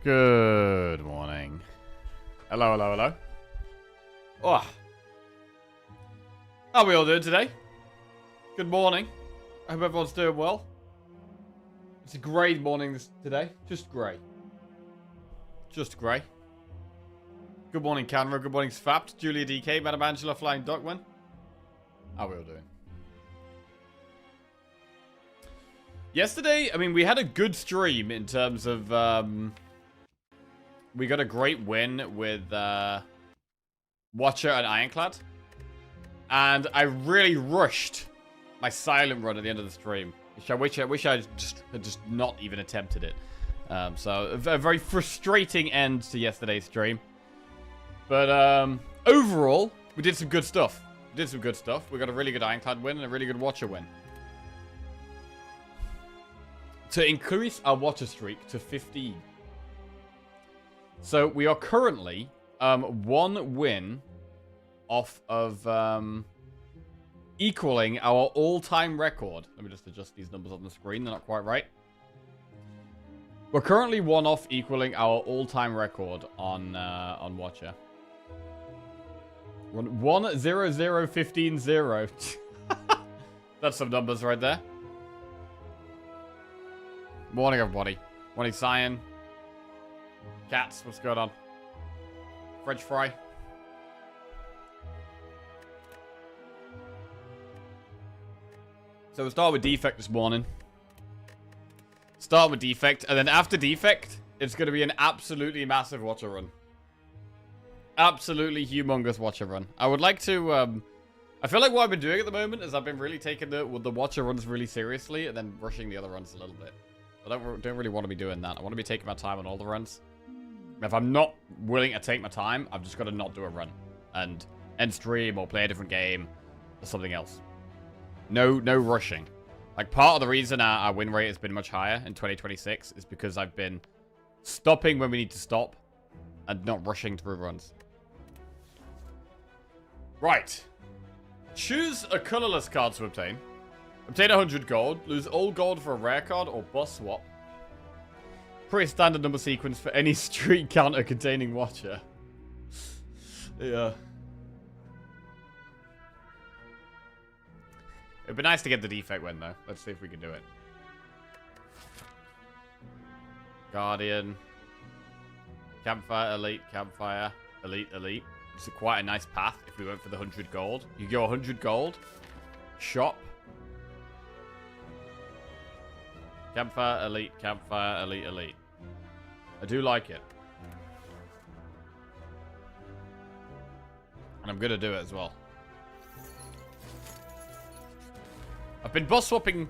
Good morning. Hello, hello, hello. Oh. How are we all doing today? Good morning. I hope everyone's doing well. It's a great morning today. Just grey. Just grey. Good morning, Canra. Good morning, Sfapt. Julia DK. Madam Angela, Flying Duckman. How are we all doing? Yesterday, I mean, we had a good stream in terms of, we got a great win with, Watcher and Ironclad. And I really rushed my silent run at the end of the stream. I wish I had just not even attempted it. So, a very frustrating end to yesterday's stream. But, overall, we did some good stuff. We got a really good Ironclad win and a really good Watcher win. To increase our Watcher streak to 15. So, we are currently, one win off of, equaling our all-time record. Let me just adjust these numbers on the screen. They're not quite right. We're currently one off equaling our all-time record on Watcher. We're 1-0-0-15-0. That's some numbers right there. Morning, everybody. Morning, Cyan. Cats, what's going on? French fry. So we'll start with Defect this morning. Start with Defect, and then after Defect, it's going to be an absolutely massive Watcher run. Absolutely humongous Watcher run. I would like to, I feel like what I've been doing at the moment is I've been really taking the Watcher runs really seriously, and then rushing the other runs a little bit. I don't really want to be doing that. I want to be taking my time on all the runs. If I'm not willing to take my time, I've just got to not do a run. And end stream or play a different game or something else. No rushing. Like, part of the reason our win rate has been much higher in 2026 is because I've been stopping when we need to stop and not rushing through runs. Right. Choose a colorless card to obtain. Obtain 100 gold. Lose all gold for a rare card or boss swap. Pretty standard number sequence for any streak counter containing Watcher. Yeah. It'd be nice to get the Defect win, though. Let's see if we can do it. Guardian. Campfire, Elite, Campfire, Elite, Elite. It's quite a nice path if we went for the 100 gold. You go 100 gold. Shop. Campfire, Elite, Campfire, Elite, Elite. I do like it. And I'm going to do it as well. I've been boss swapping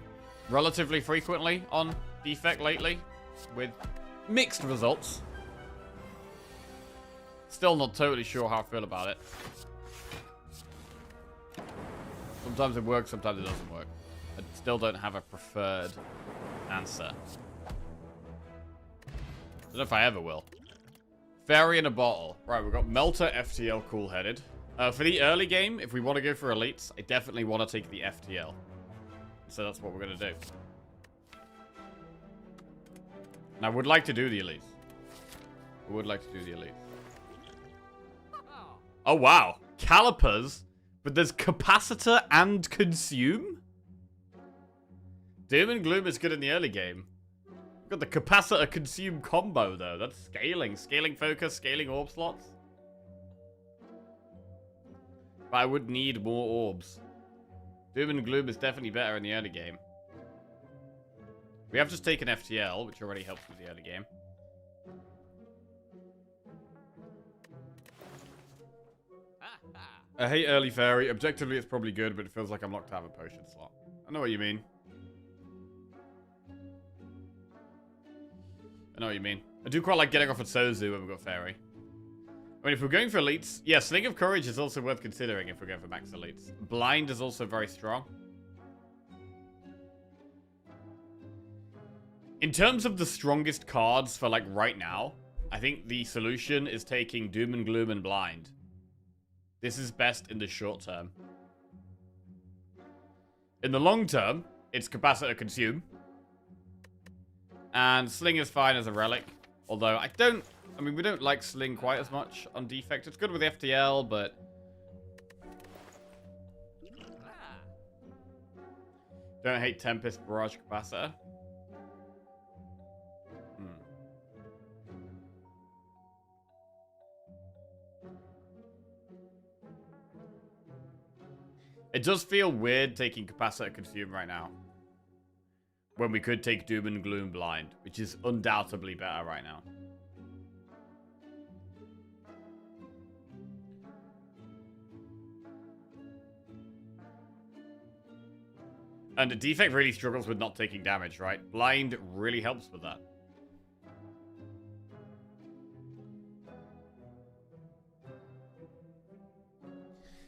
relatively frequently on Defect lately, with mixed results. Still not totally sure how I feel about it. Sometimes it works, sometimes it doesn't work. I still don't have a preferred answer. I don't know if I ever will. Fairy in a bottle. Right, we've got Melter, FTL, cool-headed. For the early game, if we want to go for elites, I definitely want to take the FTL. So that's what we're going to do. And I would like to do the elites. I would like to do the elites. Oh, wow. Calipers, but there's capacitor and consume? Doom and Gloom is good in the early game. We've got the capacitor consume combo, though. That's scaling. Scaling focus, scaling orb slots. But I would need more orbs. Doom and Gloom is definitely better in the early game. We have just taken FTL, which already helps with the early game. I hate early Fairy. Objectively, it's probably good, but it feels like I'm locked out of a potion slot. I know what you mean. I know what you mean. I do quite like getting off at Sozu when we've got Fairy. I mean, if we're going for elites... Yeah, Sling of Courage is also worth considering if we're going for max elites. Blind is also very strong. In terms of the strongest cards for, like, right now, I think the solution is taking Doom and Gloom and Blind. This is best in the short term. In the long term, it's Capacitor Consume. And Sling is fine as a relic. Although I mean, we don't like Sling quite as much on Defect. It's good with FTL, but... Don't hate Tempest, Barrage, Capacitor. It does feel weird taking Capacitor Consume right now. When we could take Doom and Gloom Blind, which is undoubtedly better right now. And the Defect really struggles with not taking damage, right? Blind really helps with that.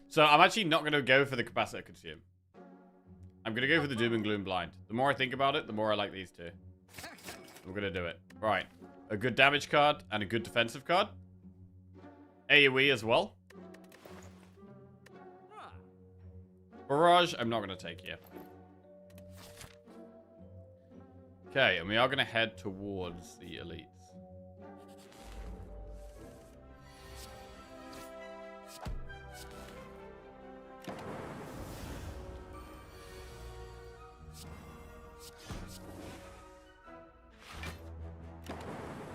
So I'm actually not going to go for the Capacitor Consume. I'm going to go for the Doom and Gloom Blind. The more I think about it, the more I like these two. We're going to do it. Right. A good damage card and a good defensive card. AoE as well. Barrage, I'm not going to take here. Okay, and we are going to head towards the elites.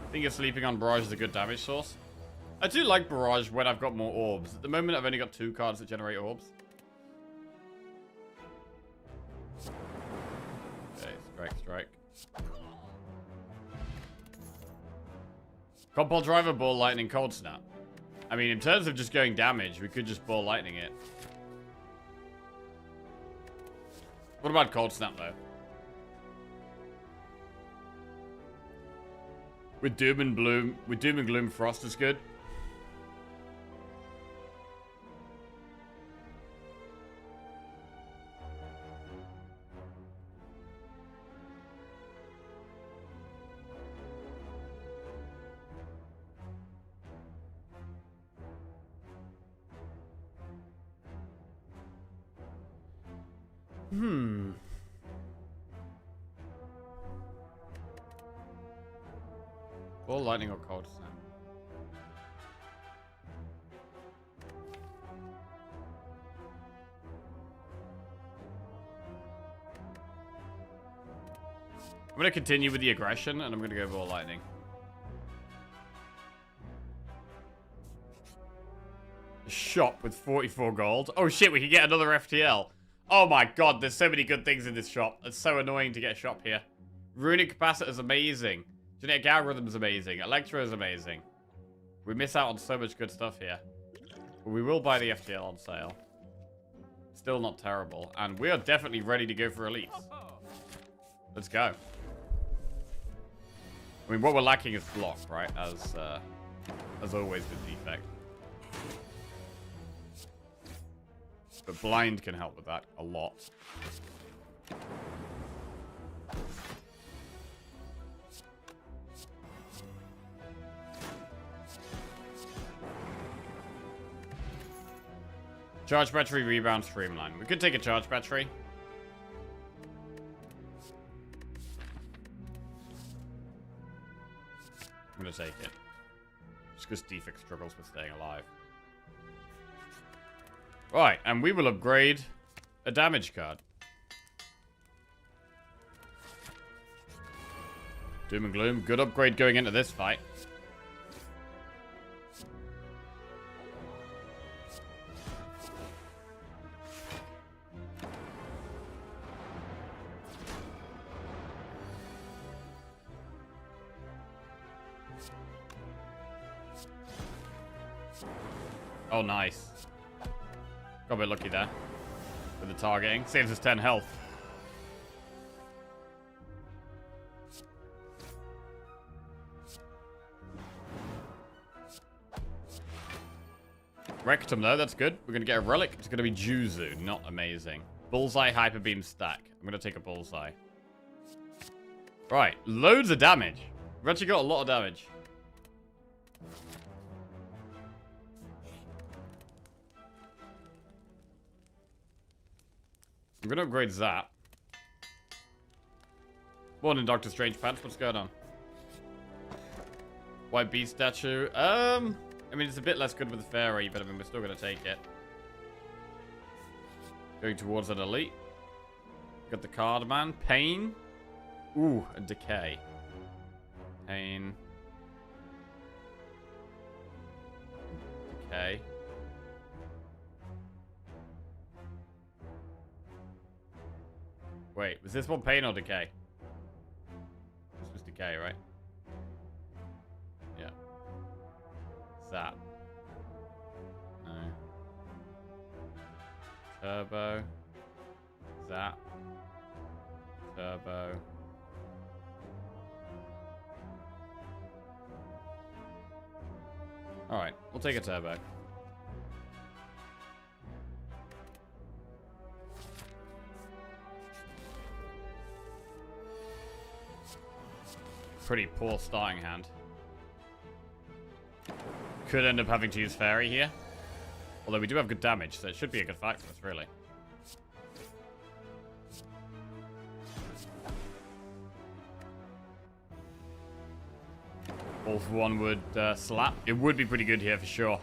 I think if sleeping on Barrage is a good damage source. I do like Barrage when I've got more orbs. At the moment, I've only got 2 cards that generate orbs. Okay, strike, strike. Compul Driver, Ball Lightning, Cold Snap. I mean, in terms of just going damage, we could just Ball Lightning it. What about Cold Snap, though? With Doom and Gloom, Frost is good. Ball Lightning or Cold Snap? I'm going to continue with the aggression, and I'm going to go Ball Lightning. Shop with 44 gold. Oh shit, we can get another FTL. Oh my god, there's so many good things in this shop. It's so annoying to get a shop here. Runic Capacitor is amazing. Genetic Algorithm is amazing. Electro is amazing. We miss out on so much good stuff here. But we will buy the FTL on sale. Still not terrible. And we are definitely ready to go for elites. Let's go. I mean, what we're lacking is block, right? As always with Defect. But Blind can help with that a lot. Charge battery, rebound, streamline. We could take a charge battery. I'm gonna take it. Just because Defect struggles with staying alive. Right, and we will upgrade a damage card. Doom and Gloom. Good upgrade going into this fight. Oh, nice. Got a bit lucky there with the targeting. Saves us 10 health. Wrecked him though, that's good. We're going to get a relic. It's going to be Juzu, not amazing. Bullseye, Hyper Beam, Stack. I'm going to take a Bullseye. Right, loads of damage. We've actually got a lot of damage. I'm going to upgrade Zap. Morning, Doctor Strange Pants. What's going on? White beast statue. I mean, it's a bit less good with the fairy, but I mean, we're still going to take it. Going towards an elite. Got the card man. Pain. Ooh, and decay. Pain. Decay. Wait, was this one pain or decay? This was decay, right? Yeah. Zap. No. Turbo. Zap. Turbo. Alright, we'll take a turbo. Pretty poor starting hand. Could end up having to use fairy here. Although we do have good damage, so it should be a good fight for us, really. All for one would slap. It would be pretty good here for sure.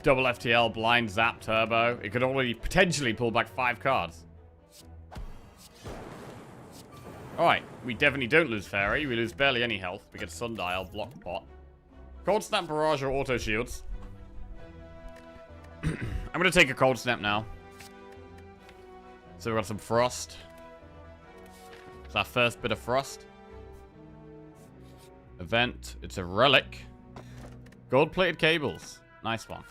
Double FTL, blind zap, turbo. It could already potentially pull back 5 cards. Alright, we definitely don't lose fairy. We lose barely any health. We get sundial, block pot. Cold snap, barrage, or auto shields. I'm going to take a cold snap now. So we've got some frost. It's our first bit of frost. Event. It's a relic. Gold-plated cables. Nice one.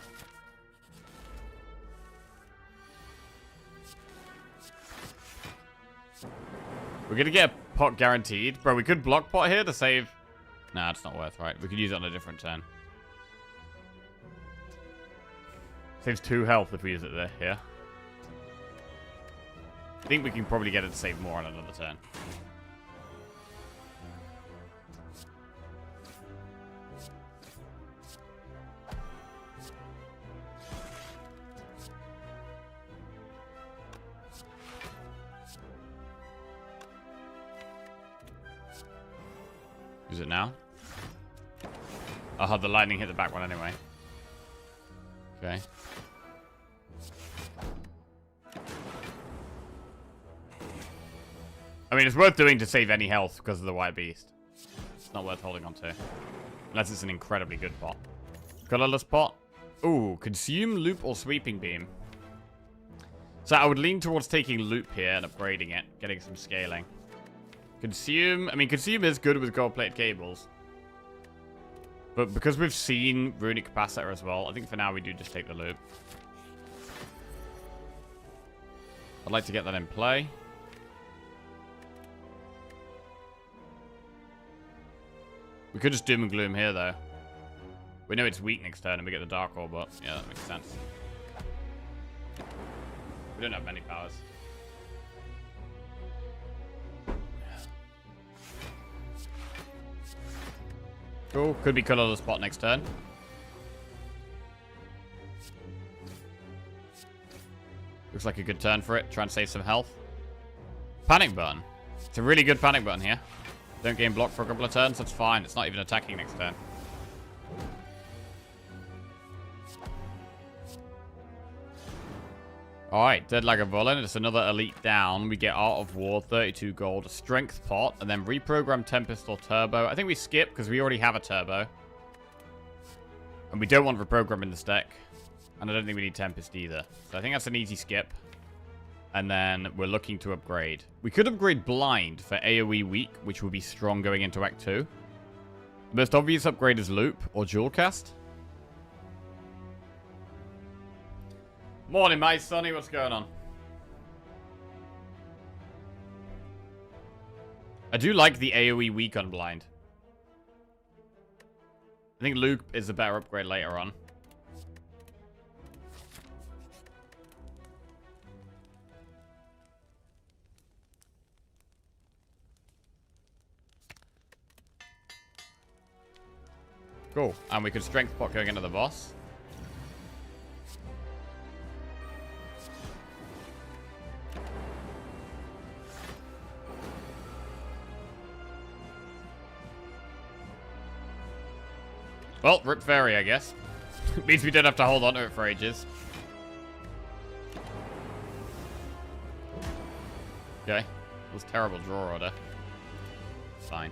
We're going to get a pot guaranteed. Bro, we could block pot here to save... Nah, it's not worth, right? We could use it on a different turn. Saves 2 health if we use it there. Here. I think we can probably get it to save more on another turn. Use it now. I'll have the lightning hit the back one anyway. Okay. I mean, it's worth doing to save any health because of the white beast. It's not worth holding on to. Unless it's an incredibly good pot. Colorless pot. Ooh, consume, loop, or sweeping beam. So I would lean towards taking loop here and upgrading it. Getting some scaling. Consume. I mean, consume is good with gold-plated cables. But because we've seen runic capacitor as well, I think for now we do just take the loop. I'd like to get that in play. We could just doom and gloom here, though. We know it's weak next turn and we get the Dark Orb, but yeah, that makes sense. We don't have many powers. Cool. Could be colorless spot next turn. Looks like a good turn for it. Try and save some health. Panic button. It's a really good panic button here. Don't gain block for a couple of turns. That's fine. It's not even attacking next turn. Alright, Dead Lagavulin. It's another elite down. We get Art of War, 32 gold, a strength pot, and then reprogram Tempest or Turbo. I think we skip because we already have a Turbo. And we don't want reprogram in this deck. And I don't think we need Tempest either. So I think that's an easy skip. And then we're looking to upgrade. We could upgrade Blind for AoE weak, which would be strong going into Act 2. The most obvious upgrade is Loop or Jewel Cast. Morning, mate, Sonny. What's going on? I do like the AoE weak on Blind. I think Loop is a better upgrade later on. Cool. And we could strength pot going into the boss. Well, Rip Fairy, I guess. Means we don't have to hold on to it for ages. Okay. That was terrible draw order. Fine.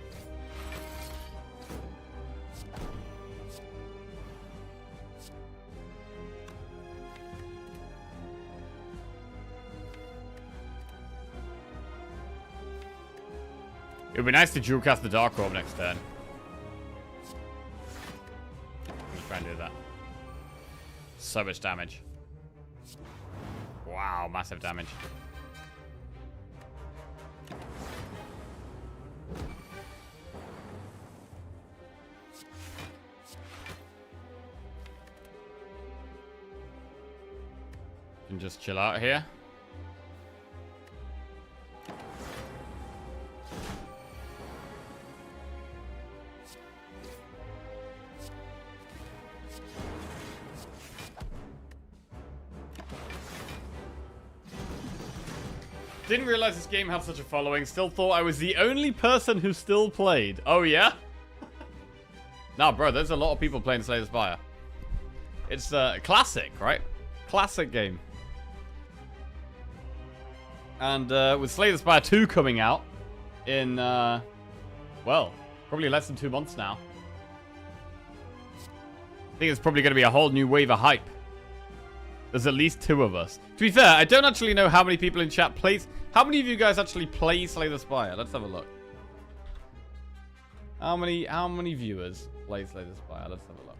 It would be nice to dual cast the Dark Orb next turn. Let's try and do that. So much damage. Wow, massive damage. Can just chill out here. Didn't realize this game had such a following. Still thought I was the only person who still played. Oh, yeah? Nah, bro, there's a lot of people playing Slay the Spire. It's a classic, right? Classic game. And with Slay the Spire 2 coming out in, well, probably less than 2 months now. I think it's probably going to be a whole new wave of hype. There's at least 2 of us. To be fair, I don't actually know how many people in chat plays. How many of you guys actually play Slay the Spire? Let's have a look. How many viewers play Slay the Spire? Let's have a look.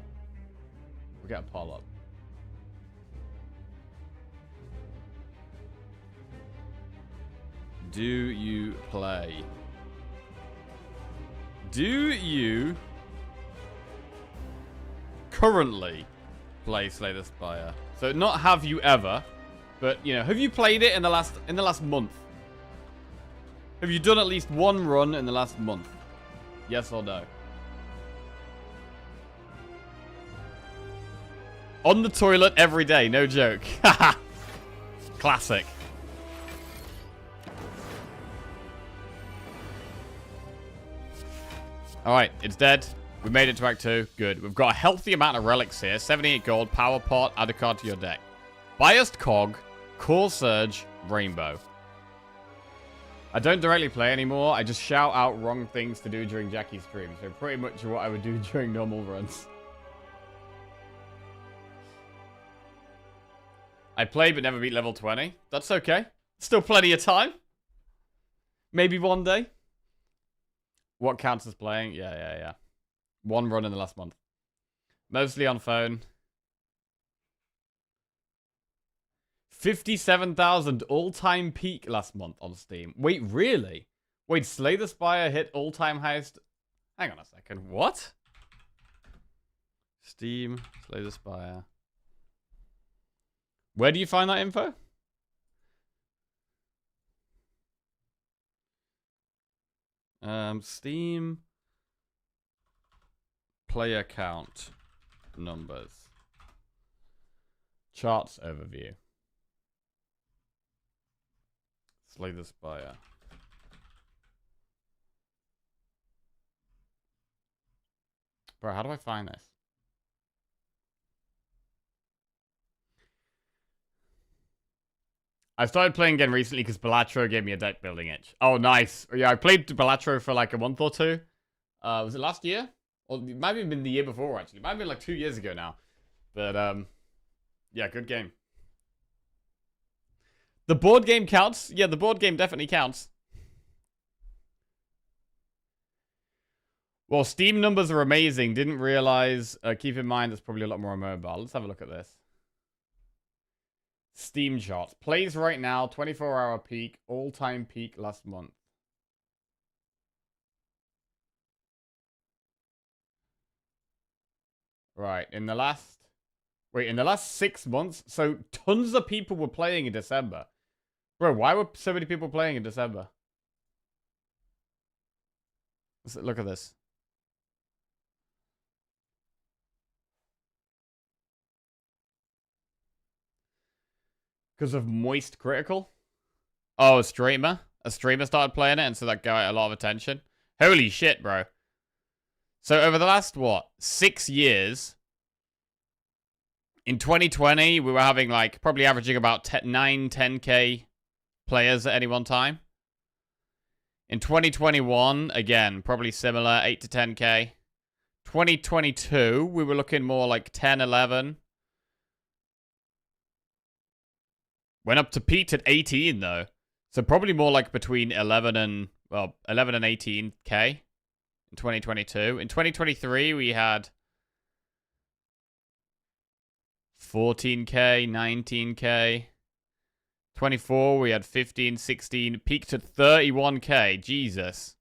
We'll get a poll up. Do you play? Do you currently play Slay the Spire? So not have you ever, but you know, have you played it in the last month? Have you done at least one run in the last month? Yes or no? On the toilet every day, no joke. Classic. Alright, it's dead. We made it to Act 2. Good. We've got a healthy amount of relics here. 78 gold, power pot, add a card to your deck. Biased Cog, Core Surge, Rainbow. I don't directly play anymore. I just shout out wrong things to do during Jackie's stream. So pretty much what I would do during normal runs. I play but never beat level 20. That's okay. Still plenty of time. Maybe one day. What counts as playing? Yeah. One run in the last month. Mostly on phone. 57,000 all-time peak last month on Steam. Wait, really? Wait, Slay the Spire hit all-time highest... Hang on a second. What? Steam, Slay the Spire. Where do you find that info? Steam... Player count. Numbers. Charts overview. Slay the Spire. Bro, how do I find this? I started playing again recently because Balatro gave me a deck building itch. Oh, nice. Yeah, I played Balatro for like a month or two. Was it last year? Or it might have been the year before, actually. It might have been like 2 years ago now. But, yeah, good game. The board game counts. Yeah, the board game definitely counts. Well, Steam numbers are amazing. Didn't realize. Keep in mind, there's probably a lot more on mobile. Let's have a look at this. Steam charts. Plays right now, 24-hour peak, all-time peak last month. Right, in the last 6 months, so tons of people were playing in December. Bro, why were so many people playing in December? Look at this. Because of Moist Critical? Oh, a streamer? A streamer started playing it, and so that got a lot of attention. Holy shit, bro. So over the last, what, 6 years, in 2020, we were having, like, probably averaging about 10K players at any one time. In 2021, again, probably similar, 8 to 10K. 2022, we were looking more like 10, 11. Went up to peaked at 18, though. So probably more like between 11 and 18K in 2022. In 2023, we had 14K, 19K. 24, we had 15, 16, peaked at 31K. Jesus.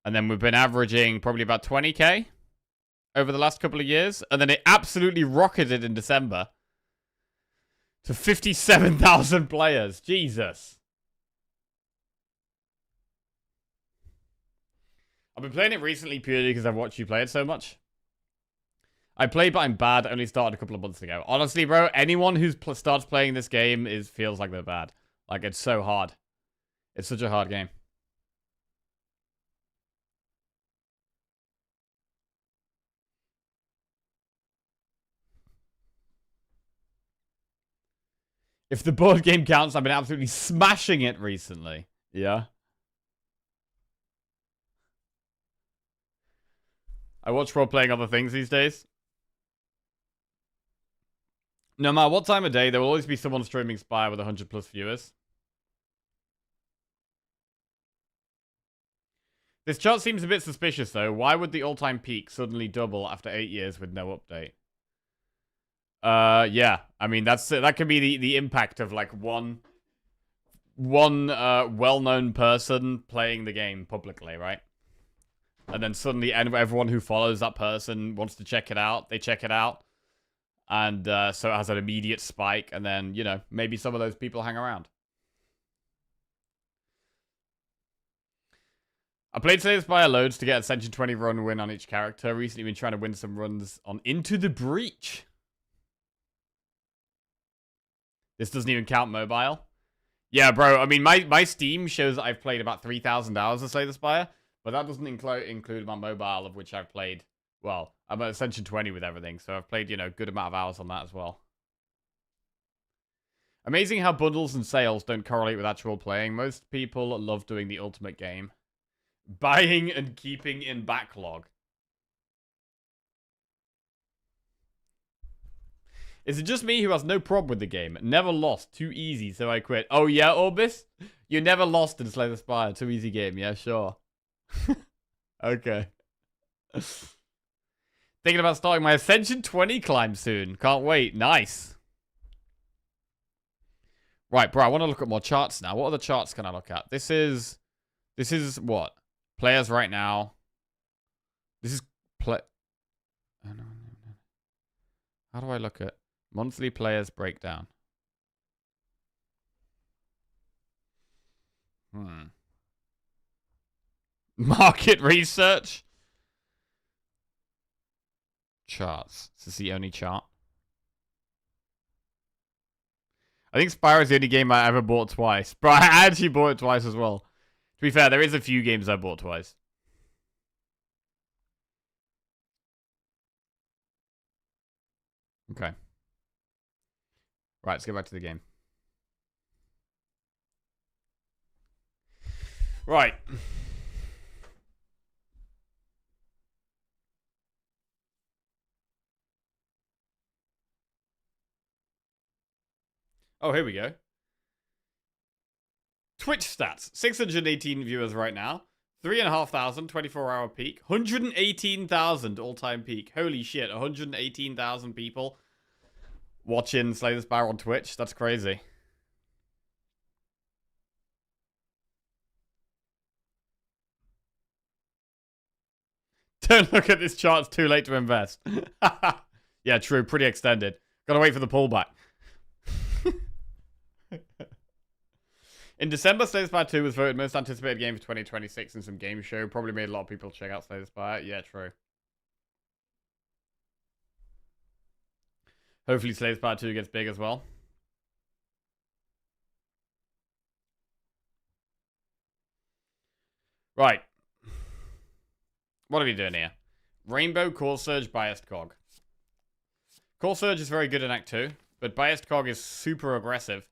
And then we've been averaging probably about 20K over the last couple of years. And then it absolutely rocketed in December to 57,000 players. Jesus. I've been playing it recently purely because I've watched you play it so much. I play, but I'm bad. Only started a couple of months ago. Honestly, bro, anyone who starts playing this game feels like they're bad. Like, it's so hard. It's such a hard game. If the board game counts, I've been absolutely smashing it recently. Yeah. I watch role-playing other things these days. No matter what time of day, there will always be someone streaming Spire with 100 plus viewers. This chart seems a bit suspicious, though. Why would the all-time peak suddenly double after 8 years with no update? Yeah. I mean, that could be the impact of, like, one well-known person playing the game publicly, right? And then suddenly everyone who follows that person wants to check it out. They check it out. And so it has an immediate spike. And then, you know, maybe some of those people hang around. I played Slay the Spire loads to get Ascension 20 run win on each character. Recently been trying to win some runs on Into the Breach. This doesn't even count mobile. Yeah, bro. I mean, my Steam shows that I've played about 3,000 hours of Slay the Spire. But that doesn't include my mobile, of which I've played, well, I'm at Ascension 20 with everything. So I've played, you know, a good amount of hours on that as well. Amazing how bundles and sales don't correlate with actual playing. Most people love doing the ultimate game. Buying and keeping in backlog. Is it just me who has no problem with the game? Never lost. Too easy, so I quit. Oh, yeah, Orbis? You never lost in Slay the Spire. Too easy game. Yeah, sure. Okay. Thinking about starting my Ascension 20 climb soon. Can't wait. Nice. Right, bro, I want to look at more charts now. What other charts can I look at? This is what? Players right now. This is play. Oh, no. How do I look at monthly players breakdown? Market research. Charts. This is the only chart. I think Spire is the only game I ever bought twice. But I actually bought it twice as well. To be fair, there is a few games I bought twice. Okay. Right, let's get back to the game. Right. Oh, here we go. Twitch stats. 618 viewers right now. 3,500, 24-hour peak. 118,000 all-time peak. Holy shit, 118,000 people watching Slay the Spire on Twitch. That's crazy. Don't look at this chart. It's too late to invest. Yeah, true. Pretty extended. Gotta wait for the pullback. In December, Slay the Spire 2 was voted most anticipated game for 2026 in some game show. Probably made a lot of people check out Slay the Spire. Yeah, true. Hopefully Slay the Spire 2 gets big as well. Right. What are we doing here? Rainbow, Core Surge, Biased Cog. Core Surge is very good in Act 2, but Biased Cog is super aggressive.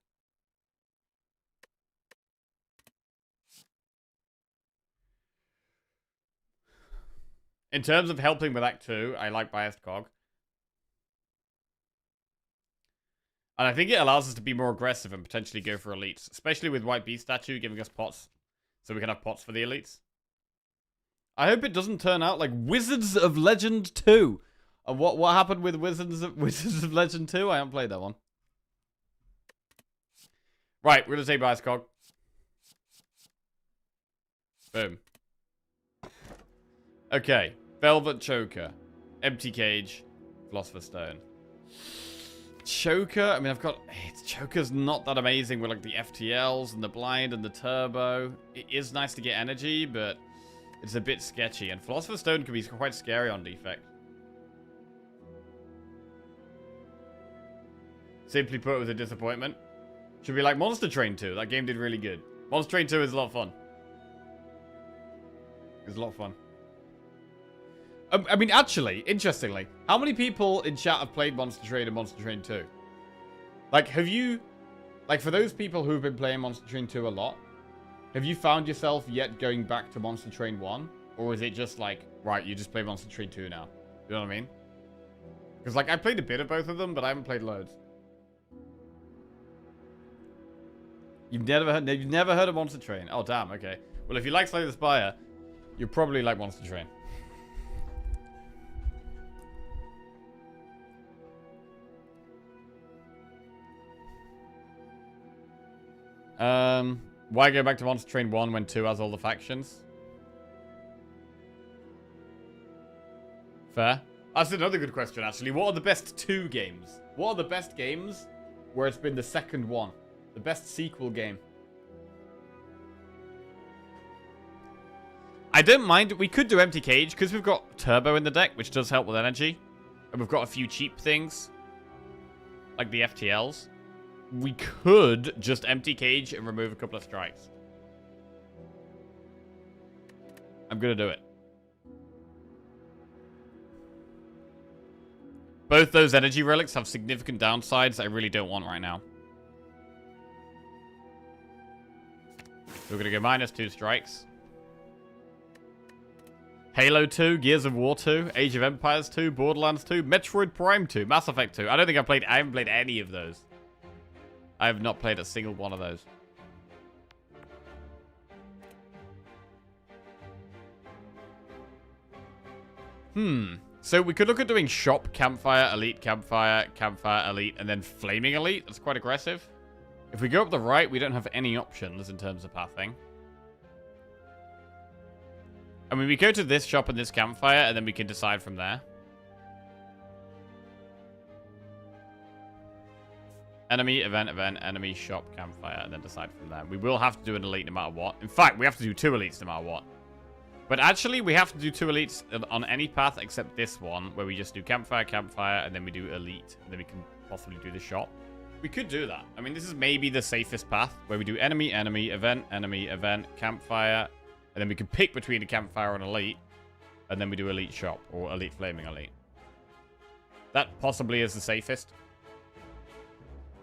In terms of helping with Act 2, I like Biased Cog. And I think it allows us to be more aggressive and potentially go for elites. Especially with White Beast Statue giving us pots. So we can have pots for the elites. I hope it doesn't turn out like Wizards of Legend 2. And what happened with Wizards of Legend 2? I haven't played that one. Right, we're going to say Bias Cog. Boom. Okay. Velvet Choker. Empty Cage. Philosopher's Stone. Choker, I mean, Choker's not that amazing with, like, the FTLs and the blind and the turbo. It is nice to get energy, but it's a bit sketchy. And Philosopher's Stone can be quite scary on defect. Simply put, it was a disappointment. Should be like Monster Train 2. That game did really good. Monster Train 2 is a lot of fun. It's a lot of fun. I mean, actually, interestingly, how many people in chat have played Monster Train and Monster Train 2? Like, have you... Like, for those people who've been playing Monster Train 2 a lot, have you found yourself yet going back to Monster Train 1? Or is it just like, right, you just play Monster Train 2 now? You know what I mean? Because, like, I played a bit of both of them, but I haven't played loads. You've never heard of Monster Train? Oh, damn, okay. Well, if you like Slay the Spire, you probably like Monster Train. Why go back to Monster Train 1 when 2 has all the factions? Fair. That's another good question, actually. What are the best 2 games? What are the best games where it's been the second one? The best sequel game? I don't mind. We could do Empty Cage, because we've got Turbo in the deck, which does help with energy. And we've got a few cheap things. Like the FTLs. We could just Empty Cage and remove a couple of strikes. I'm going to do it. Both those energy relics have significant downsides I really don't want right now. So we're going to go -2 strikes. Halo 2, Gears of War 2, Age of Empires 2, Borderlands 2, Metroid Prime 2, Mass Effect 2. I don't think I haven't played any of those. I have not played a single one of those. So we could look at doing Shop, Campfire, Elite, Campfire, Campfire, Elite, and then Flaming Elite. That's quite aggressive. If we go up the right, we don't have any options in terms of pathing. I mean, we go to this shop and this campfire, and then we can decide from there. Enemy, event, enemy, shop, campfire, and then decide from there. We will have to do an elite no matter what. In fact, we have to do 2 elites no matter what. But actually, we have to do 2 elites on any path except this one, where we just do campfire, campfire, and then we do elite. And then we can possibly do the shop. We could do that. I mean, this is maybe the safest path, where we do enemy, event, campfire, and then we can pick between a campfire and elite, and then we do elite shop, or elite flaming elite. That possibly is the safest.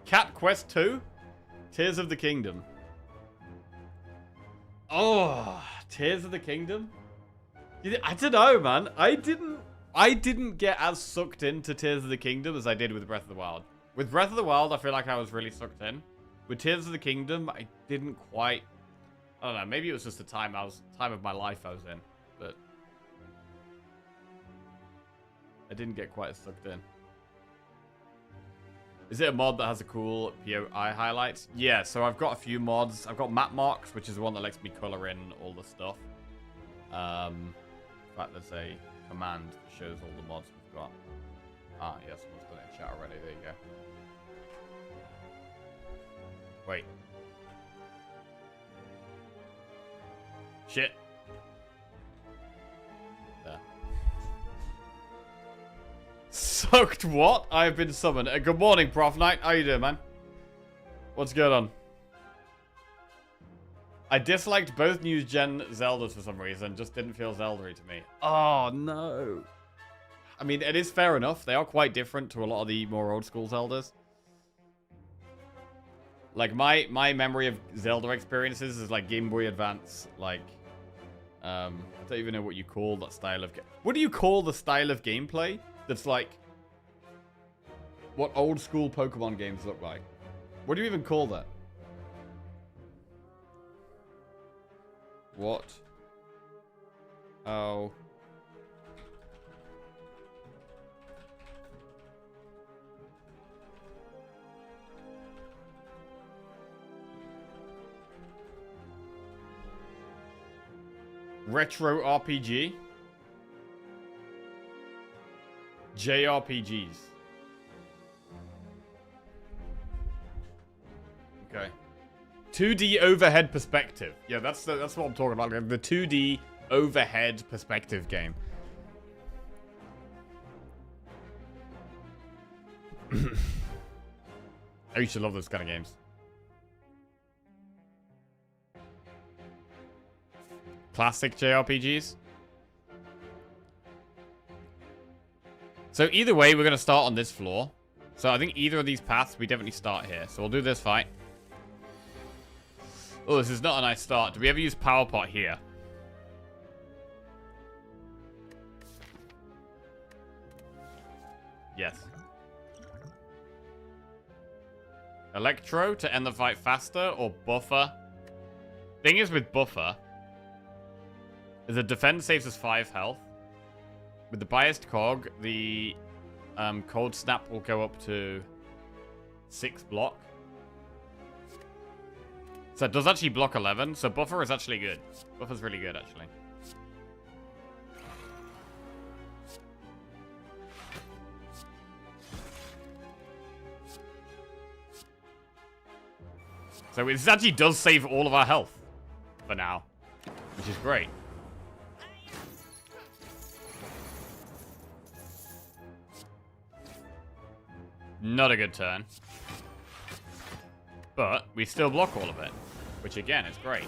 Cat Quest 2? Tears of the Kingdom. Oh, Tears of the Kingdom? I don't know, man. I didn't get as sucked into Tears of the Kingdom as I did with Breath of the Wild. With Breath of the Wild, I feel like I was really sucked in. With Tears of the Kingdom, I didn't quite... I don't know, maybe it was just the time of my life I was in, but... I didn't get quite as sucked in. Is it a mod that has a cool POI highlights? Yeah, so I've got a few mods. I've got Map Marks, which is the one that lets me color in all the stuff. In fact, there's a command that shows all the mods we've got. Ah, yes, someone's done it in chat already. There you go. Wait. Shit. There. Sucked what? I have been summoned. Good morning, Prof Knight. How you doing, man? What's going on? I disliked both new gen Zeldas for some reason. Just didn't feel Zelda-y to me. Oh, no. I mean, it is fair enough. They are quite different to a lot of the more old school Zeldas. Like, my memory of Zelda experiences is like Game Boy Advance. Like, I don't even know what you call that style of... What do you call the style of gameplay that's like... what old school Pokemon games look like? What do you even call that? What? Oh... Retro RPG? JRPGs. Okay. 2D overhead perspective. Yeah, that's what I'm talking about. The 2D overhead perspective game. I used to love those kind of games. Classic JRPGs. So either way, we're going to start on this floor. So I think either of these paths, we definitely start here. So we'll do this fight. Oh, this is not a nice start. Do we ever use Power Pot here? Yes. Electro to end the fight faster, or Buffer? Thing is with Buffer... the defense saves us 5 health. With the biased cog, the cold snap will go up to 6 block. So it does actually block 11. So Buffer is actually good. Buffer's really good, actually. So it actually does save all of our health. For now. Which is great. Not a good turn. But we still block all of it. Which again is great.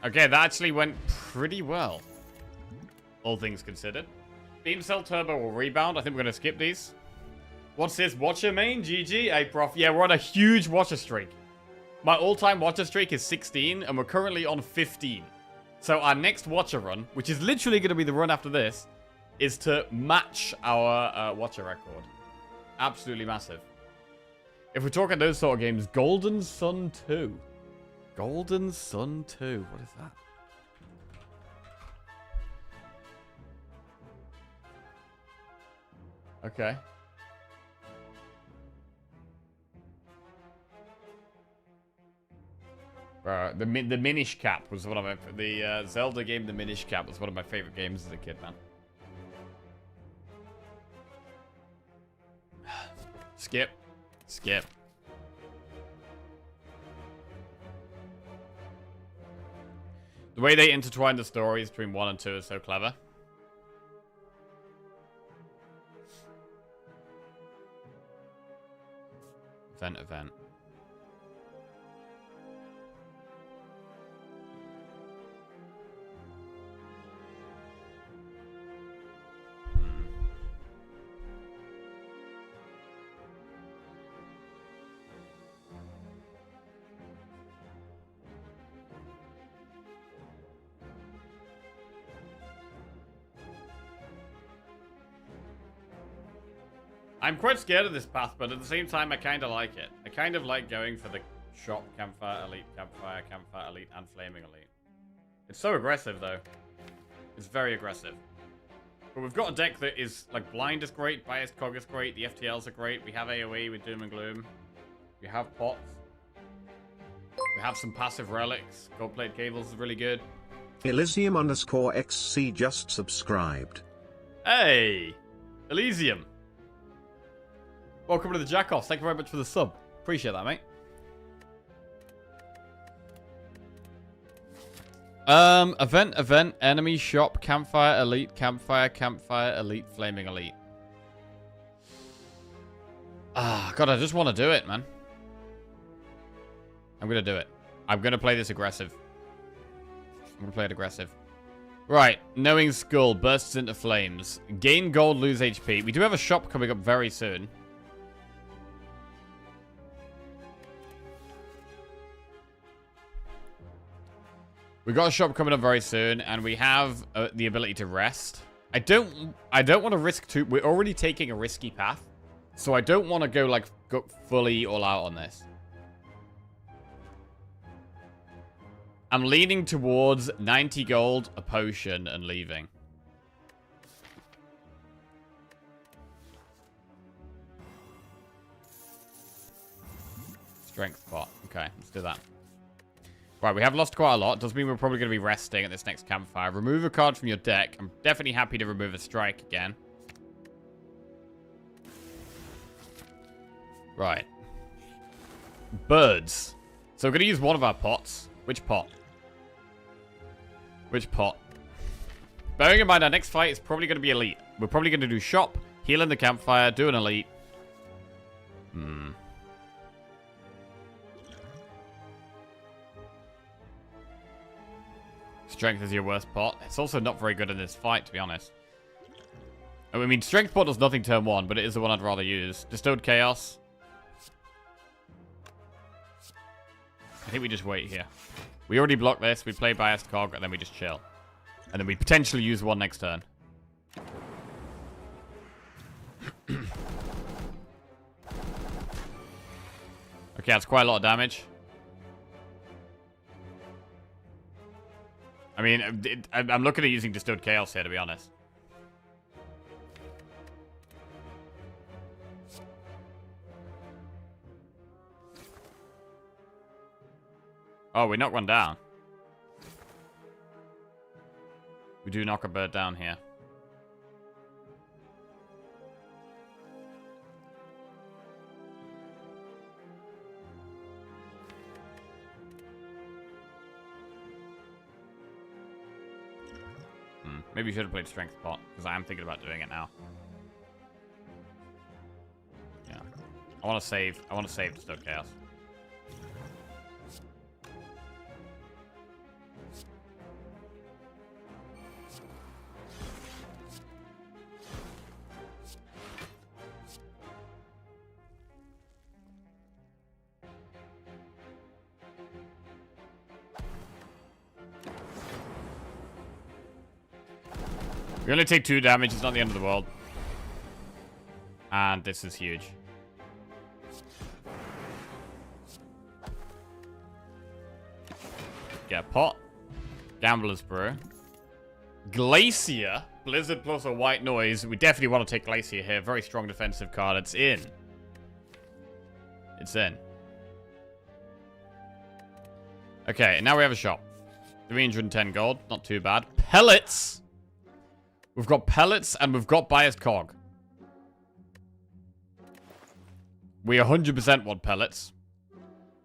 Okay, that actually went pretty well. All things considered. Beam Cell Turbo will rebound. I think we're going to skip these. What's this? Watcher main? GG? Hey, prof. Yeah, we're on a huge Watcher streak. My all-time Watcher streak is 16, and we're currently on 15. So our next Watcher run, which is literally going to be the run after this, is to match our Watcher record. Absolutely massive. If we're talking those sort of games, Golden Sun 2. Golden Sun 2. What is that? Okay. The Minish Cap was one of my... The Zelda game, The Minish Cap, was one of my favorite games as a kid, man. Skip. Skip. The way they intertwine the stories between 1 and 2 is so clever. Event. I'm quite scared of this path, but at the same time, I kind of like it. I kind of like going for the shop, campfire, elite, campfire, campfire, elite, and flaming elite. It's so aggressive, though. It's very aggressive. But we've got a deck that is, like, blind is great, biased cog is great, the FTLs are great, we have AoE with Doom and Gloom. We have pots. We have some passive relics. Gold plate cables is really good. Elysium_XC just subscribed. Hey! Elysium. Welcome to the Jackoffs. Thank you very much for the sub. Appreciate that, mate. Event, enemy, shop, campfire, elite, campfire, elite, flaming elite. Ah, God, I just want to do it, man. I'm going to do it. I'm going to play this aggressive. I'm going to play it aggressive. Right, knowing skull bursts into flames. Gain gold, lose HP. We do have a shop coming up very soon. We got a shop coming up very soon, and we have the ability to rest. I don't want to risk too. We're already taking a risky path, so I don't want to go fully all out on this. I'm leaning towards 90 gold, a potion, and leaving. Strength pot. Okay, let's do that. Right, we have lost quite a lot. Does mean we're probably going to be resting at this next campfire. Remove a card from your deck. I'm definitely happy to remove a strike again. Right. Birds. So we're going to use one of our pots. Which pot? Which pot? Bearing in mind our next fight is probably going to be elite. We're probably going to do shop, heal in the campfire, do an elite. Strength is your worst pot. It's also not very good in this fight, to be honest. I mean, strength pot does nothing turn 1, but it is the one I'd rather use. Distilled Chaos. I think we just wait here. We already block this, we play Biased Cog, and then we just chill. And then we potentially use one next turn. Okay, that's quite a lot of damage. I mean, I'm looking at using Distilled Chaos here, to be honest. Oh, we knock one down. We do knock a bird down here. Maybe we should have played Strength Pot, because I am thinking about doing it now. Yeah. I want to save Distilled Chaos. We only take 2 damage, it's not the end of the world. And this is huge. Get a pot. Gambler's Brew. Glacier. Blizzard plus a white noise. We definitely want to take Glacier here. Very strong defensive card. It's in. It's in. Okay, and now we have a shop. 310 gold. Not too bad. Pellets. We've got pellets and we've got Biased Cog. We 100% want pellets.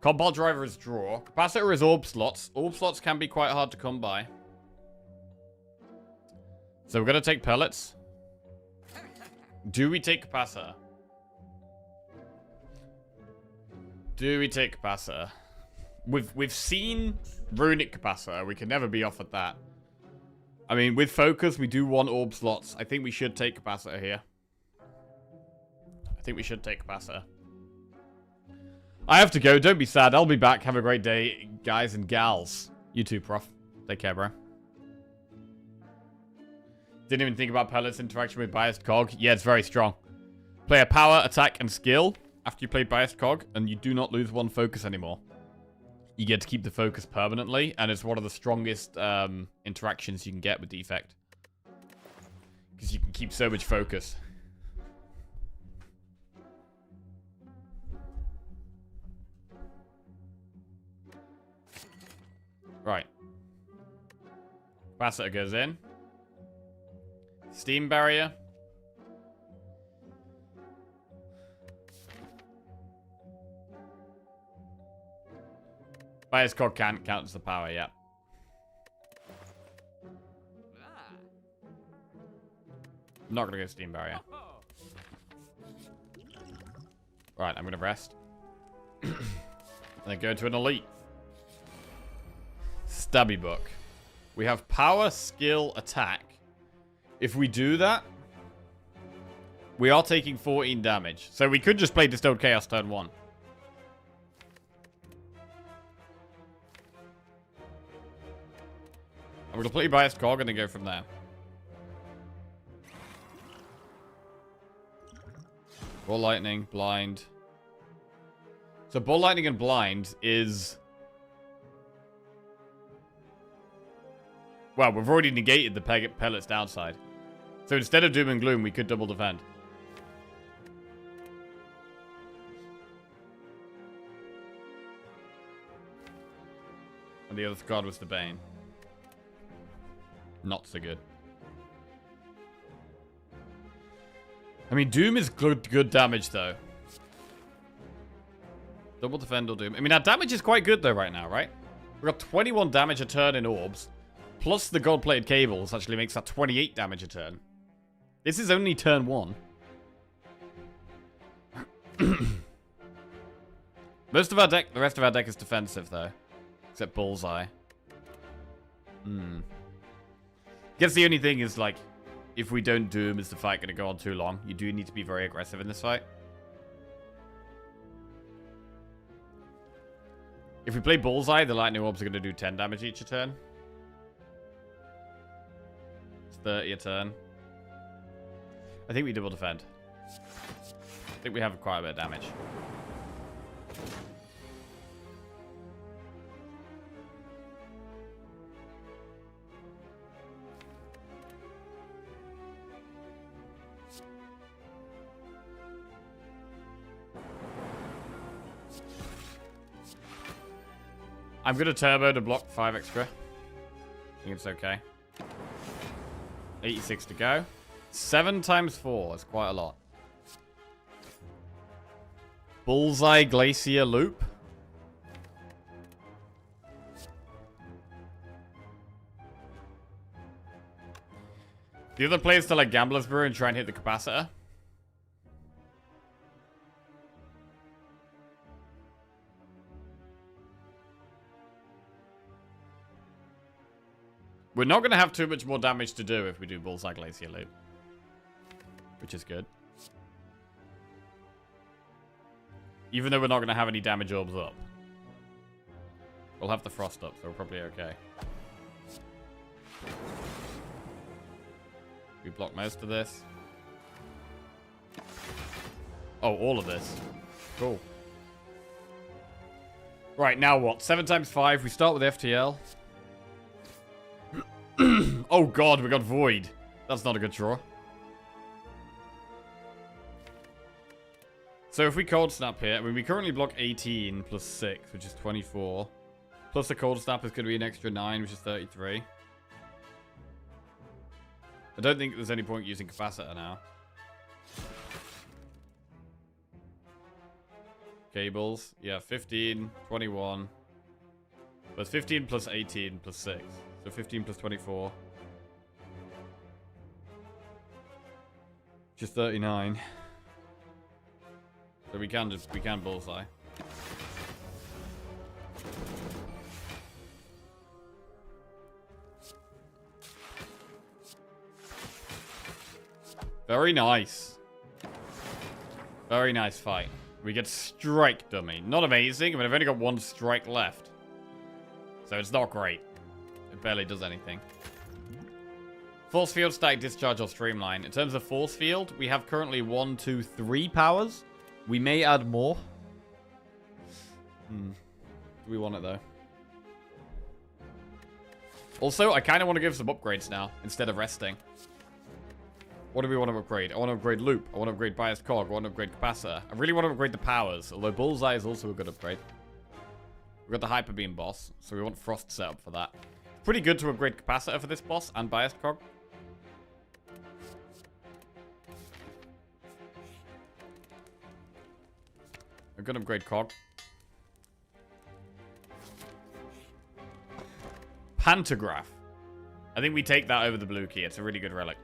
Combat Driver is draw. Capacitor is orb slots. Orb slots can be quite hard to come by. So we're going to take pellets. Do we take capacitor? Do we take capacitor? We've seen runic capacitor. We can never be offered that. I mean, with focus, we do want orb slots. I think we should take capacitor here. I think we should take capacitor. I have to go. Don't be sad. I'll be back. Have a great day, guys and gals. You too, Prof. Take care, bro. Didn't even think about pellets interaction with Biased Cog. Yeah, it's very strong. Play a power, attack, and skill after you play Biased Cog, and you do not lose 1 focus anymore. You get to keep the focus permanently, and it's one of the strongest interactions you can get with Defect. Because you can keep so much focus. Right. Capacitor goes in. Steam Barrier. Bias cog can't count as the power, yeah. I'm not going to go Steam Barrier. Right, I'm going to rest. And then go to an elite. Stabby Book. We have power, skill, attack. If we do that, we are taking 14 damage. So we could just play Distilled Chaos turn 1. I'm going to play Biased Cog and then go from there. Ball Lightning, Blind. So Ball Lightning and Blind is... Well, we've already negated the Pellet's downside. So instead of Doom and Gloom, we could double defend. And the other card was the Bane. Not so good. I mean, Doom is good damage, though. Double defend or Doom. I mean, our damage is quite good, though, right now, right? We've got 21 damage a turn in orbs. Plus the gold-plated cables actually makes that 28 damage a turn. This is only turn 1. Most of our deck, the rest of our deck is defensive, though. Except Bullseye. Guess the only thing is, like, if we don't Doom, is the fight going to go on too long? You do need to be very aggressive in this fight. If we play Bullseye, the Lightning Orbs are going to do 10 damage each a turn. It's 30 a turn. I think we double defend. I think we have quite a bit of damage. I'm going to turbo to block 5 extra. I think it's okay. 86 to go. 7 times 4 is quite a lot. Bullseye Glacier Loop. The other play is to like Gambler's Brew and try and hit the capacitor. We're not going to have too much more damage to do if we do Bullseye Glacier Loop. Which is good. Even though we're not going to have any damage orbs up. We'll have the Frost up, so we're probably okay. We block most of this. Oh, all of this. Cool. Right, now what? 7 times 5. We start with FTL. Oh god, we got Void. That's not a good draw. So if we Cold Snap here, I mean, we currently block 18 plus 6, which is 24. Plus the Cold Snap is going to be an extra 9, which is 33. I don't think there's any point using Capacitor now. Cables. Yeah, 15, 21. But 15 plus 18 plus 6. So 15 plus 24. Which is 39. So we can Bullseye. Very nice. Very nice fight. We get Strike Dummy. Not amazing, but I've only got 1 strike left. So it's not great. It barely does anything. Force Field, Static Discharge, or Streamline. In terms of Force Field, we have currently 1, 2, 3 powers. We may add more. Do we want it, though? Also, I kind of want to give some upgrades now, instead of resting. What do we want to upgrade? I want to upgrade Loop. I want to upgrade Biased Cog. I want to upgrade Capacitor. I really want to upgrade the powers, although Bullseye is also a good upgrade. We've got the Hyper Beam boss, so we want Frost set up for that. Pretty good to upgrade Capacitor for this boss and Biased Cog. I'm going to upgrade Cog. Pantograph. I think we take that over the blue key. It's a really good relic.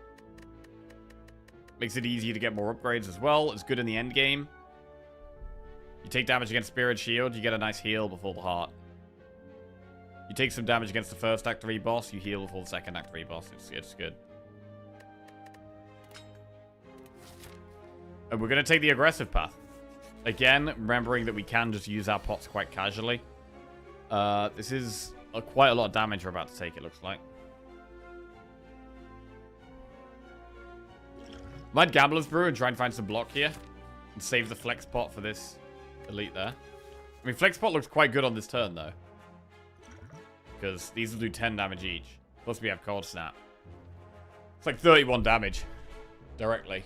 Makes it easier to get more upgrades as well. It's good in the end game. You take damage against Spirit Shield, you get a nice heal before the heart. You take some damage against the first Act 3 boss, you heal before the second Act 3 boss. It's good. And we're going to take the aggressive path. Again, remembering that we can just use our pots quite casually. This is quite a lot of damage we're about to take, it looks like. Might Gambler's Brew and try and find some block here. And save the flex pot for this elite there. I mean, flex pot looks quite good on this turn, though. Because these will do 10 damage each. Plus we have Cold Snap. It's like 31 damage. Directly.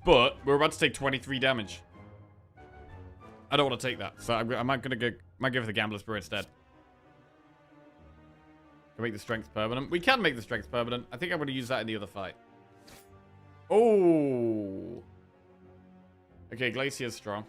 But we're about to take 23 damage. I don't want to take that. So I might go for the Gambler's Brew instead. Can make the strength permanent. We can make the strength permanent. I think I'm going to use that in the other fight. Oh. Okay, Glacier's strong.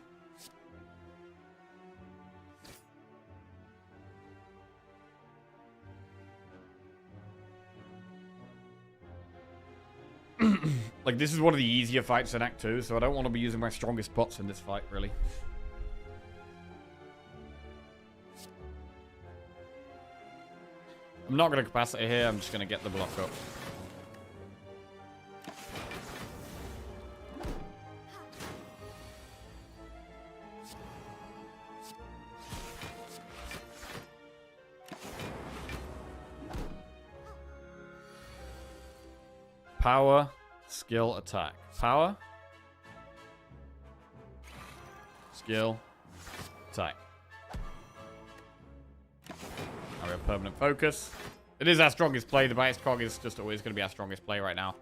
Like, this is one of the easier fights in Act 2, so I don't want to be using my strongest pots in this fight, really. I'm not going to capacity here, I'm just going to get the block up. Power, skill, attack. Power, skill, attack. Now we have permanent focus. It is our strongest play. The bias cog is just always going to be our strongest play right now.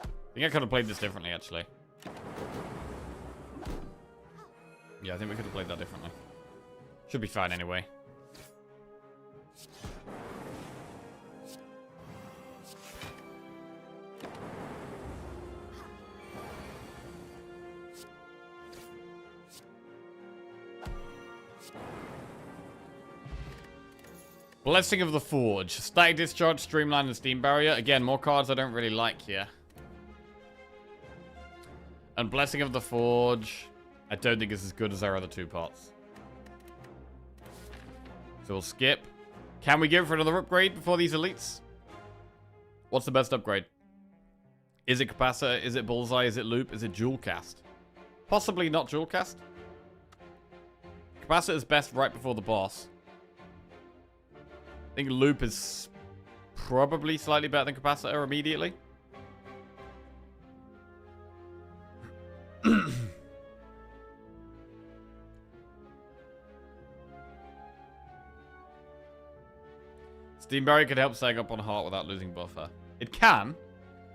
I think I could have played this differently, actually. Yeah, I think we could have played that differently. Should be fine anyway. Blessing of the Forge. Static Discharge, Streamline, and Steam Barrier. Again, more cards I don't really like here. And Blessing of the Forge, I don't think is as good as our other two pots. So we'll skip. Can we go for another upgrade before these elites? What's the best upgrade? Is it Capacitor? Is it Bullseye? Is it Loop? Is it Jewel Cast? Possibly not Jewel Cast. Capacitor is best right before the boss. I think Loop is probably slightly better than Capacitor immediately. Steam Barrier could help sag up on Heart without losing buffer. It can.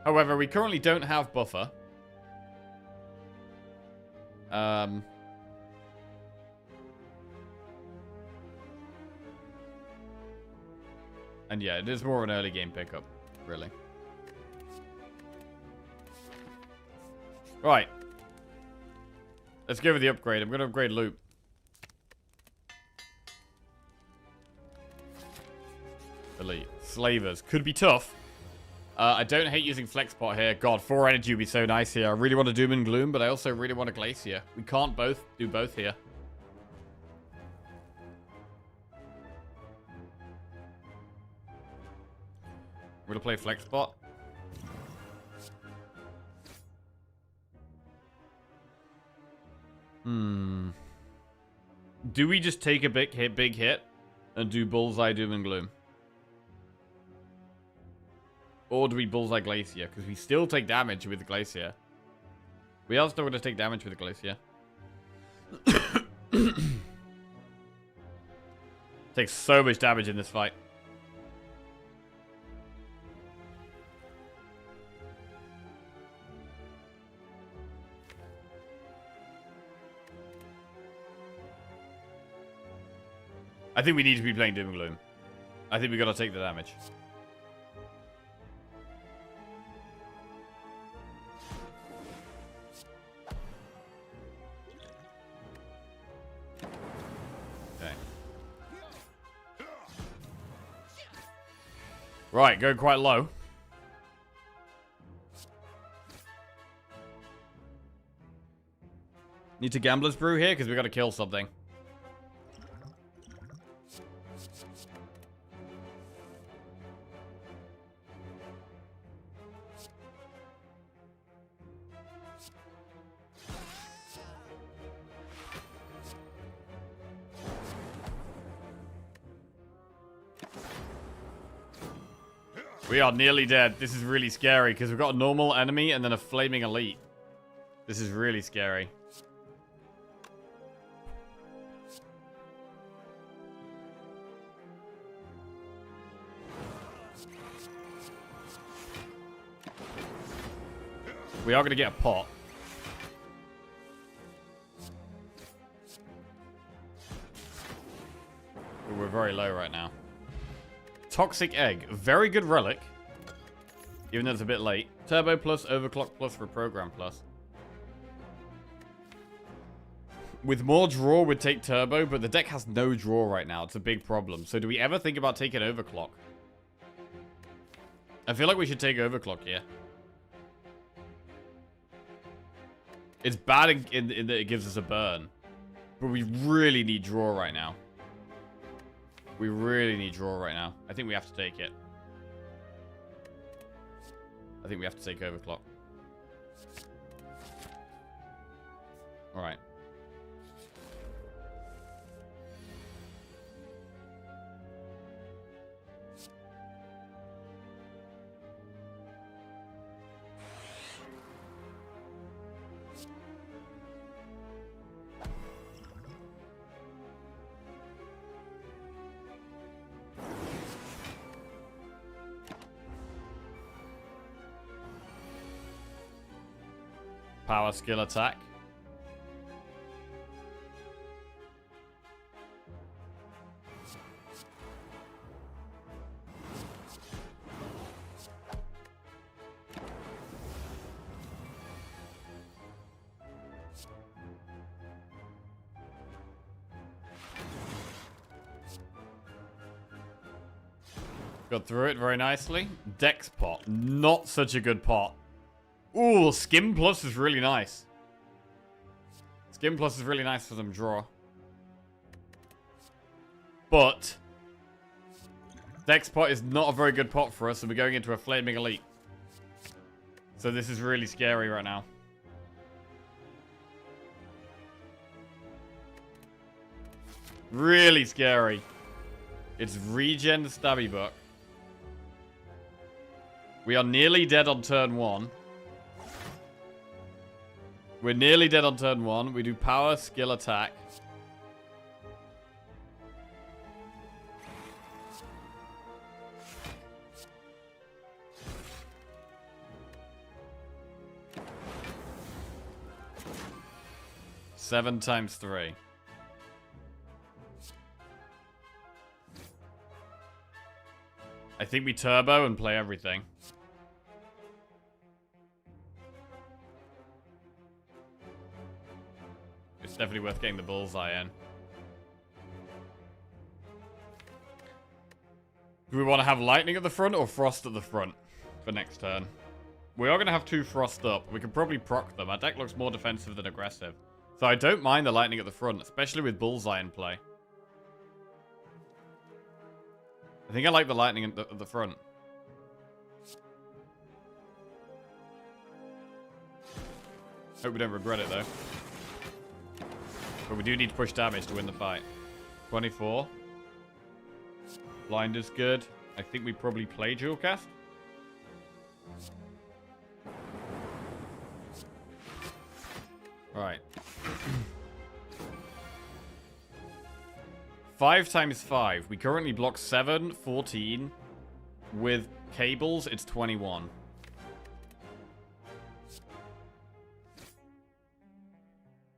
However, we currently don't have buffer. And yeah, it is more of an early game pickup, really. Right. Let's go with the upgrade. I'm going to upgrade Loop. Elite. Slavers. Could be tough. I don't hate using Flexpot here. God, 4 energy would be so nice here. I really want a Doom and Gloom, but I also really want a Glacier. We can't do both here. We're going to play Flexpot. Do we just take a big hit, and do Bullseye, Doom, and Gloom? Or do we Bullseye Glacier? Because we still take damage with the Glacier. We are still going to take damage with the Glacier. Takes so much damage in this fight. I think we need to be playing Doom and Gloom. I think we got to take the damage. Okay. Right, going quite low. Need to Gambler's Brew here because we got to kill something. We are nearly dead. This is really scary because we've got a normal enemy and then a flaming elite. This is really scary. We are going to get a pot. But we're very low right now. Toxic Egg. Very good relic. Even though it's a bit late. Turbo plus, Overclock plus, Reprogram plus. With more draw, we'd take Turbo, but the deck has no draw right now. It's a big problem. So do we ever think about taking Overclock? I feel like we should take Overclock here. It's bad in that it gives us a burn. But we really need draw right now. We really need draw right now. I think we have to take it. I think we have to take Overclock. Alright. Power skill attack. Got through it very nicely. Dex pot. Not such a good pot. Ooh, Skim Plus is really nice. Skim Plus is really nice for them draw. But Dex pot is not a very good pot for us, and we're going into a Flaming Elite. So this is really scary right now. Really scary. It's Regen Stabby Buck. We are nearly dead on turn 1. We're nearly dead on turn 1. We do power, skill, attack. Seven times 3. I think we turbo and play everything. It's definitely worth getting the bullseye in. Do we want to have lightning at the front or frost at the front for next turn? We are going to have 2 frost up. We can probably proc them. Our deck looks more defensive than aggressive. So I don't mind the lightning at the front, especially with bullseye in play. I think I like the lightning at the front. Hope we don't regret it though. But we do need to push damage to win the fight. 24. Blind is good. I think we probably play dual cast. Right. 5 times 5. We currently block 7, 14. With cables, it's 21.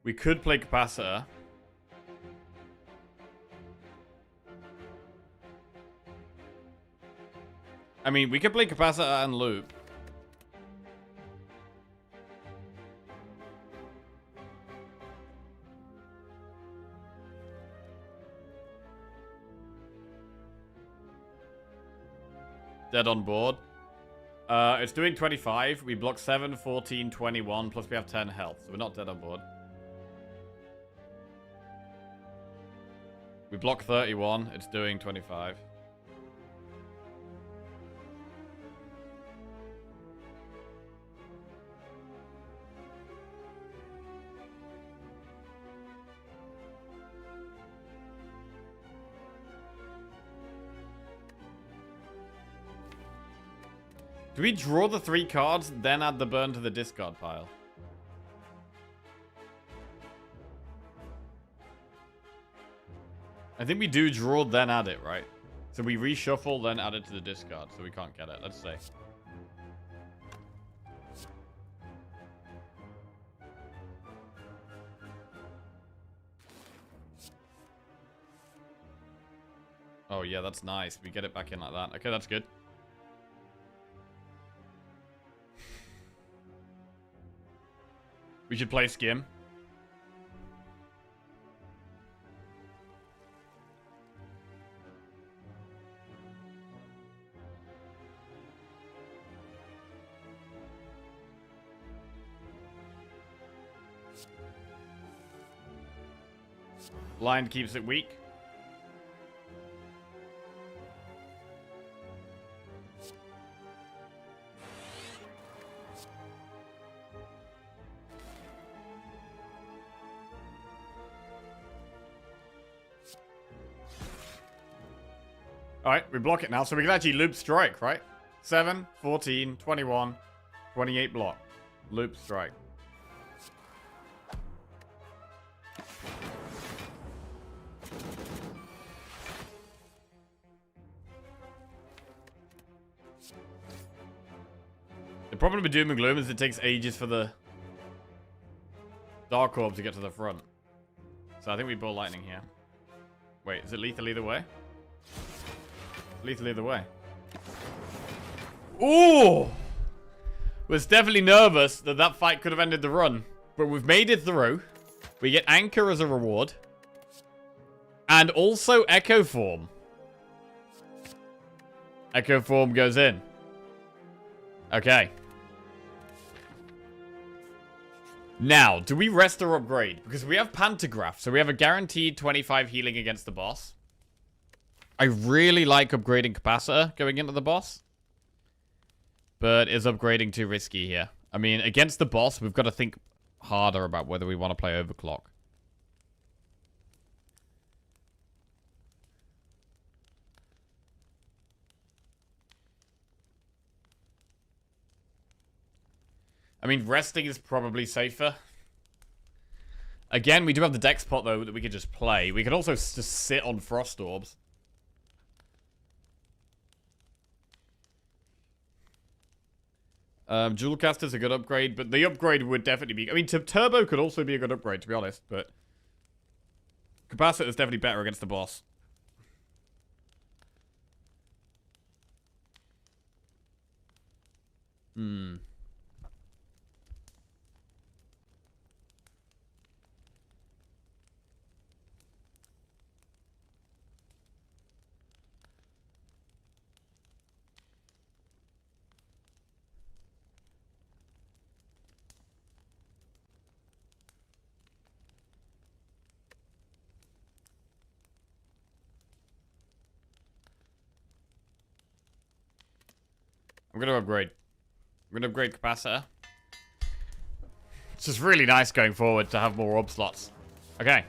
We could play capacitor. I mean, we could play Capacitor and Loop. Dead on board. It's doing 25. We block 7, 14, 21, plus we have 10 health. So we're not dead on board. We block 31. It's doing 25. Do we draw the 3 cards, then add the burn to the discard pile? I think we do draw, then add it, right? So we reshuffle, then add it to the discard, so we can't get it. Let's see. Oh, yeah, that's nice. We get it back in like that. Okay, that's good. We should play Skim. Blind keeps it weak. Alright, we block it now, so we can actually loop strike, right? 7, 14, 21, 28 block. Loop strike. The problem with Doom and Gloom is it takes ages for the Dark Orb to get to the front. So I think we Ball Lightning here. Wait, is it lethal either way? Lethal either way. Ooh! Was definitely nervous that that fight could have ended the run. But we've made it through. We get Anchor as a reward. And also Echo Form. Echo Form goes in. Okay. Now, do we rest or upgrade? Because we have Pantograph, so we have a guaranteed 25 healing against the boss. I really like upgrading Capacitor going into the boss. But is upgrading too risky here? I mean, against the boss, we've got to think harder about whether we want to play Overclock. I mean, resting is probably safer. Again, we do have the Dex pot, though, that we could just play. We could also just sit on Frost Orbs. Jewel Caster's a good upgrade, but the upgrade would definitely be... I mean, Turbo could also be a good upgrade, to be honest, but... Capacitor is definitely better against the boss. Hmm. I'm going to upgrade. I'm going to upgrade Capacitor. It's just really nice going forward to have more orb slots. Okay.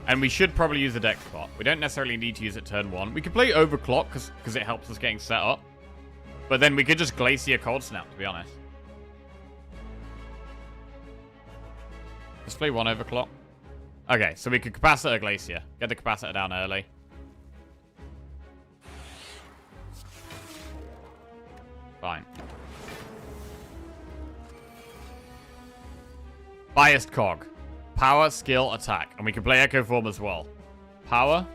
And we should probably use the Dex pot. We don't necessarily need to use it turn 1. We could play Overclock because it helps us getting set up. But then we could just Glacier Cold Snap, to be honest. Let's play 1 Overclock. Okay, so we could Capacitor Glacier. Get the Capacitor down early. Fine. Biased Cog. Power, skill, attack. And we can play Echo Form as well. Power.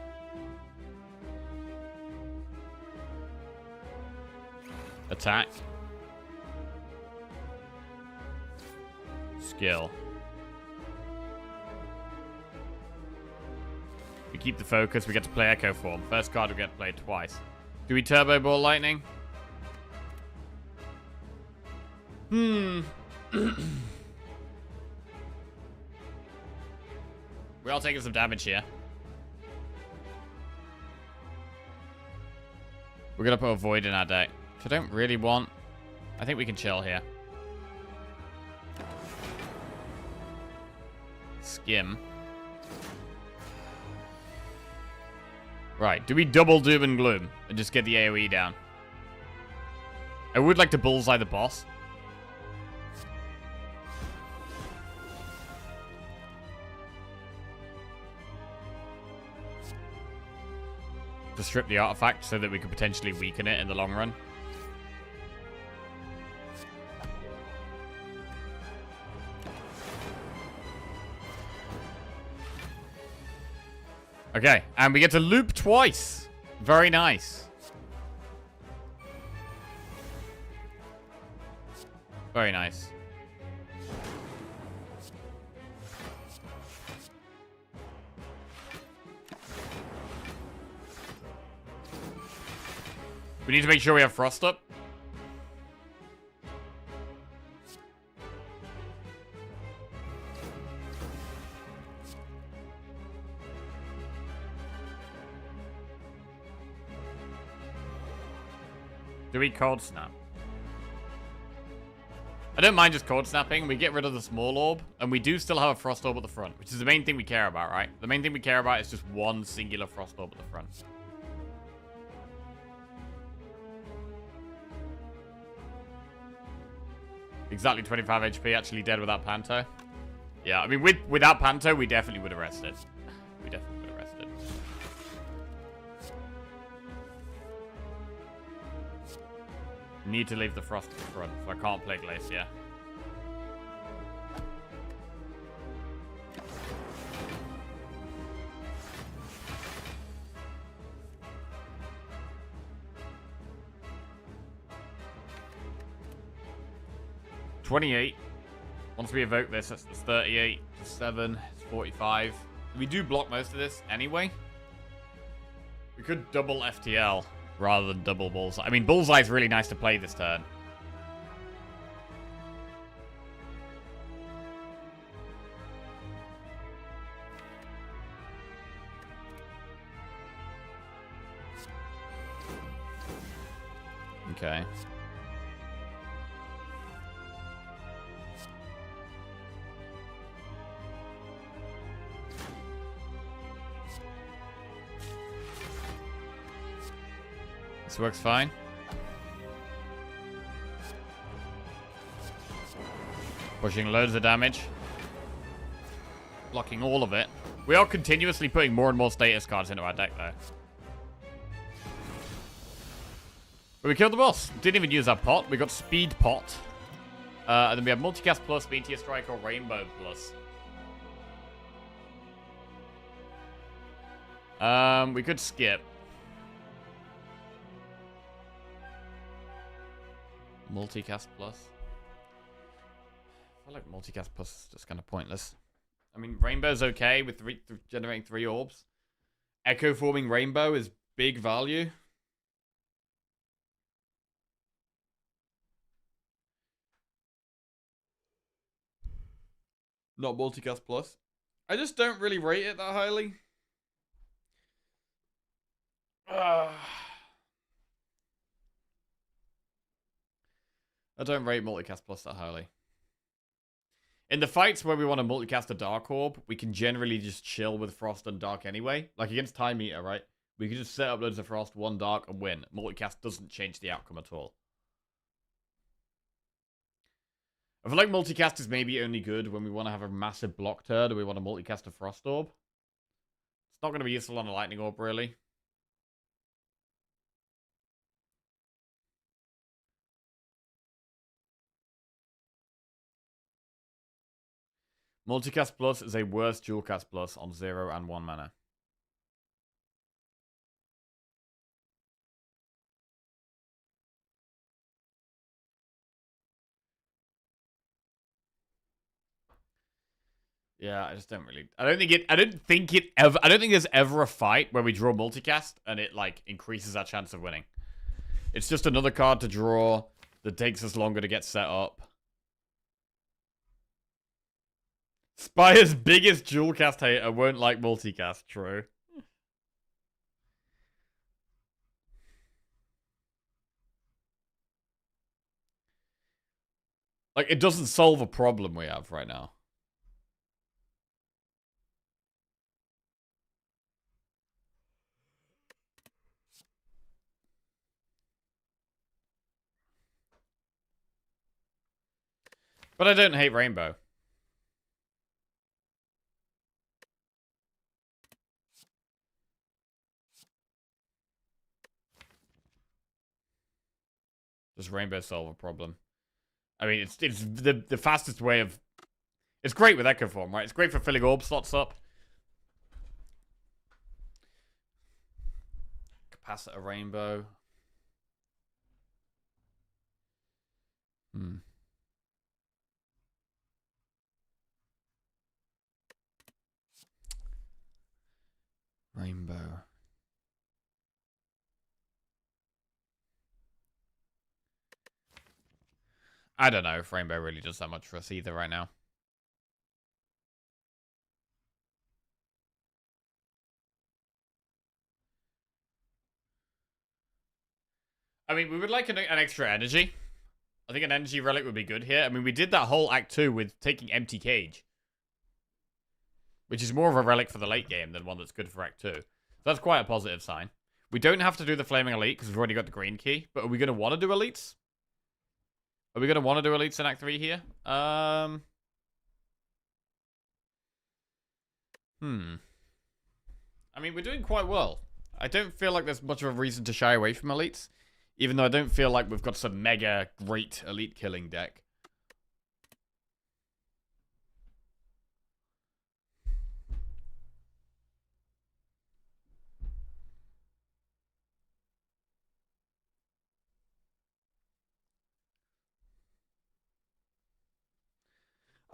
Attack. Skill. We keep the focus. We get to play Echo Form. First card we get to play twice. Do we Turbo Ball Lightning? We are taking some damage here. We're going to put a Void in our deck, which I don't really want. I think we can chill here. Skim. Right, do we double Doom and Gloom and just get the AoE down? I would like to bullseye the boss. To strip the artifact so that we could potentially weaken it in the long run. Okay, and we get to loop twice. Very nice. Very nice. We need to make sure we have Frost up. Do we Cold Snap? I don't mind just Cold Snapping. We get rid of the small orb, and we do still have a Frost Orb at the front, which is the main thing we care about, right? The main thing we care about is just one singular Frost Orb at the front. Exactly 25 HP, actually dead without Panto. Yeah, I mean, without Panto, we definitely would have rested. We definitely would have rested. Need to leave the Frost at the front, so I can't play Glacier. $28. Once we evoke this, that's 38 to 7, it's 45. We do block most of this anyway. We could double FTL rather than double Bullseye. I mean, Bullseye is really nice to play this turn. Okay. This works fine. Pushing loads of damage. Blocking all of it. We are continuously putting more and more status cards into our deck, though. But we killed the boss. Didn't even use our pot. We got Speed Pot. And then we have Multicast Plus, Meteor Strike, or Rainbow Plus. We could skip. Multicast Plus. I feel like Multicast Plus is just kind of pointless. I mean, Rainbow's okay with generating 3 orbs. Echo Forming Rainbow is big value. Not Multicast Plus. I just don't really rate it that highly. I don't rate Multicast Plus that highly. In the fights where we want to multicast a Dark Orb, we can generally just chill with Frost and Dark anyway. Like against Time Eater, right? We can just set up loads of Frost, 1 Dark, and win. Multicast doesn't change the outcome at all. I feel like multicast is maybe only good when we want to have a massive block turn or we want to multicast a Frost Orb. It's not going to be useful on a Lightning Orb, really. Multicast Plus is a worse Dualcast Plus on 0 and 1 mana. Yeah, I just don't really. I don't think there's ever a fight where we draw multicast and it like increases our chance of winning. It's just another card to draw that takes us longer to get set up. Spire's biggest dual cast hater won't like multicast. True. Like, it doesn't solve a problem we have right now. But I don't hate Rainbow. Does Rainbow solve a problem? I mean, it's the fastest way of... It's great with Echo Form, right? It's great for filling orb slots up. Capacitor Rainbow. Rainbow. I don't know if Rainbow really does that much for us either right now. I mean, we would like an extra energy. I think an energy relic would be good here. I mean, we did that whole Act 2 with taking Empty Cage. Which is more of a relic for the late game than one that's good for Act 2. So that's quite a positive sign. We don't have to do the Flaming Elite because we've already got the green key. But are we going to want to do elites? Are we going to want to do elites in Act 3 here? I mean, we're doing quite well. I don't feel like there's much of a reason to shy away from elites. Even though I don't feel like we've got some mega great elite killing deck.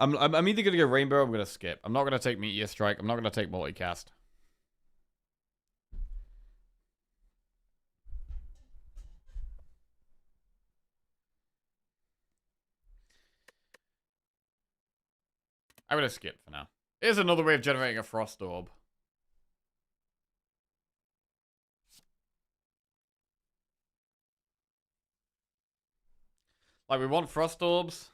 I'm either going to go Rainbow or I'm going to skip. I'm not going to take Meteor Strike. I'm not going to take Multicast. I'm going to skip for now. Here's another way of generating a Frost Orb. Like, we want Frost Orbs.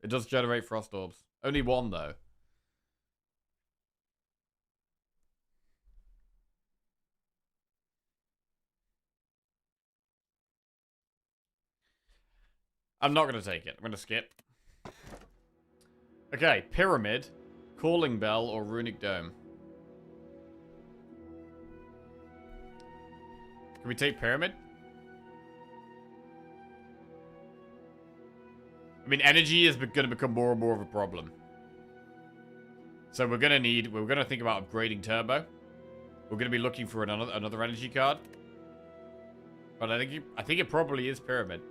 It does generate Frost Orbs. Only one, though. I'm not going to take it. I'm going to skip. Okay, Pyramid, Calling Bell, or Runic Dome. Can we take Pyramid? I mean, energy is going to become more and more of a problem. So we're going to think about upgrading Turbo. We're going to be looking for another energy card. But I think it probably is Pyramid.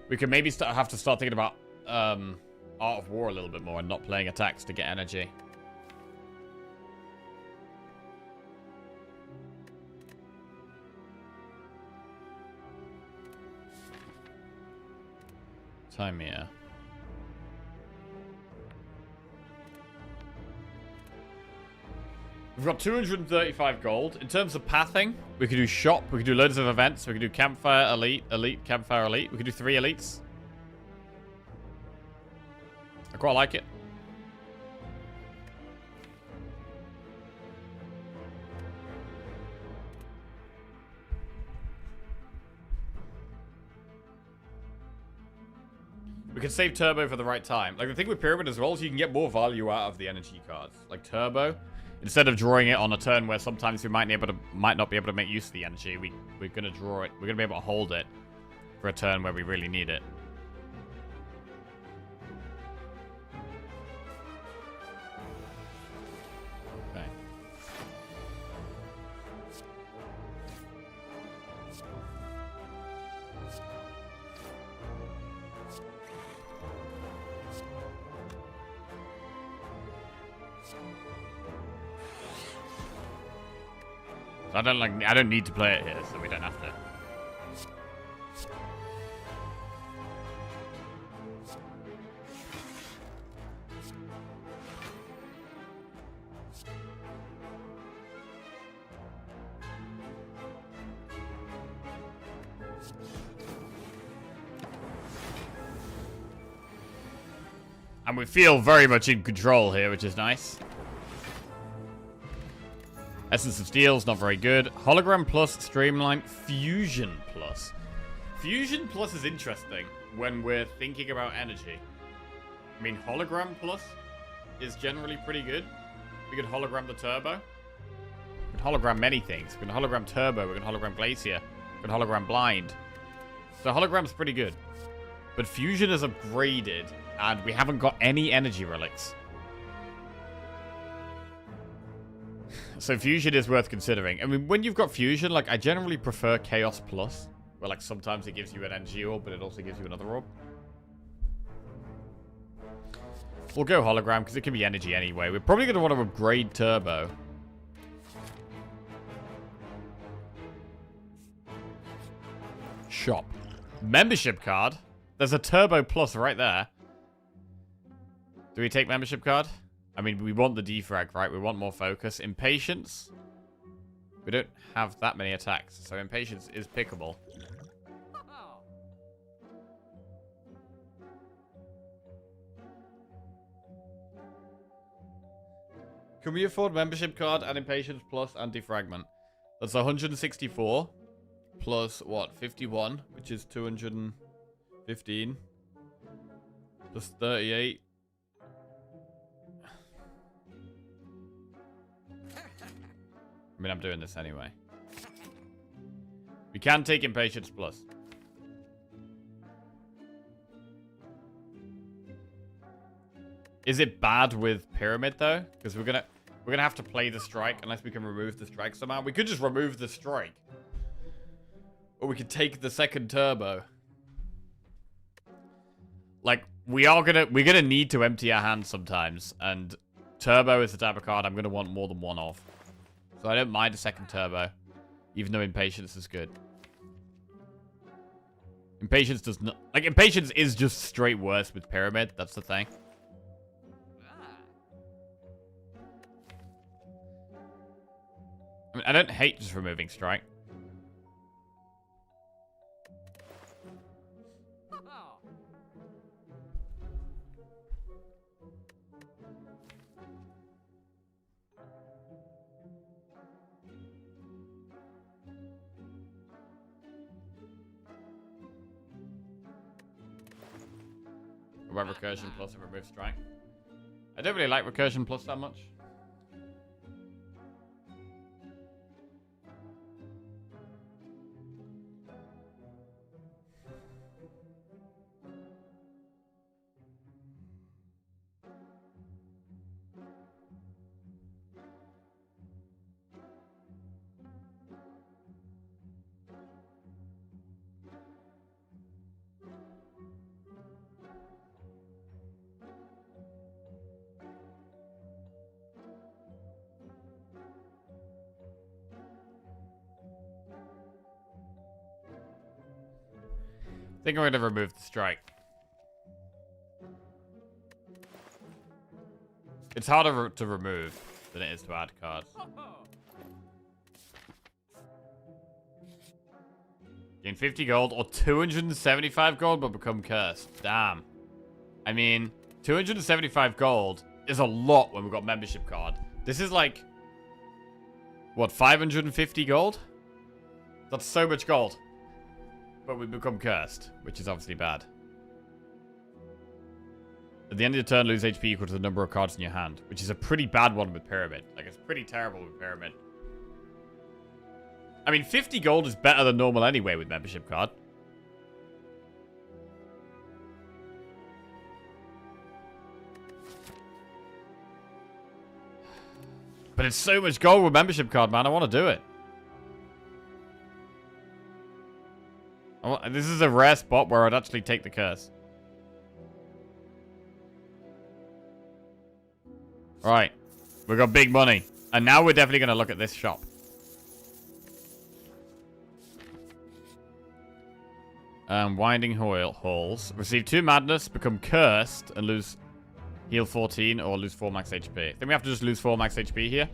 We can maybe have to start thinking about Art of War a little bit more and not playing attacks to get energy. Time here. We've got 235 gold. In terms of pathing, we could do shop, we could do loads of events, we could do campfire elite, campfire elite. We could do 3 elites. I quite like it. We can save Turbo for the right time. Like, the thing with Pyramid as well is you can get more value out of the energy cards. Like Turbo, instead of drawing it on a turn where sometimes we might not be able to make use of the energy, we're going to draw it. We're going to be able to hold it for a turn where we really need it. Okay. I don't need to play it here, so we don't have to. And we feel very much in control here, which is nice. Essence of Steel's not very good. Hologram Plus, Streamline, Fusion Plus. Fusion Plus is interesting when we're thinking about energy. I mean, Hologram Plus is generally pretty good. We can hologram the Turbo. We can hologram many things. We can hologram Turbo. We can hologram Glacier. We can hologram Blind. So Hologram's pretty good. But Fusion is upgraded, and we haven't got any energy relics. So Fusion is worth considering. I mean, when you've got Fusion, like, I generally prefer Chaos Plus, where, like, sometimes it gives you an energy orb, but it also gives you another orb. We'll go Hologram, because it can be energy anyway. We're probably going to want to upgrade Turbo. Shop. Membership card? There's a Turbo Plus right there. Do we take membership card? I mean, we want the defrag, right? We want more focus. Impatience? We don't have that many attacks, so Impatience is pickable. Can we afford membership card and Impatience Plus and defragment? That's 164 plus, what, 51, which is 215 plus 38. I mean, I'm doing this anyway. We can take Impatience Plus. Is it bad with Pyramid, though? Because we're gonna have to play the strike unless we can remove the strike somehow. We could just remove the strike. Or we could take the second Turbo. Like, we're gonna need to empty our hands sometimes. And Turbo is the type of card I'm gonna want more than one of. So I don't mind a second Turbo, even though Impatience is good. Impatience does not... Like, Impatience is just straight worse with Pyramid. That's the thing. I mean, I don't hate just removing Strike. About Recursion Plus and remove Strike. I don't really like Recursion Plus that much. I think I'm going to remove the strike. It's harder to remove than it is to add cards. Gain 50 gold or 275 gold but become cursed. Damn. I mean, 275 gold is a lot when we've got membership card. This is like, what, 550 gold? That's so much gold. But we become cursed, which is obviously bad. At the end of your turn, lose HP equal to the number of cards in your hand, which is a pretty bad one with Pyramid. Like, it's pretty terrible with Pyramid. I mean, 50 gold is better than normal anyway with membership card. But it's so much gold with membership card, man. I want to do it. This is a rare spot where I'd actually take the curse. Right. We've got big money. And now we're definitely going to look at this shop. Winding halls. Receive 2 madness, become cursed, and lose heal 14 or lose 4 max HP. I think we have to just lose 4 max HP here.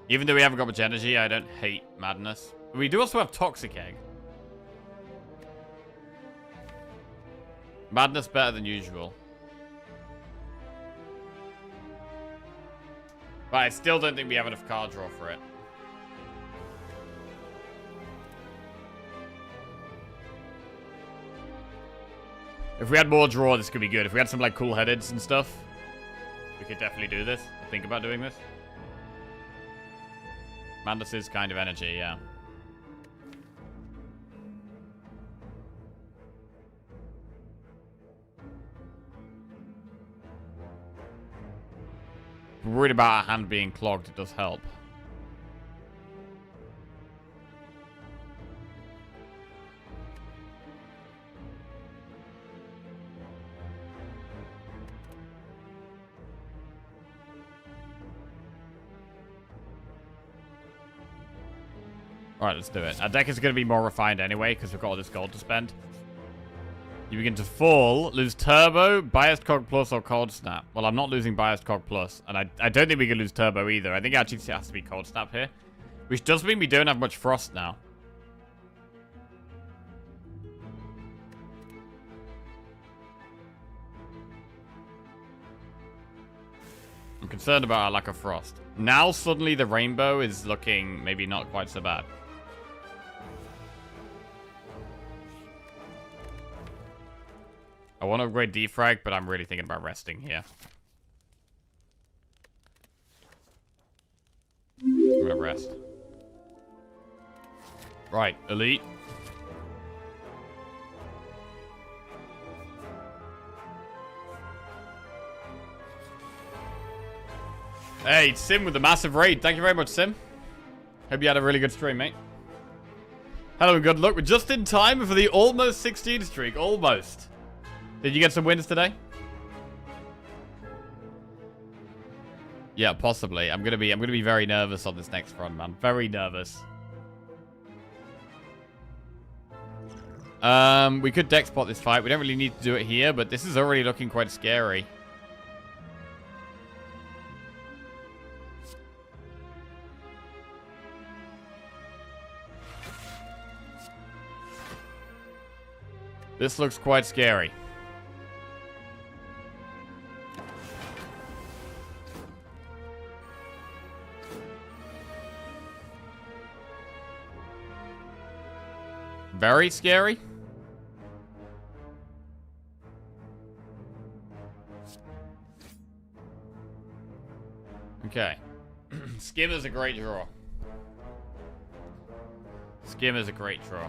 Even though we haven't got much energy, I don't hate madness. We do also have toxic egg. Madness better than usual. But I still don't think we have enough card draw for it. If we had more draw, this could be good. If we had some like cool headeds and stuff, we could definitely do this. Think about doing this. Madness is kind of energy, yeah. We're worried about our hand being clogged. It does help. Alright, let's do it. Our deck is going to be more refined anyway, because we've got all this gold to spend. You begin to fall, lose Turbo, Biased Cog Plus, or Cold Snap. Well, I'm not losing Biased Cog Plus, and I don't think we can lose Turbo either. I think it actually has to be Cold Snap here. Which does mean we don't have much Frost now. I'm concerned about our lack of Frost. Now, suddenly, the Rainbow is looking maybe not quite so bad. I want to upgrade defrag, but I'm really thinking about resting here. I'm gonna rest. Right, elite. Hey, Sim with the massive raid. Thank you very much, Sim. Hope you had a really good stream, mate. Hello and good luck. We're just in time for the almost 16 streak. Almost. Did you get some wins today? Yeah, possibly. I'm gonna be very nervous on this next run, man. Very nervous. We could deck spot this fight. We don't really need to do it here, but this is already looking quite scary. This looks quite scary. Very scary. Okay. Skim is a great draw. Skim is a great draw.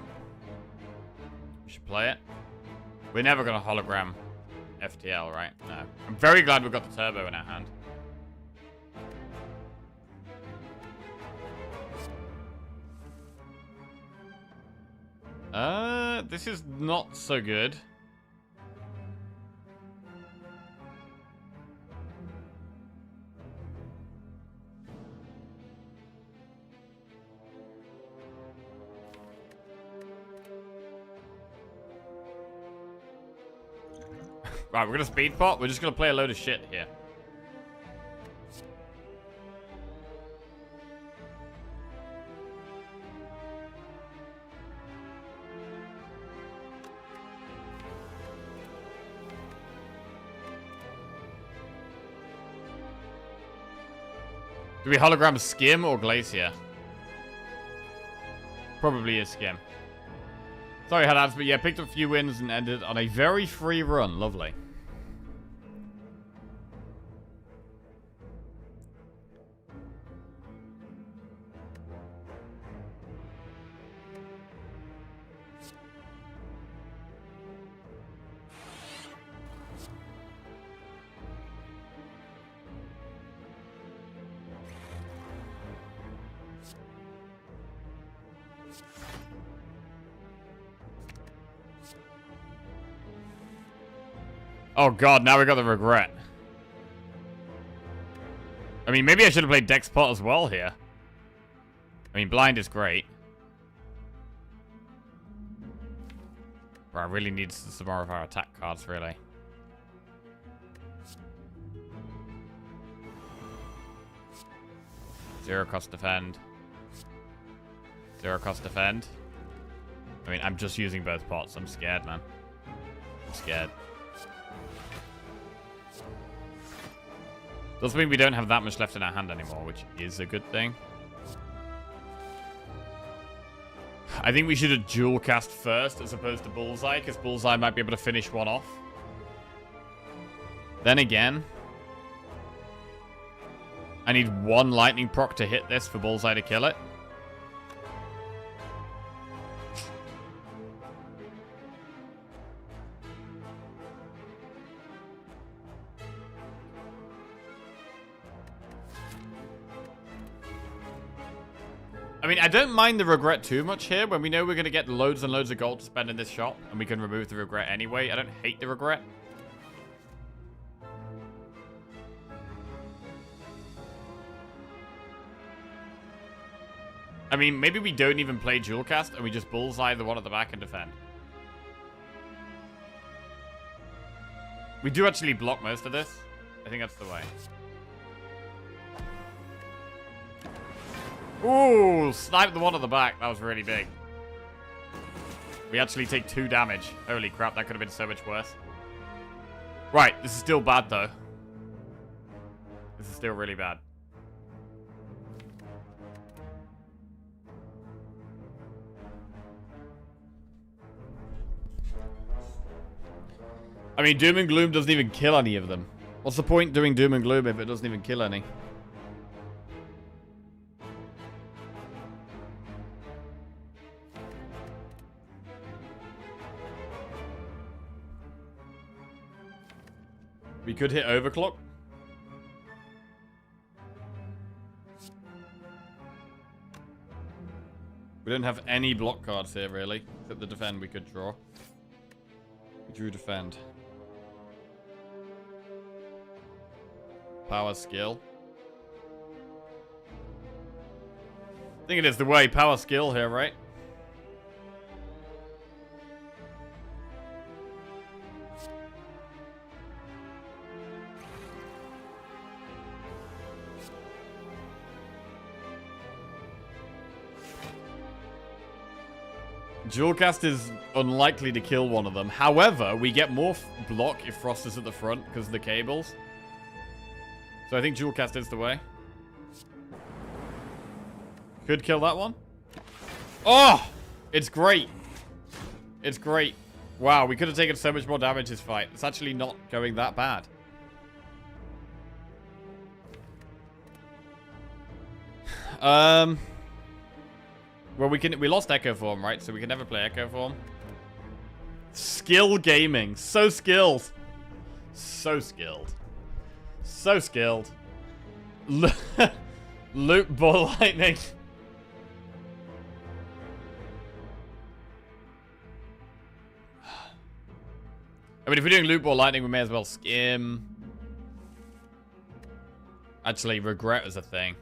We should play it. We're never going to hologram FTL, right? No. I'm very glad we've got the turbo in our hand. This is not so good. Right, we're gonna speed pot. We're just gonna play a load of shit here. Do we hologram Skim or Glacier? Probably a Skim. Sorry, Haddad, but yeah, picked up a few wins and ended on a very free run. Lovely. Oh god, now we got the regret. I mean, maybe I should have played Dexpot as well here. I mean, blind is great. But I really need some more of our attack cards, really. Zero cost defend. Zero cost defend. I mean, I'm just using both pots. I'm scared, man. I'm scared. Does mean we don't have that much left in our hand anymore, which is a good thing. I think we should have dual cast first as opposed to Bullseye, because Bullseye might be able to finish one off. Then again, I need one lightning proc to hit this for Bullseye to kill it. I mean, I don't mind the regret too much here when we know we're going to get loads and loads of gold to spend in this shop and we can remove the regret anyway. I don't hate the regret. I mean, maybe we don't even play dual cast and we just bullseye the one at the back and defend. We do actually block most of this. I think that's the way. Ooh, snipe the one at the back. That was really big. We actually take 2 damage. Holy crap, that could have been so much worse. Right, this is still bad, though. This is still really bad. I mean, Doom and Gloom doesn't even kill any of them. What's the point doing Doom and Gloom if it doesn't even kill any? We could hit Overclock. We don't have any block cards here, really. Except the defend we could draw. We drew defend. Power skill. I think it is the way. Power skill here, right? Dual cast is unlikely to kill one of them. However, we get more block if Frost is at the front because of the cables. So I think dual cast is the way. Could kill that one. Oh! It's great. It's great. Wow, we could have taken so much more damage this fight. It's actually not going that bad. Well, we lost Echo Form, right? So we can never play Echo Form. Skill gaming. So skilled. So skilled. So skilled. Loop Ball Lightning. I mean, if we're doing Loop Ball Lightning, we may as well skim. Actually, regret is a thing.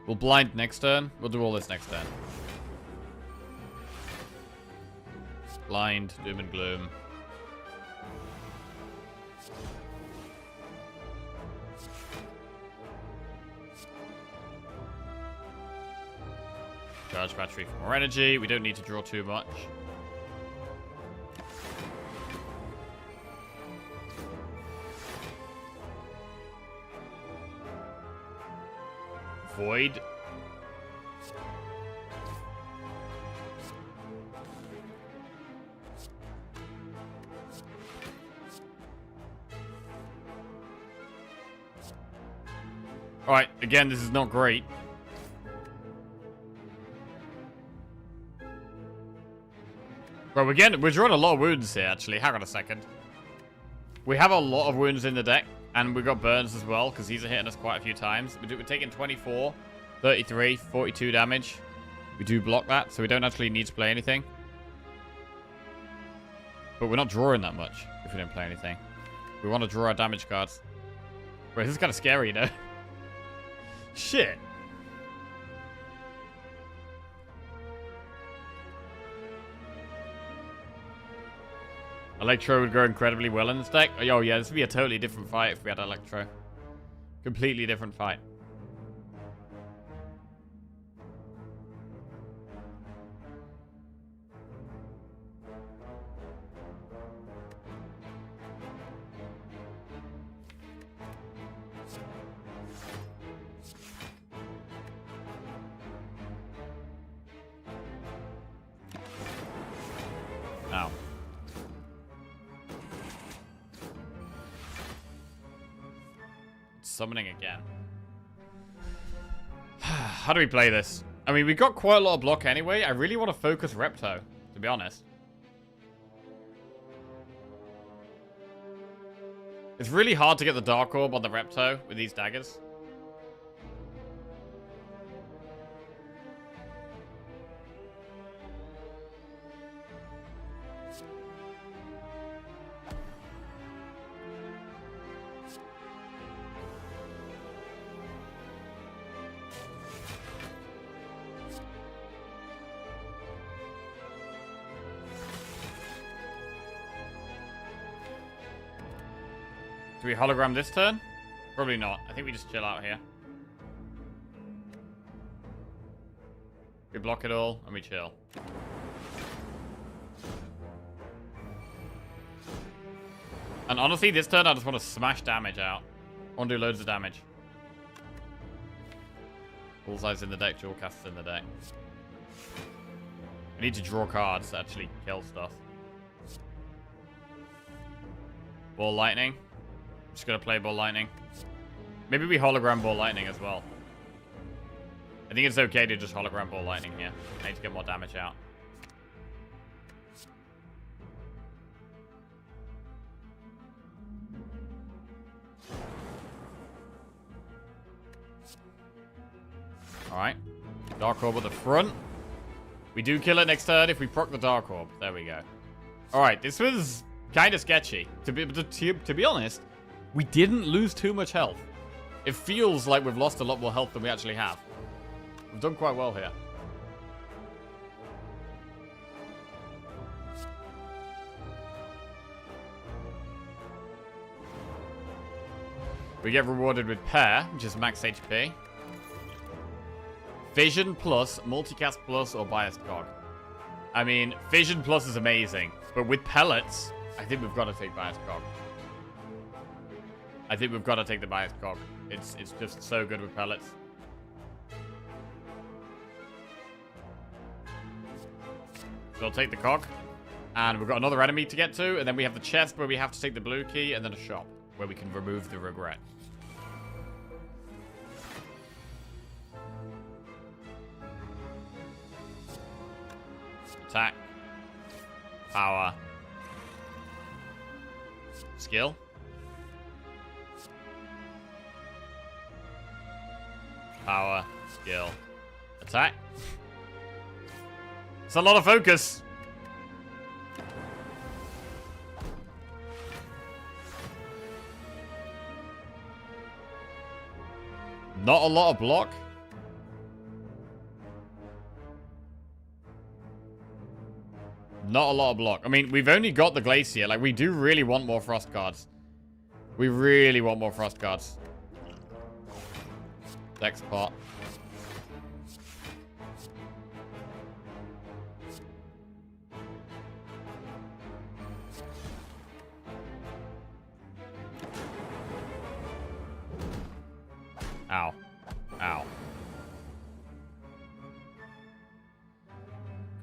We'll blind next turn. We'll do all this next turn. Blind, Doom and Gloom. Charge battery for more energy. We don't need to draw too much. Void. Alright, again, this is not great. Well, we're drawing a lot of wounds here, actually. Hang on a second. We have a lot of wounds in the deck. And we got burns as well, because these are hitting us quite a few times. We're taking 24, 33, 42 damage. We do block that, so we don't actually need to play anything. But we're not drawing that much if we don't play anything. We want to draw our damage cards. Wait, this is kind of scary, you know? Shit. Electro would go incredibly well in this deck. Oh, yeah, this would be a totally different fight if we had Electro. Completely different fight. Ow. Summoning again. How do we play this? I mean, we've got quite a lot of block anyway. I really want to focus Repto, to be honest. It's really hard to get the Dark Orb on the Repto with these daggers. Do we hologram this turn? Probably not. I think we just chill out here. We block it all and we chill. And honestly, this turn I just want to smash damage out. I want to do loads of damage. Bullseye's in the deck, Jewelcast's in the deck. We need to draw cards to actually kill stuff. Ball Lightning. Just gonna play Ball Lightning. Maybe we hologram Ball Lightning as well. I think it's okay to just hologram Ball Lightning here. I need to get more damage out. Alright. Dark Orb at the front. We do kill it next turn if we proc the Dark Orb. There we go. Alright, this was kind of sketchy. To be honest, we didn't lose too much health. It feels like we've lost a lot more health than we actually have. We've done quite well here. We get rewarded with Pair, which is max HP. Vision plus, Multicast plus, or Biased Cog. I mean, Vision plus is amazing. But with Pellets, I think we've got to take Biased Cog. I think we've got to take the Biased Cog. It's just so good with Pellets. So I'll take the Cog. And we've got another enemy to get to. And then we have the chest where we have to take the blue key. And then a shop where we can remove the regret. Attack. Power. Skill. Power. Skill. Attack. It's a lot of focus. Not a lot of block. Not a lot of block. I mean, we've only got the Glacier. Like, we do really want more Frost cards. We really want more Frost cards. Dex pot. Ow. Ow.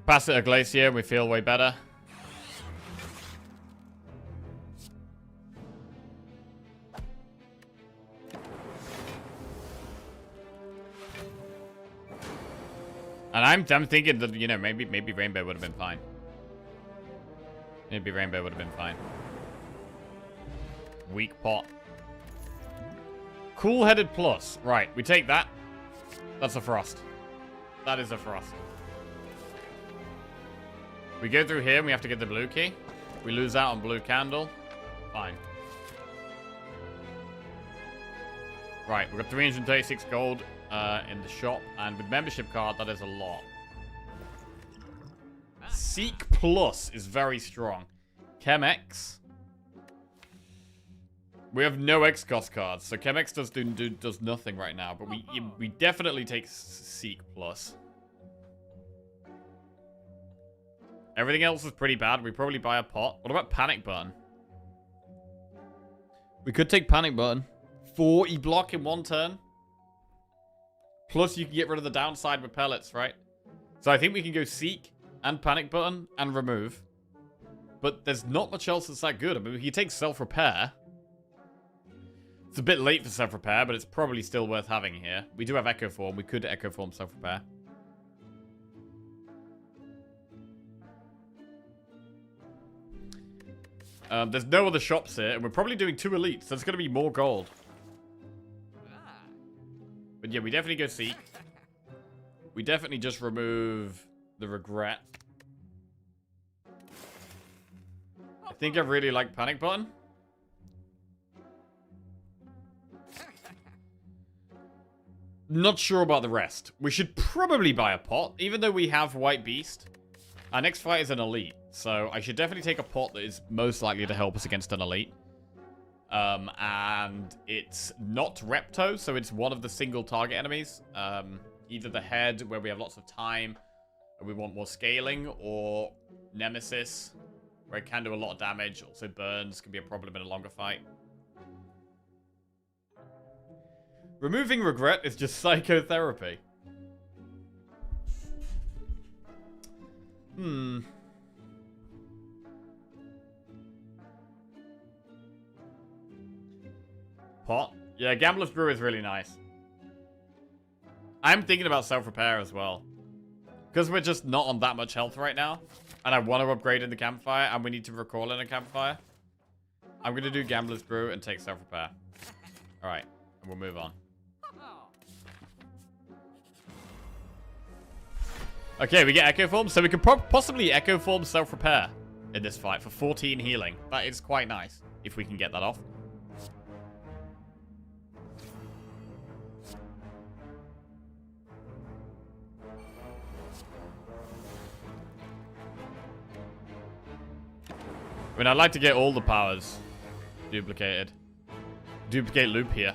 Capacitor Glacier, we feel way better. And I'm thinking that, you know, maybe Rainbow would have been fine. Maybe Rainbow would have been fine. Weak pot. Cool-headed plus. Right, we take that. That's a Frost. That is a Frost. We go through here and we have to get the blue key. We lose out on blue candle. Fine. Right, we've got 336 gold in the shop, and with membership card, that is a lot. Seek Plus is very strong. Chemex. We have no X-Cost cards, so Chemex does nothing right now, but we definitely take Seek Plus. Everything else is pretty bad. We probably buy a pot. What about Panic Button? We could take Panic Button. 40 block in one turn. Plus you can get rid of the downside with pellets, right? So I think we can go Seek and Panic Button and remove. But there's not much else that's that good. I mean, we can take Self-Repair. It's a bit late for Self-Repair, but it's probably still worth having here. We do have Echo Form. We could Echo Form Self-Repair. There's no other shops here, and we're probably doing 2 elites, so it's going to be more gold. But yeah, we definitely go Seek. We definitely just remove the Regret. I think I really like Panic Button. Not sure about the rest. We should probably buy a pot, even though we have White Beast. Our next fight is an elite, so I should definitely take a pot that is most likely to help us against an elite. And it's not Repto, so it's one of the single target enemies. Either the head, where we have lots of time, and we want more scaling, or Nemesis, where it can do a lot of damage. Also burns can be a problem in a longer fight. Removing Regret is just psychotherapy. Pot? Yeah, Gambler's Brew is really nice. I'm thinking about Self-Repair as well. Because we're just not on that much health right now. And I want to upgrade in the campfire, and we need to recall in a campfire. I'm going to do Gambler's Brew and take Self-Repair. Alright, and we'll move on. Okay, we get Echo Form, so we could possibly Echo Form Self-Repair in this fight for 14 healing. That is quite nice, if we can get that off. I mean, I'd like to get all the powers duplicated. Duplicate loop here.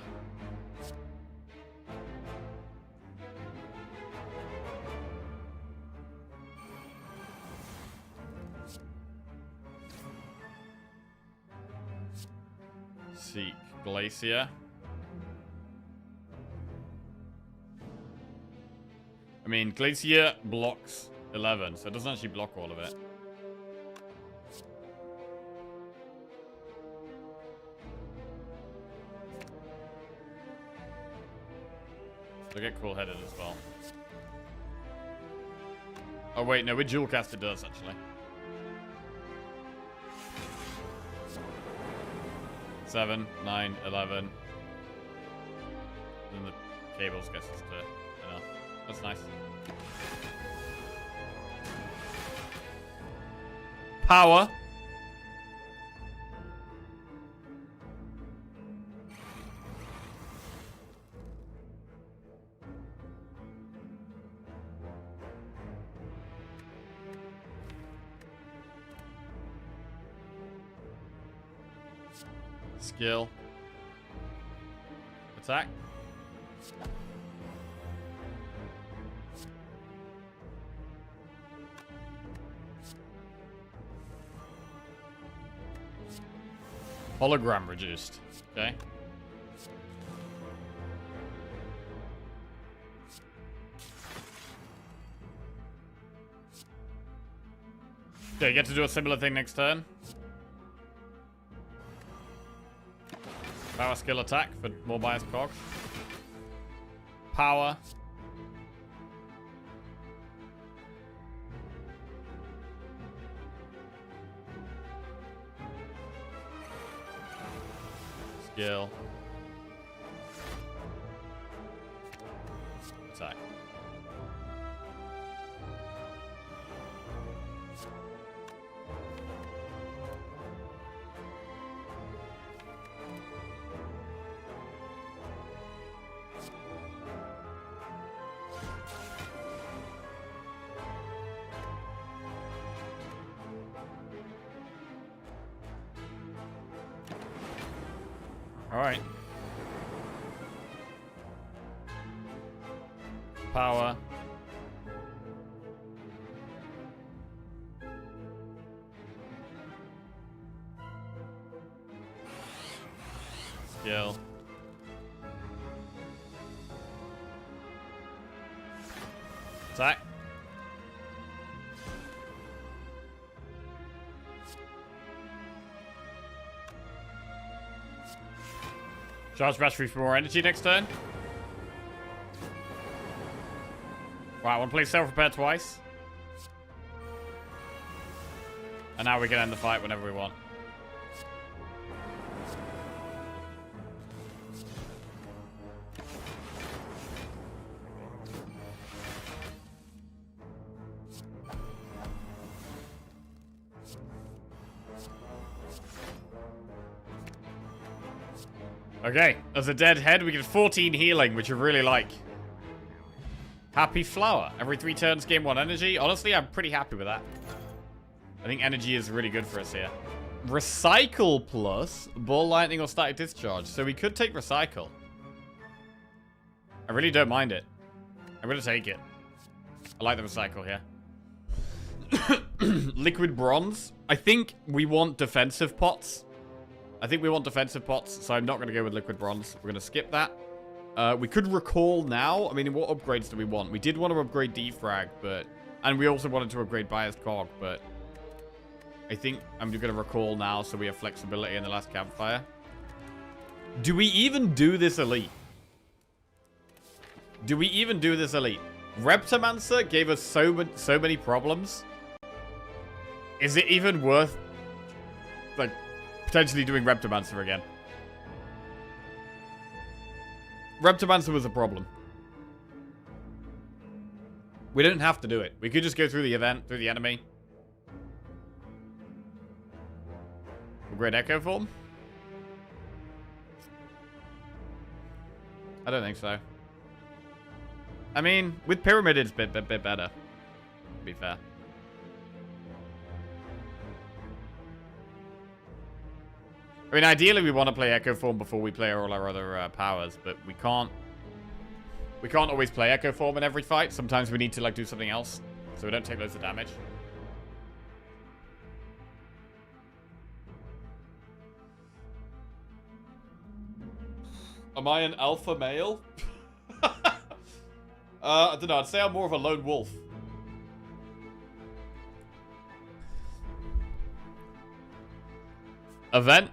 Seek Glacier. I mean, Glacier blocks 11, so it doesn't actually block all of it. They'll get cool-headed as well. Oh wait, no, with Dual Cast it does, actually. 7, 9, 11. Then the cables gets us to enough. That's nice. Power. Skill. Attack. Hologram reduced. Okay. Okay, you get to do a similar thing next turn. Power skill attack for more biased cogs. Power. Skill. Attack. Alright. Power. Skill. Attack. Charge battery for more energy next turn. Right, I want to play self-repair twice. And now we can end the fight whenever we want. Okay, as a dead head, we get 14 healing, which I really like. Happy flower. Every 3 turns, gain 1 energy. Honestly, I'm pretty happy with that. I think energy is really good for us here. Recycle plus ball lightning or static discharge. So we could take recycle. I really don't mind it. I'm going to take it. I like the recycle here. Liquid bronze. I think we want defensive pots. So I'm not going to go with liquid bronze. We're going to skip that. We could recall now. I mean, what upgrades do we want? We did want to upgrade defrag, but... And we also wanted to upgrade biased cog, but... I think I'm going to recall now so we have flexibility in the last campfire. Do we even do this elite? Reptomancer gave us so many problems. Is it even worth... like... potentially doing Reptomancer again? Reptomancer was a problem. We didn't have to do it. We could just go through the event, through the enemy. Great Echo form? I don't think so. I mean, with Pyramid it's a bit better. To be fair. I mean, ideally we want to play Echo Form before we play all our other powers, but we can't always play Echo Form in every fight. Sometimes we need to, like, do something else, so we don't take loads of damage. Am I an alpha male? I don't know, I'd say I'm more of a lone wolf. Event?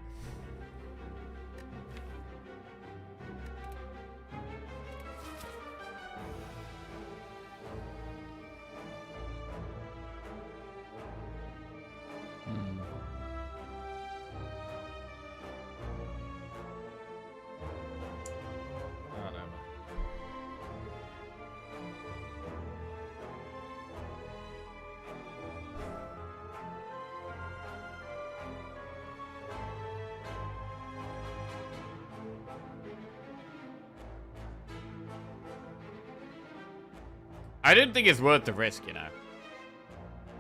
I didn't think it's worth the risk, you know.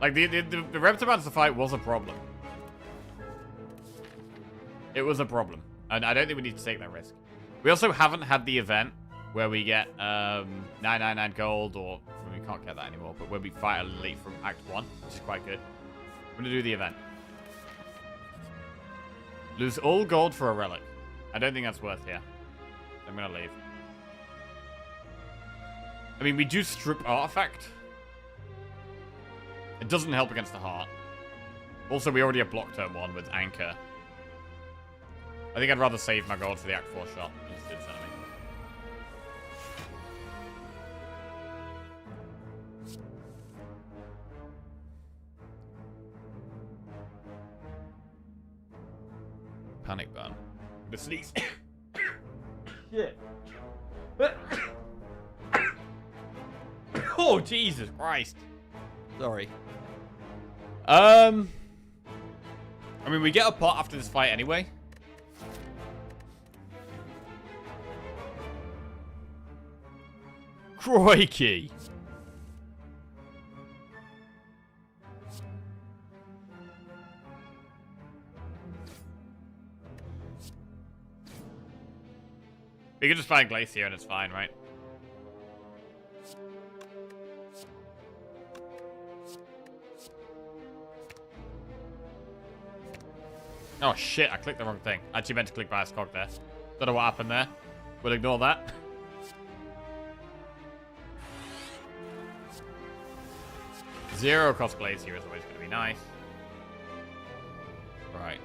Like, the Reptomancer fight was a problem. It was a problem. And I don't think we need to take that risk. We also haven't had the event where we get 999 gold, or well, we can't get that anymore, but where we fight a elite from Act 1, which is quite good. I'm going to do the event. Lose all gold for a relic. I don't think that's worth here. I'm going to leave. I mean, we do strip artifact. It doesn't help against the heart. Also, we already have block turn 1 with anchor. I think I'd rather save my gold for the Act 4 shot than to do this enemy. Panic burn. The sneeze. Shit. Oh, Jesus Christ. Sorry. I mean, we get a pot after this fight anyway. Crikey. We can just find Glacier and it's fine, right? Oh shit, I clicked the wrong thing. I actually meant to click Bioscog there. Don't know what happened there. We'll ignore that. Zero cost Glacier is always going to be nice. Right.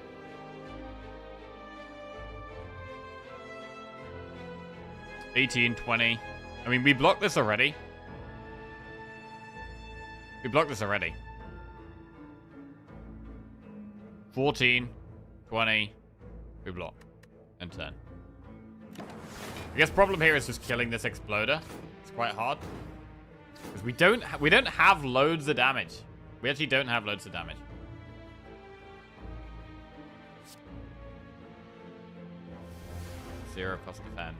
$18, $20. I mean, we blocked this already. We blocked this already. 14, 20. We block. And 10. I guess problem here is just killing this exploder. It's quite hard. Because we don't have loads of damage. We actually don't have loads of damage. Zero cost defend.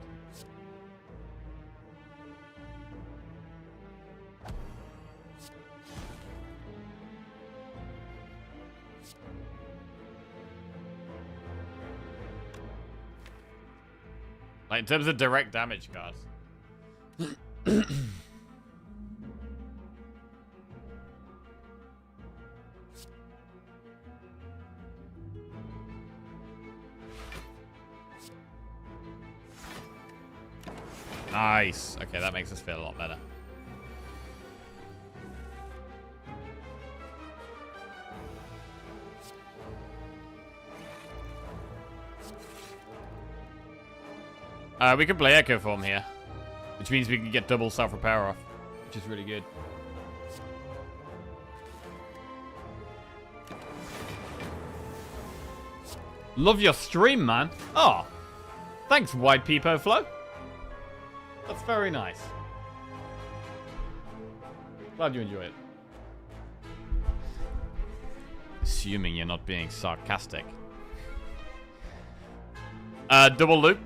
Like in terms of direct damage cards. Nice. Okay, that makes us feel a lot better. We can play Echo Form here, which means we can get double self-repair off, which is really good. Love your stream, man. Oh, thanks, Wide Peepo Flow. That's very nice. Glad you enjoy it. Assuming you're not being sarcastic. Double loop.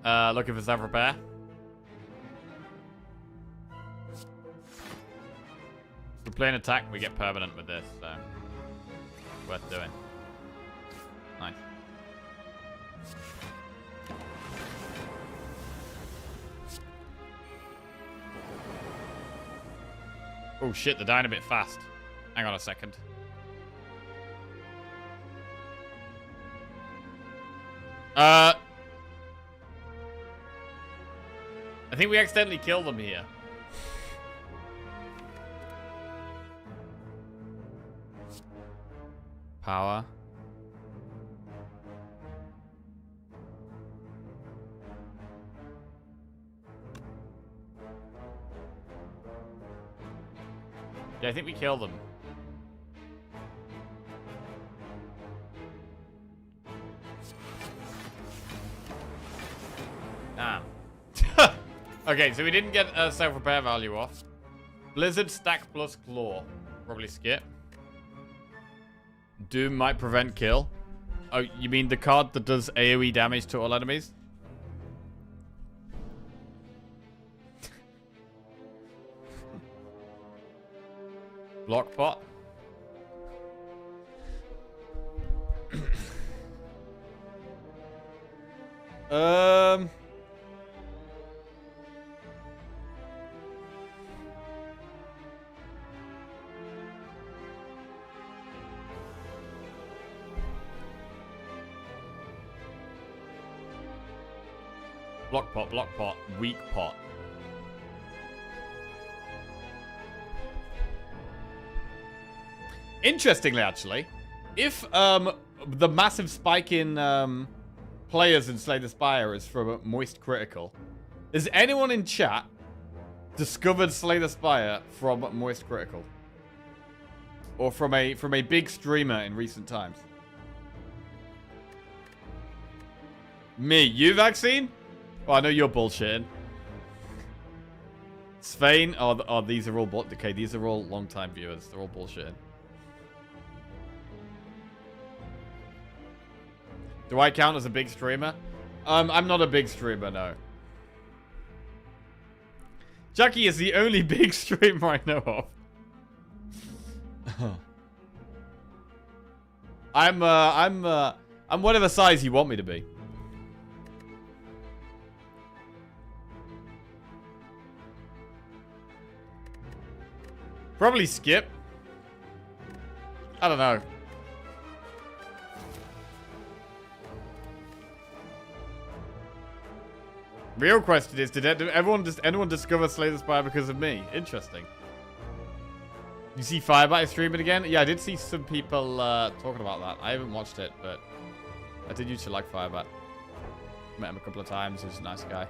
Looking for self-repair. If we play an attack, we get permanent with this, so worth doing. Nice. Oh shit, they're dying a bit fast. Hang on a second. I think we accidentally killed them here. Power. Yeah, I think we killed them. Damn. Okay, so we didn't get a self-repair value off. Blizzard stack plus claw. Probably skip. Doom might prevent kill. Oh, you mean the card that does AoE damage to all enemies? Block pot. Block pot, weak pot. Interestingly, actually, if the massive spike in players in Slay the Spire is from a Moist Critical, has anyone in chat discovered Slay the Spire from Moist Critical? Or from a big streamer in recent times? Me, you, Vaccine? Oh, I know you're bullshitting. Svein, oh, these are all okay. These are all long-time viewers. They're all bullshitting. Do I count as a big streamer? I'm not a big streamer, no. Jackie is the only big streamer I know of. I'm I'm whatever size you want me to be. Probably skip. I don't know. Real question is, did anyone discover Slay the Spire because of me? Interesting. You see Firebat streaming again? Yeah, I did see some people talking about that. I haven't watched it, but I did used to like Firebat. Met him a couple of times. He's a nice guy.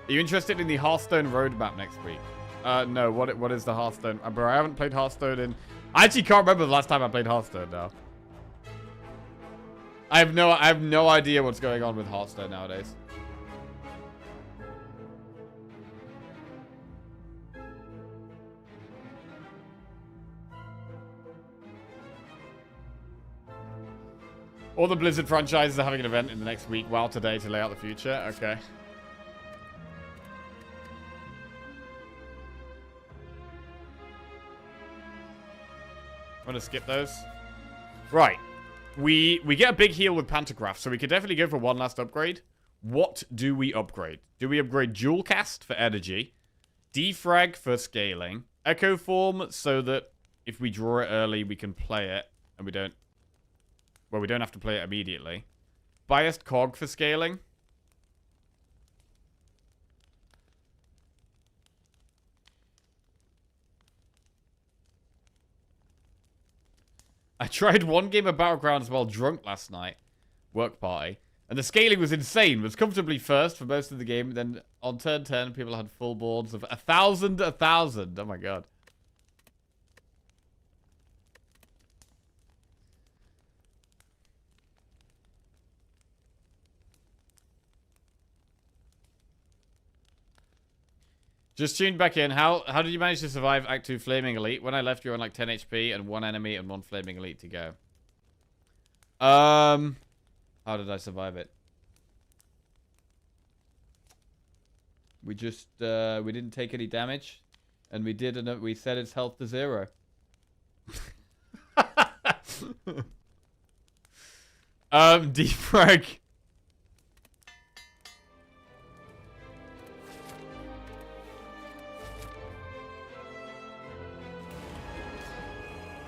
Are you interested in the Hearthstone roadmap next week? No. What is the Hearthstone? Bro, I haven't played Hearthstone in... I actually can't remember the last time I played Hearthstone now. I have no idea what's going on with Hearthstone nowadays. All the Blizzard franchises are having an event in the next week. Wow, today to lay out the future. Okay. I'm gonna skip those. Right. We get a big heal with Pantograph, so we could definitely go for one last upgrade. What do we upgrade? Do we upgrade Jewel Cast for energy? Defrag for scaling? Echo Form so that if we draw it early, we can play it, and we don't... Well, we don't have to play it immediately. Biased Cog for scaling? I tried one game of Battlegrounds while drunk last night. Work party. And the scaling was insane. Was comfortably first for most of the game. Then on turn 10, people had full boards of 1,000, 1,000. Oh my god. Just tuned back in. How did you manage to survive Act 2 Flaming Elite? When I left, you were on like 10 HP and one enemy and one Flaming Elite to go. How did I survive it? We just, we didn't take any damage. And we set its health to 0. Defrag.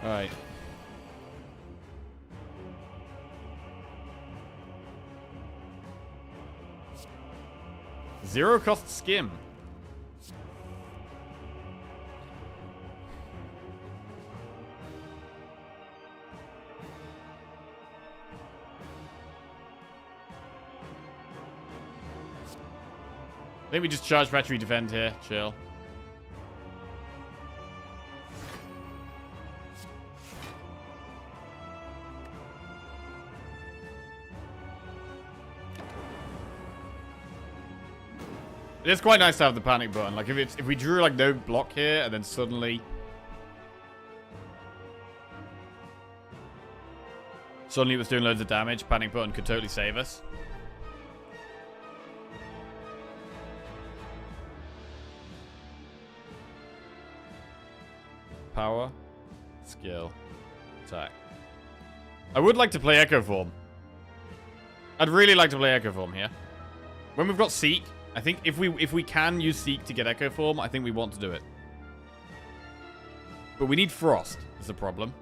Alright. Zero cost skim. I think we just charge battery defend here. Chill. It's quite nice to have the panic button. Like if we drew like no block here and then suddenly it was doing loads of damage, panic button could totally save us. Power, skill, attack. I would like to play Echo Form. I'd really like to play Echo Form here. When we've got Seek, I think if we can use Seek to get Echo Form, I think we want to do it. But we need Frost, is the problem.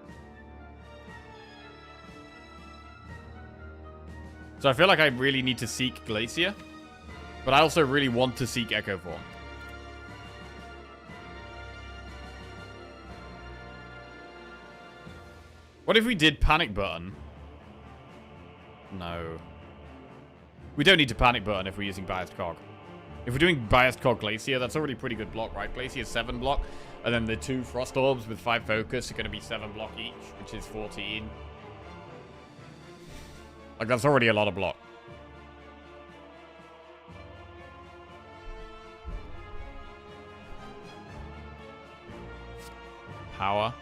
So I feel like I really need to seek Glacier. But I also really want to seek Echo Form. What if we did Panic Button? No. We don't need to Panic Button if we're using Biased Cog. If we're doing Biased Cog Glacier, that's already pretty good block, right? Glacier is 7 block. And then the 2 Frost Orbs with 5 focus are going to be 7 block each, which is 14. Like, that's already a lot of block. Power.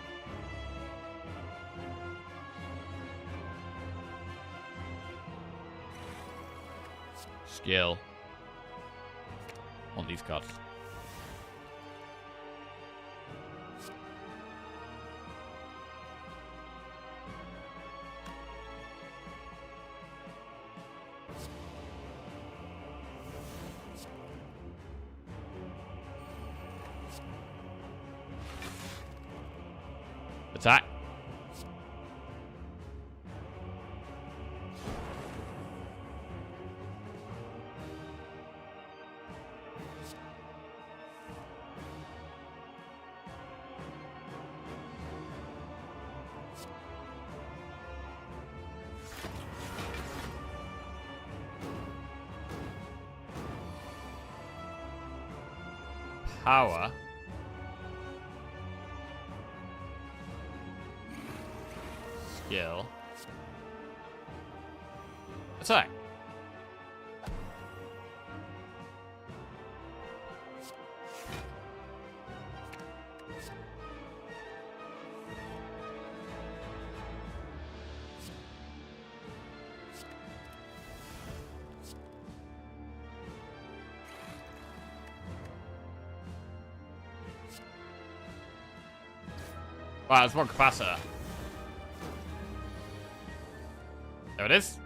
Skill. Want these cards. Attack. Power. Skill. Attack. Wow, there's one capacitor. There it is.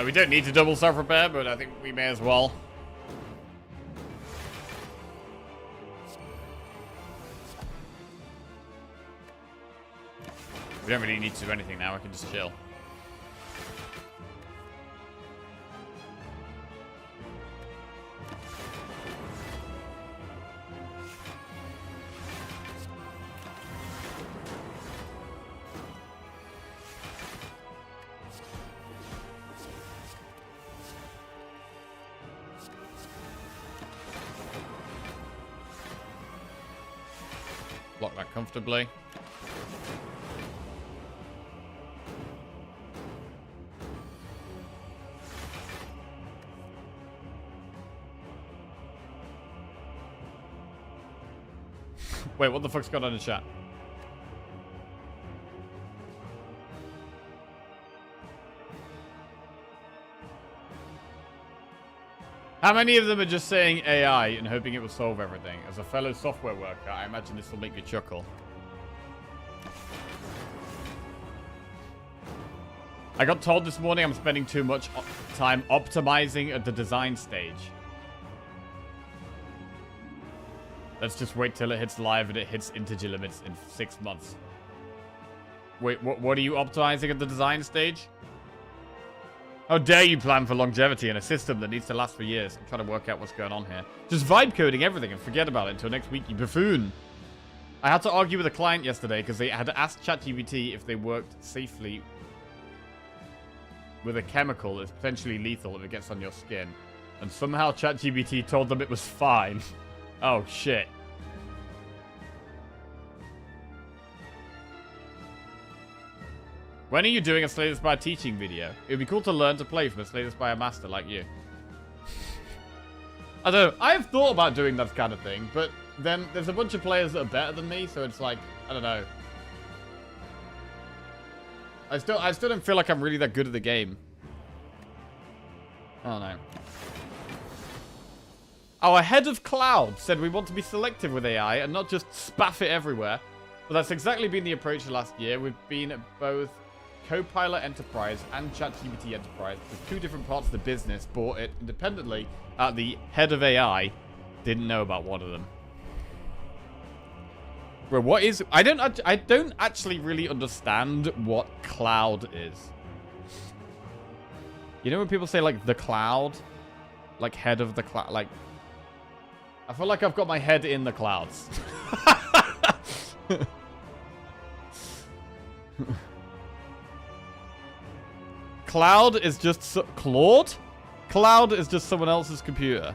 We don't need to double self-repair, but I think we may as well. We don't really need to do anything now, we can just chill. Block that comfortably. Wait, what the fuck's going on in chat? How many of them are just saying AI and hoping it will solve everything? As a fellow software worker, I imagine this will make you chuckle. I got told this morning I'm spending too much time optimizing at the design stage. Let's just wait till it hits live and it hits integer limits in 6 months. Wait, what are you optimizing at the design stage? How dare you plan for longevity in a system that needs to last for years? I'm trying to work out what's going on here. Just vibe coding everything and forget about it until next week, you buffoon. I had to argue with a client yesterday because they had asked ChatGPT if they worked safely with a chemical that's potentially lethal if it gets on your skin. And somehow ChatGPT told them it was fine. Oh, shit. When are you doing a Slay the Spire teaching video? It would be cool to learn to play from a Slay the Spire master like you. I don't know. I have thought about doing that kind of thing, but then there's a bunch of players that are better than me, so it's like, I don't know. I still don't feel like I'm really that good at the game. I don't know. Our head of cloud said we want to be selective with AI and not just spaff it everywhere. But that's exactly been the approach last year. We've been at both Copilot Enterprise and ChatGPT Enterprise because 2 different parts of the business bought it independently. The head of AI didn't know about one of them. Bro, what is... I don't actually really understand what cloud is. You know when people say, like, the cloud? Like, head of the cloud. Like, I feel like I've got my head in the clouds. Cloud is just... Claude? Cloud is just someone else's computer.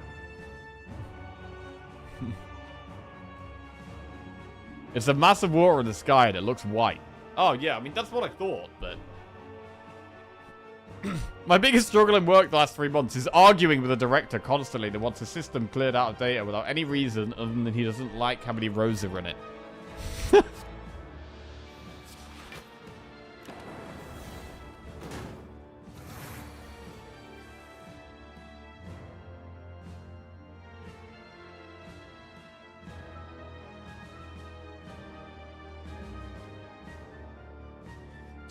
It's a massive water in the sky and it looks white. Oh, yeah. I mean, that's what I thought, but... My biggest struggle in work the last 3 months is arguing with a director constantly that wants a system cleared out of data without any reason other than he doesn't like how many rows are in it.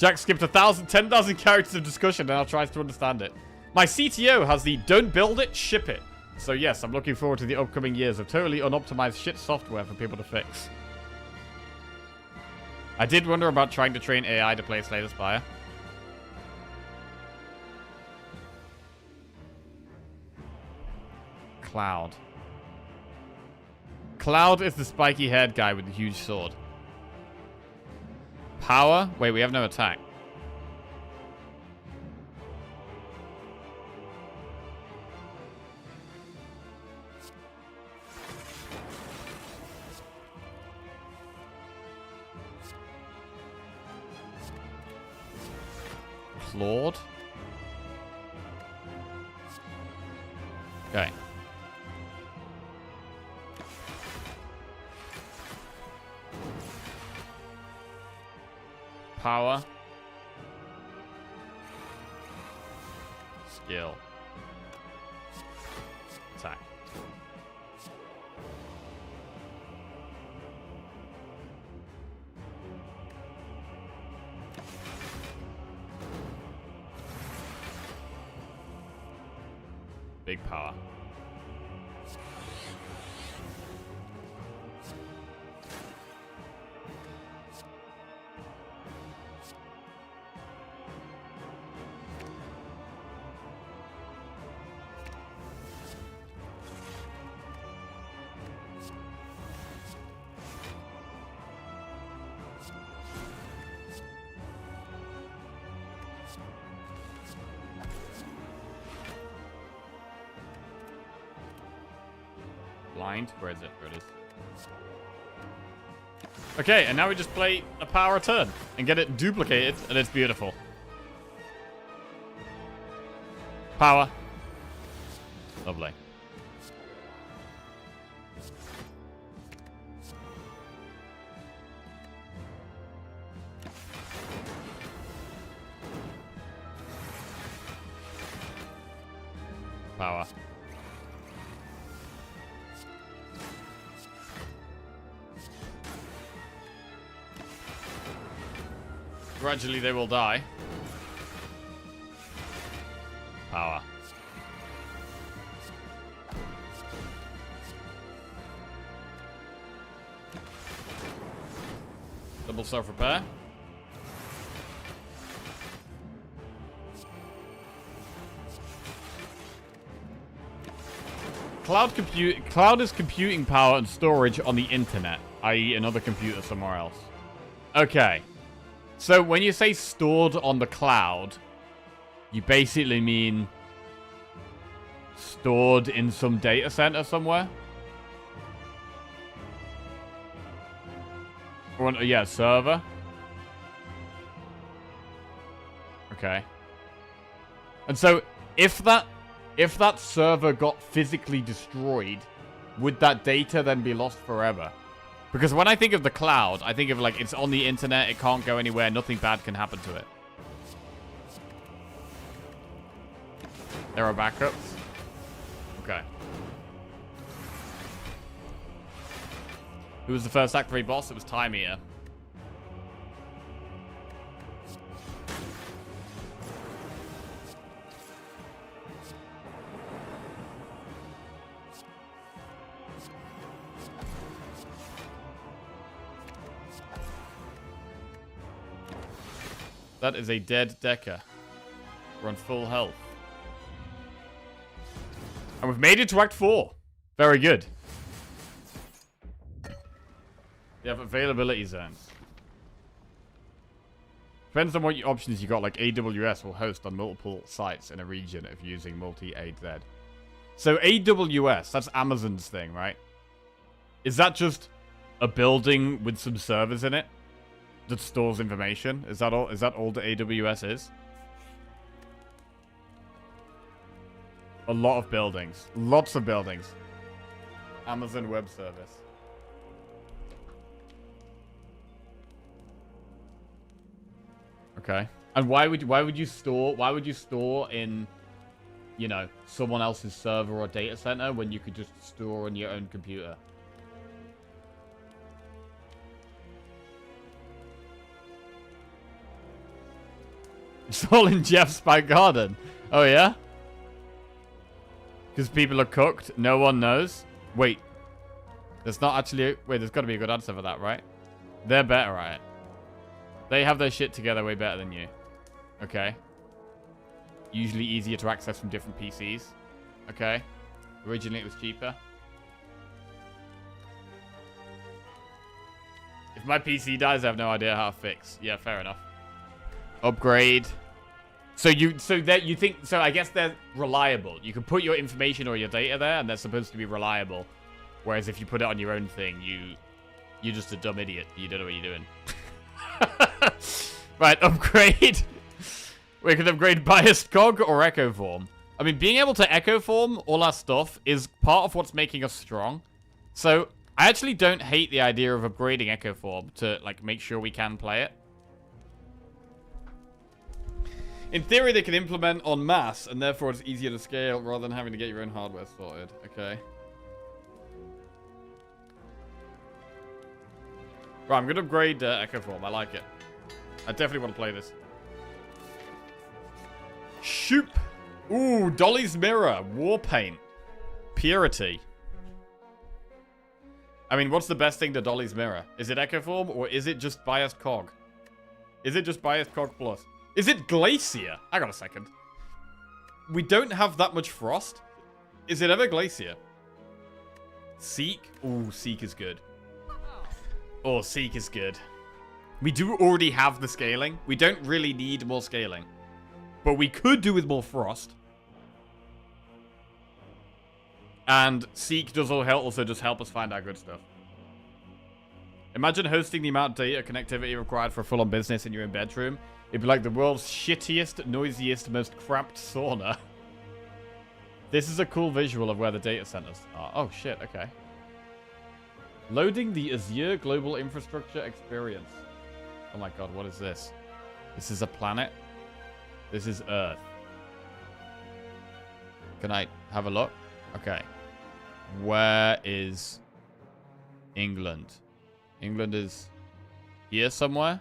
Jack skipped 10,000 characters of discussion and now tries to understand it. My CTO has the don't build it, ship it. So yes, I'm looking forward to the upcoming years of totally unoptimized shit software for people to fix. I did wonder about trying to train AI to play Slay the Spire. Cloud. Cloud is the spiky-haired guy with the huge sword. Power? Wait, we have no attack. Claude? Okay. Power. Skill. Attack. Big power. Blind? Where is it? Where it is. Okay, and now we just play a power turn and get it duplicated, and it's beautiful. Power. Lovely. Power. Gradually they will die. Power. Double self-repair. Cloud is computing power and storage on the internet, i.e. another computer somewhere else. Okay. So when you say stored on the cloud, you basically mean stored in some data center somewhere? Or, yeah, server. Okay. And so if that server got physically destroyed, would that data then be lost forever? Because when I think of the cloud, I think of like it's on the internet, it can't go anywhere, nothing bad can happen to it. There are backups? Okay. Who was the first Act 3 boss? It was Time Eater. That is a dead Decker. We're on full health. And we've made it to Act 4. Very good. You have availability zones. Depends on what options you got, like AWS will host on multiple sites in a region if using multi-AZ. So AWS, that's Amazon's thing, right? Is that just a building with some servers in it that stores information? Is that all? Is that all the AWS is? A lot of buildings. Lots of buildings. Amazon Web Service. Okay. And why would you store in, you know, someone else's server or data center when you could just store on your own computer? It's all in Jeff's back garden. Oh, yeah? Because people are cooked. No one knows. Wait. There's not actually... Wait, there's got to be a good answer for that, right? They're better at it. They have their shit together way better than you. Okay. Usually easier to access from different PCs. Okay. Originally it was cheaper. If my PC dies, I have no idea how to fix. Yeah, fair enough. Upgrade. So you think I guess they're reliable. You can put your information or your data there and they're supposed to be reliable. Whereas if you put it on your own thing, you're just a dumb idiot. You don't know what you're doing. Right, upgrade. We can upgrade biased cog or echo form. I mean, being able to echo form all our stuff is part of what's making us strong. So I actually don't hate the idea of upgrading echo form to like make sure we can play it. In theory, they can implement en masse, and therefore it's easier to scale rather than having to get your own hardware sorted. Okay. Right, I'm going to upgrade Echo Form. I like it. I definitely want to play this. Shoop. Ooh, Dolly's Mirror. War Paint. Purity. I mean, what's the best thing to Dolly's Mirror? Is it Echo Form, or is it just Biased Cog? Is it just Biased Cog Plus? Is it Glacier? Hang on a second. We don't have that much frost. Is it ever Glacier? Seek? Ooh, Seek is good. Oh, Seek is good. We do already have the scaling. We don't really need more scaling. But we could do with more frost. And Seek does also just help us find our good stuff. Imagine hosting the amount of data connectivity required for a full-on business in your own bedroom. It'd be like the world's shittiest, noisiest, most cramped sauna. This is a cool visual of where the data centers are. Oh, shit. Okay. Loading the Azure Global Infrastructure Experience. Oh my god, what is this? This is a planet? This is Earth. Can I have a look? Okay. Where is England? England is here somewhere?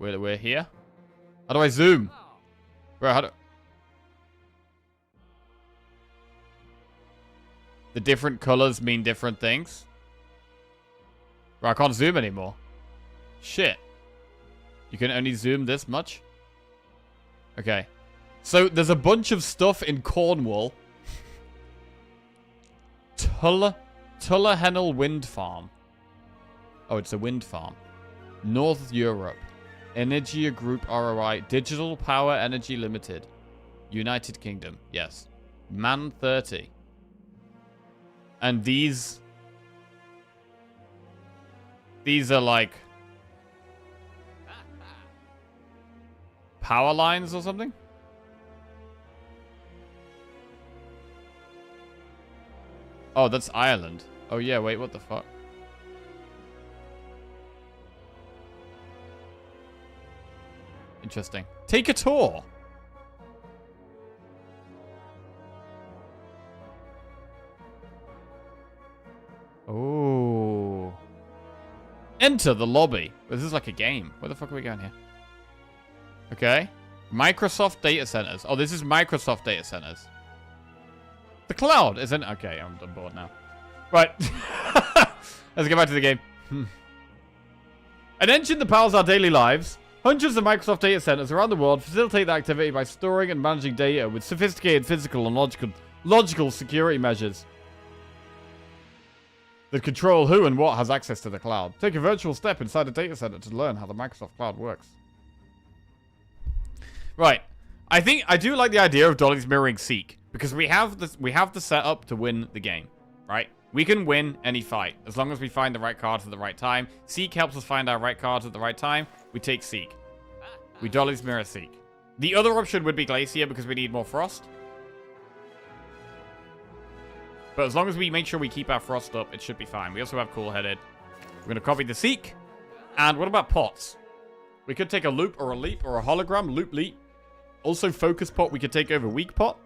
We're here? How do I zoom? Bro, how do... The different colors mean different things? Bro, I can't zoom anymore. Shit. You can only zoom this much? Okay. So, there's a bunch of stuff in Cornwall. Tullahenel Wind Farm. Oh, it's a wind farm. North Europe. Energia Group ROI. Digital Power Energy Limited. United Kingdom. Yes. Man 30. And these are like power lines or something? Oh, that's Ireland. Oh yeah, wait, what the fuck? Interesting. Take a tour. Oh. Enter the lobby. This is like a game. Where the fuck are we going here? Okay. Microsoft data centers. Oh, this is Microsoft data centers. The cloud isn't... Okay, I'm bored now. Right. Let's get back to the game. An engine that powers our daily lives. Hundreds of Microsoft data centers around the world facilitate the activity by storing and managing data with sophisticated physical and logical security measures that control who and what has access to the cloud. Take a virtual step inside a data center to learn how the Microsoft cloud works. Right. I do like the idea of Dolly's mirroring Seek because we have the setup to win the game, right? We can win any fight as long as we find the right cards at the right time. Seek helps us find our right cards at the right time. We take Seek. We Dolly's mirror Seek. The other option would be Glacier because we need more frost. But as long as we make sure we keep our frost up, it should be fine. We also have cool-headed. We're going to copy the Seek. And what about pots? We could take a loop or a leap or a hologram. Loop, leap. Also, focus pot we could take over weak pot.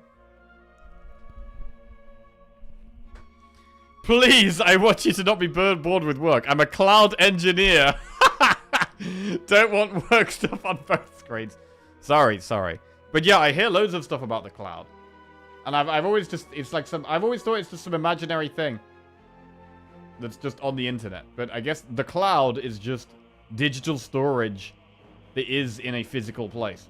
Please, I want you to not be bored with work. I'm a cloud engineer. Don't want work stuff on both screens. Sorry. But yeah, I hear loads of stuff about the cloud. And I've always just, it's like I've always thought it's just some imaginary thing that's just on the internet. But I guess the cloud is just digital storage that is in a physical place.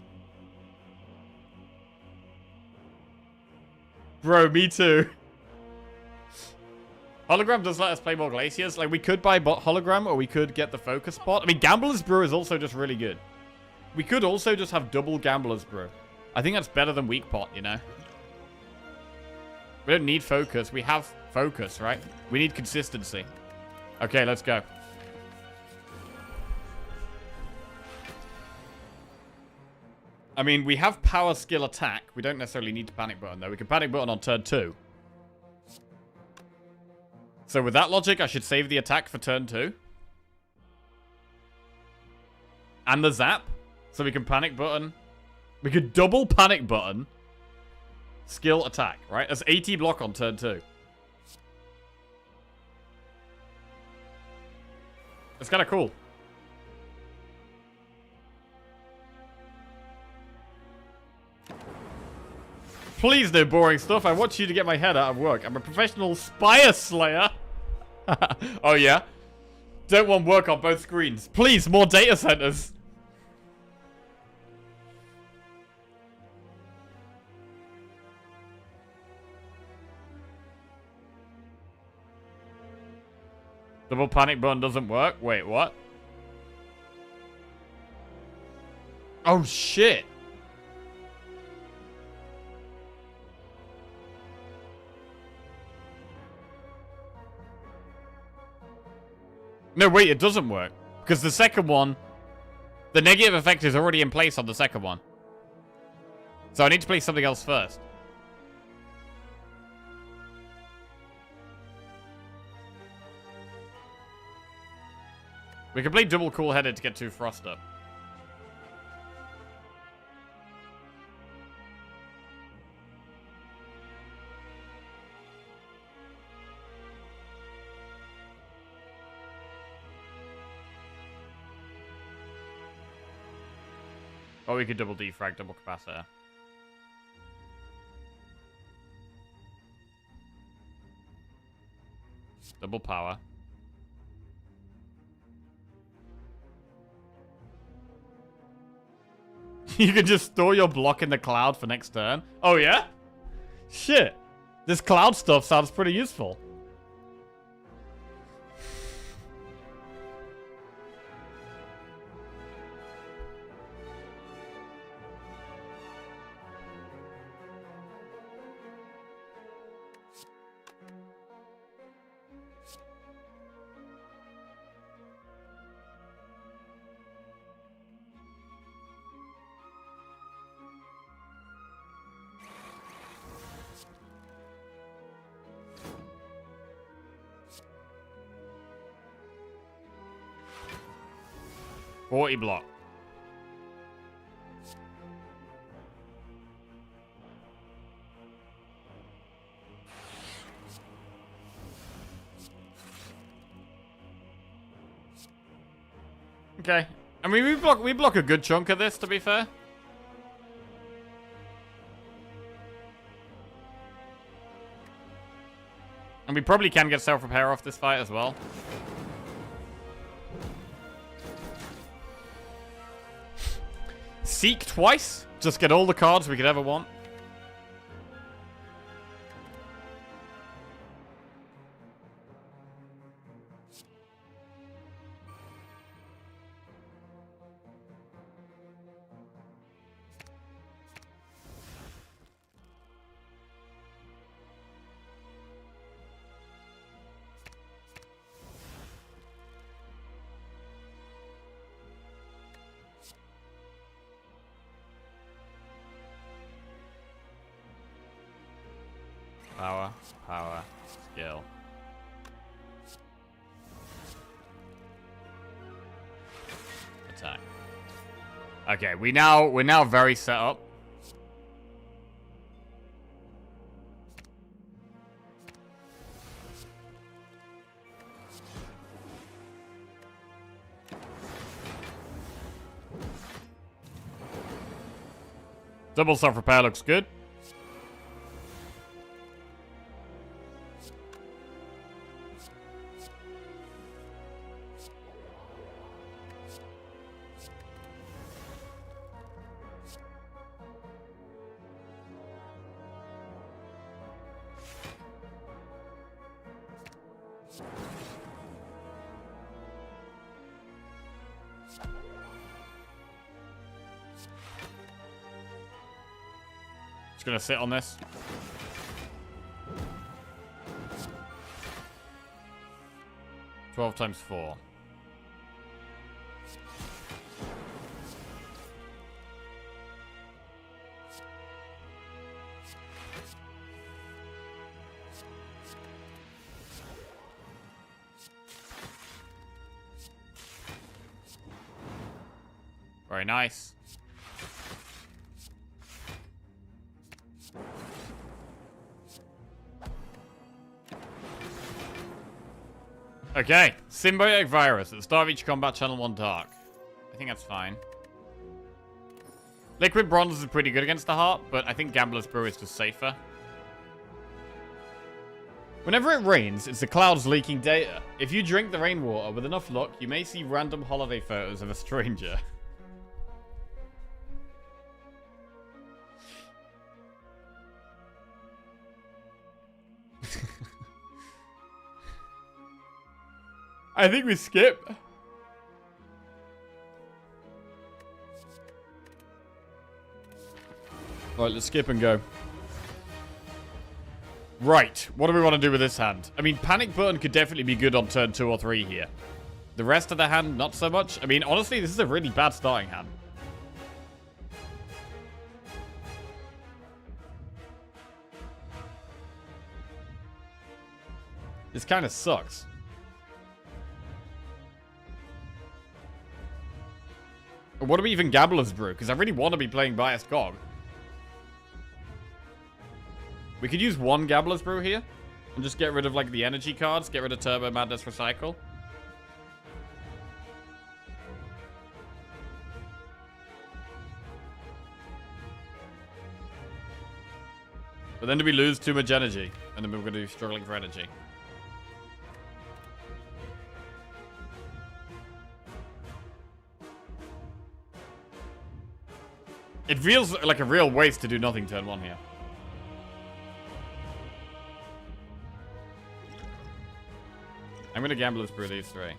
Bro, me too. Hologram does let us play more glaciers. Like, we could buy hologram, or we could get the focus pot. I mean, Gambler's Brew is also just really good. We could also just have double Gambler's Brew. I think that's better than weak pot, you know? We don't need focus. We have focus, right? We need consistency. Okay, let's go. I mean, we have power, skill, attack. We don't necessarily need to panic button, though. We can panic button on turn 2. So with that logic, I should save the attack for turn 2. And the zap. So we can panic button. We could double panic button. Skill, attack, right? That's 80 block on turn 2. It's kind of cool. Please, no boring stuff. I want you to get my head out of work. I'm a professional Spire Slayer. Oh, yeah? Don't want work on both screens. Please, more data centers. Double panic button doesn't work? Wait, what? Oh, shit. No, wait, it doesn't work. Because the second one, the negative effect is already in place on the second one. So I need to play something else first. We can play double cool-headed to get 2 frost up. Or we could double defrag, double capacitor. Double power. You can just store your block in the cloud for next turn. Oh, yeah? Shit. This cloud stuff sounds pretty useful. Block. Okay. I mean, we block a good chunk of this, to be fair. And we probably can get self-repair off this fight as well. Seek twice. Just get all the cards we could ever want. Power, skill. Attack. Okay, we're now very set up. Double self-repair looks good. Just gonna sit on this. (12 × 4). Very nice. Okay, symbiotic virus at the start of each combat channel 1 dark. I think that's fine. Liquid bronze is pretty good against the heart, but I think Gambler's Brew is just safer. Whenever it rains, it's the clouds leaking data. If you drink the rainwater, with enough luck, you may see random holiday photos of a stranger. I think we skip. Alright, let's skip and go. Right, what do we want to do with this hand? I mean, Panic Button could definitely be good on turn 2 or 3 here. The rest of the hand, not so much. I mean, honestly, this is a really bad starting hand. This kind of sucks. What do we even Gambler's Brew? Because I really want to be playing Biased Gog. We could use 1 Gambler's Brew here. And just get rid of, like, the energy cards. Get rid of Turbo Madness Recycle. But then do we lose too much energy? And then we're going to be struggling for energy. It feels like a real waste to do nothing turn 1 here. I'm going to Gambler's Brew these 3.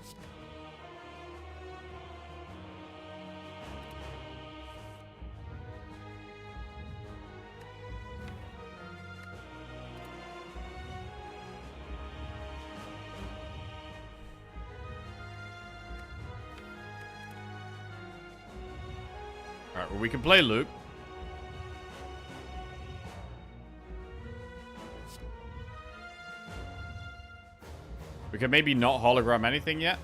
Alright, well, we can play Loop. We can maybe not hologram anything yet.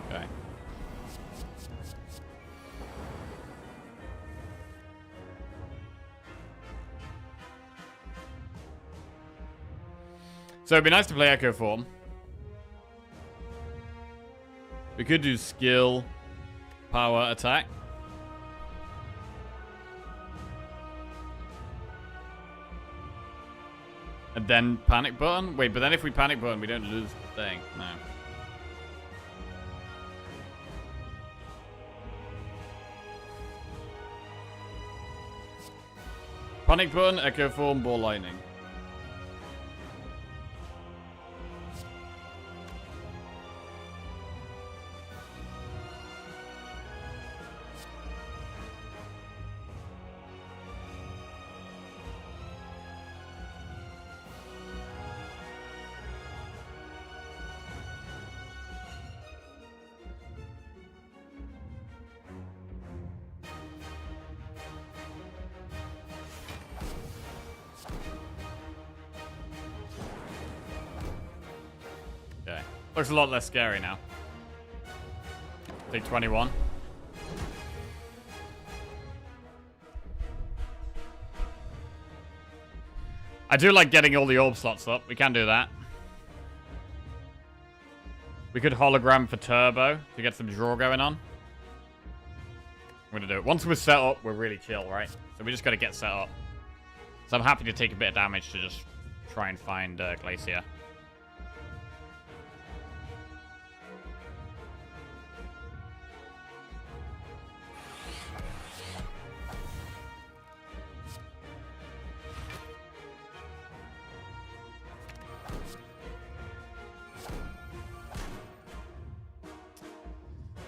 Okay. So it'd be nice to play Echo Form. We could do skill, power, attack. And then Panic Button? Wait, but then if we Panic Button, we don't lose the thing. No. Panic Button, Echo Form, Ball Lightning. Looks a lot less scary now. Take 21. I do like getting all the orb slots up. We can do that. We could hologram for turbo to get some draw going on. I'm gonna do it. Once we're set up, we're really chill, right? So we just gotta get set up. So I'm happy to take a bit of damage to just try and find Glacier.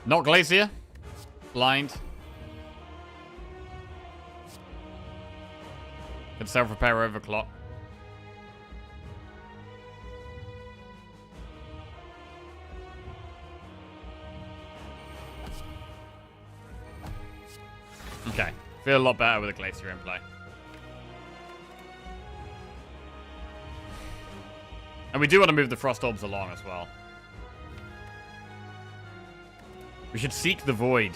Not Glacier. Blind. Can self-repair overclock. Okay. Feel a lot better with a Glacier in play. And we do want to move the Frost Orbs along as well. We should seek the void.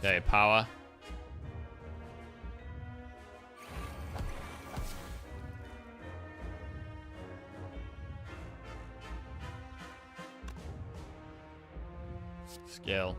Okay, power. Skill.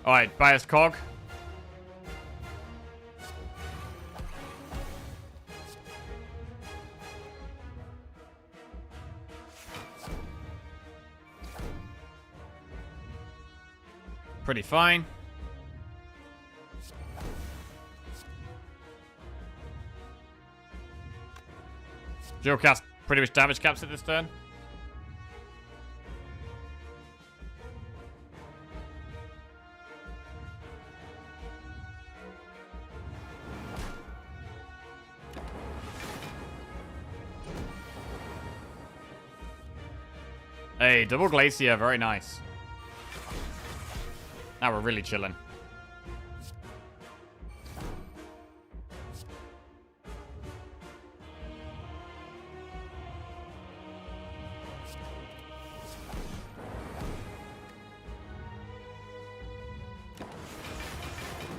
Alright, bias cog. Pretty fine. Joe cast pretty much damage caps at this turn. Hey, double Glacier, very nice. Now we're really chilling.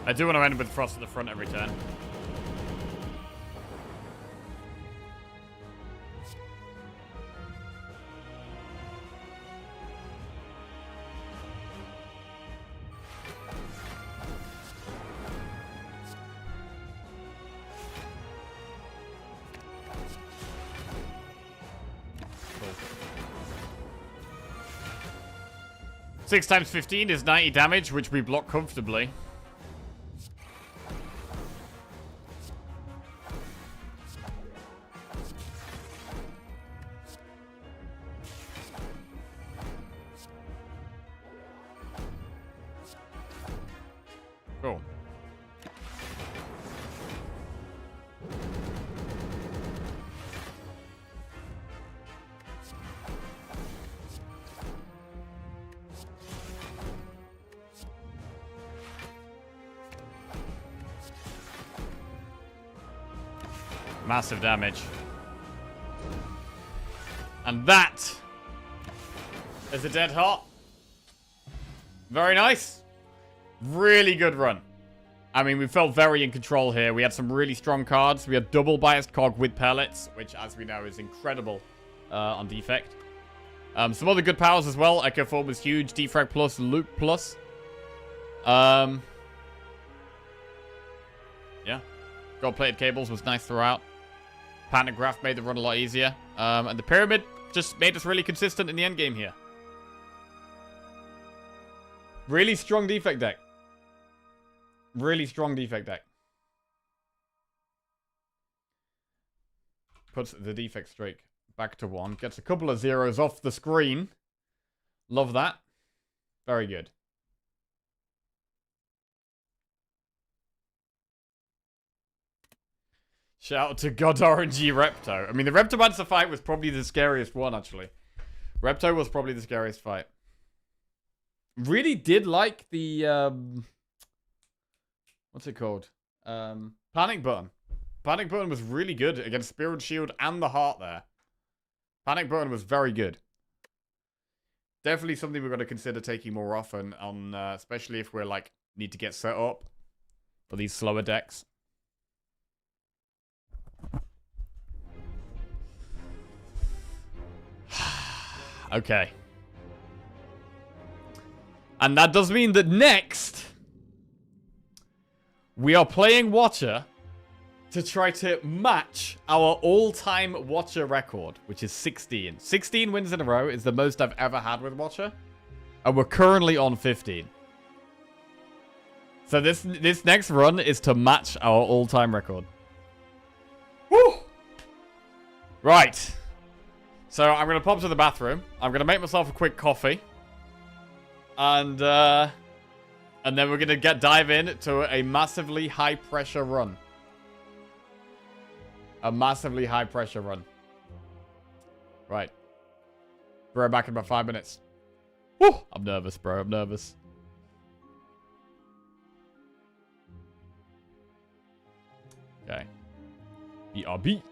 I do want to end with Frost at the front every turn. Cool. 6 times 15 is 90 damage, which we block comfortably. Cool. Massive damage. And that is a dead hot. Very nice. Really good run. I mean, we felt very in control here. We had some really strong cards. We had double biased cog with pellets, which, as we know, is incredible on defect. Some other good powers as well. Echo Form was huge. Defrag plus, Luke plus. Yeah. Gold-plated cables was nice throughout. Pantograph made the run a lot easier. And the Pyramid just made us really consistent in the endgame here. Really strong defect deck. Really strong defect deck. Puts the defect streak back to 1. Gets a couple of zeros off the screen. Love that. Very good. Shout out to God RNG Repto. I mean, the Reptomancer fight was probably the scariest one, actually. Repto was probably the scariest fight. Really did like the, what's it called? Panic Button. Panic Button was really good against Spirit Shield and the Heart there. Panic Button was very good. Definitely something we're going to consider taking more often, on, especially if we're, like, need to get set up for these slower decks. Okay. And that does mean that next, we are playing Watcher to try to match our all-time Watcher record, which is 16. 16 wins in a row is the most I've ever had with Watcher. And we're currently on 15. So this next run is to match our all-time record. Woo! Right. So I'm going to pop to the bathroom. I'm going to make myself a quick coffee. And then we're going to dive in to a massively high-pressure run. A massively high-pressure run. Right. Be right back in about 5 minutes. Woo! I'm nervous, bro. I'm nervous. Okay. BRB.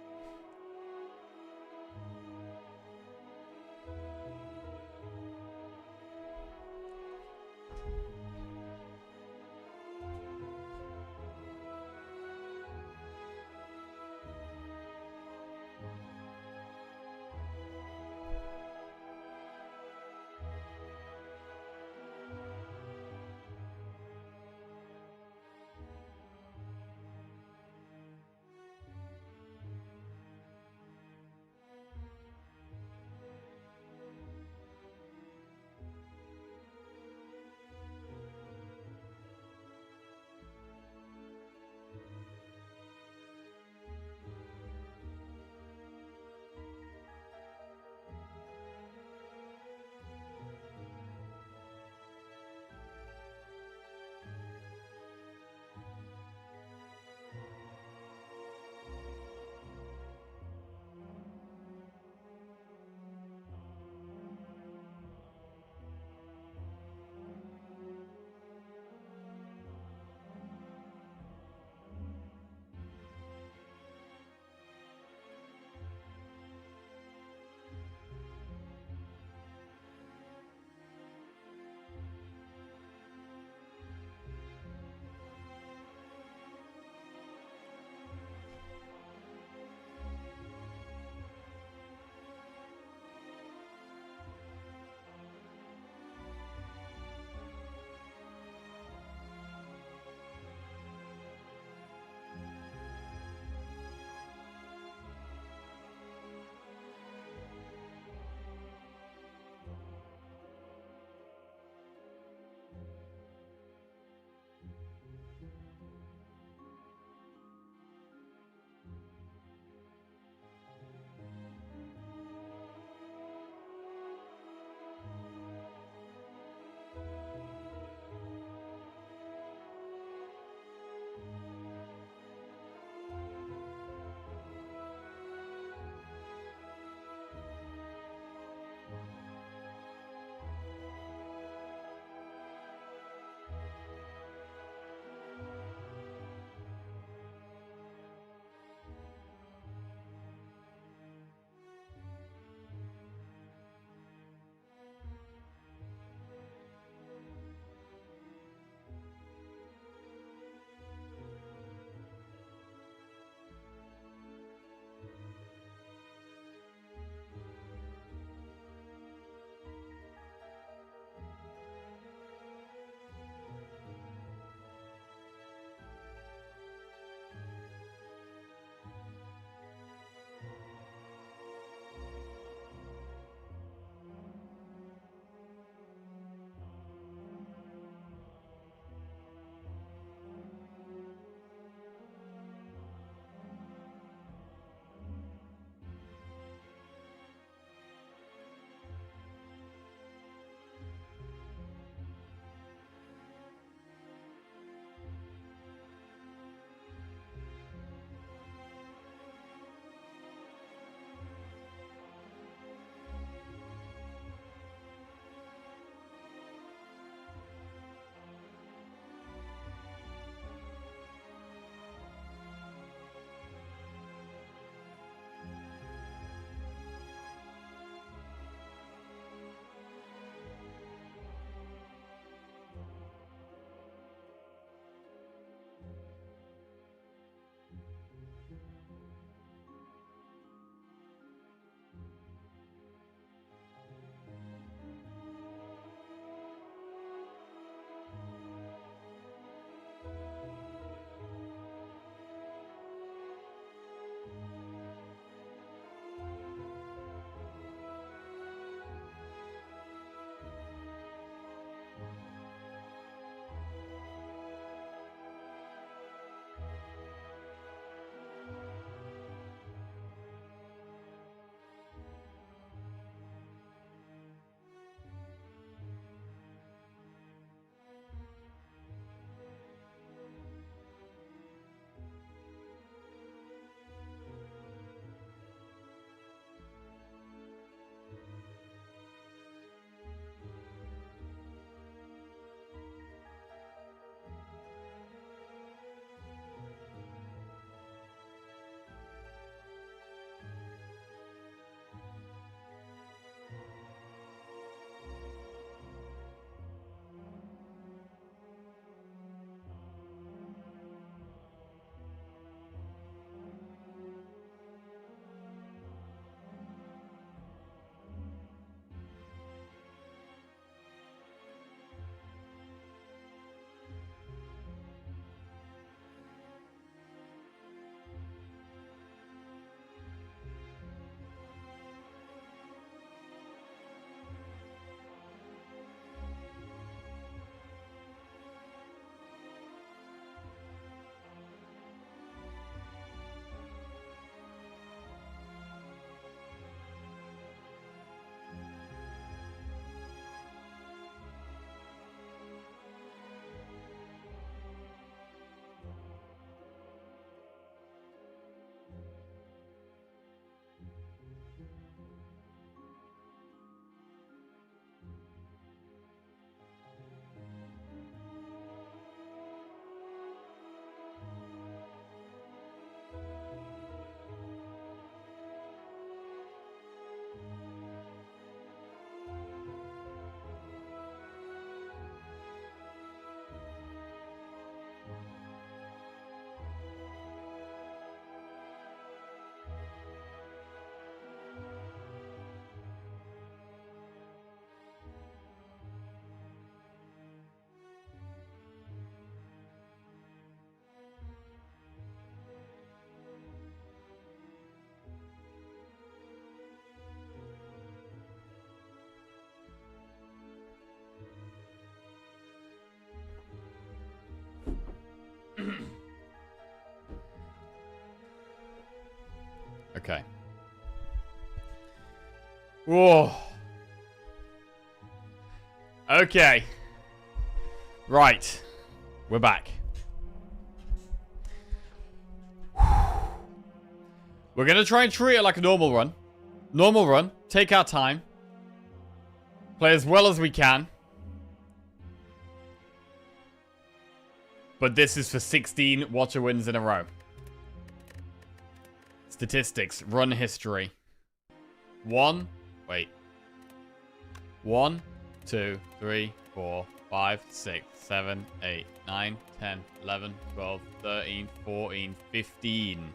Okay. Whoa. Okay. Right. We're back. We're going to try and treat it like a normal run. Normal run. Take our time. Play as well as we can. But this is for 16 Watcher wins in a row. Statistics. Run history. 1, 2, 3, 4, 5, 6, 7, 8, 9, 10, 11, 12, 13, 14, 15.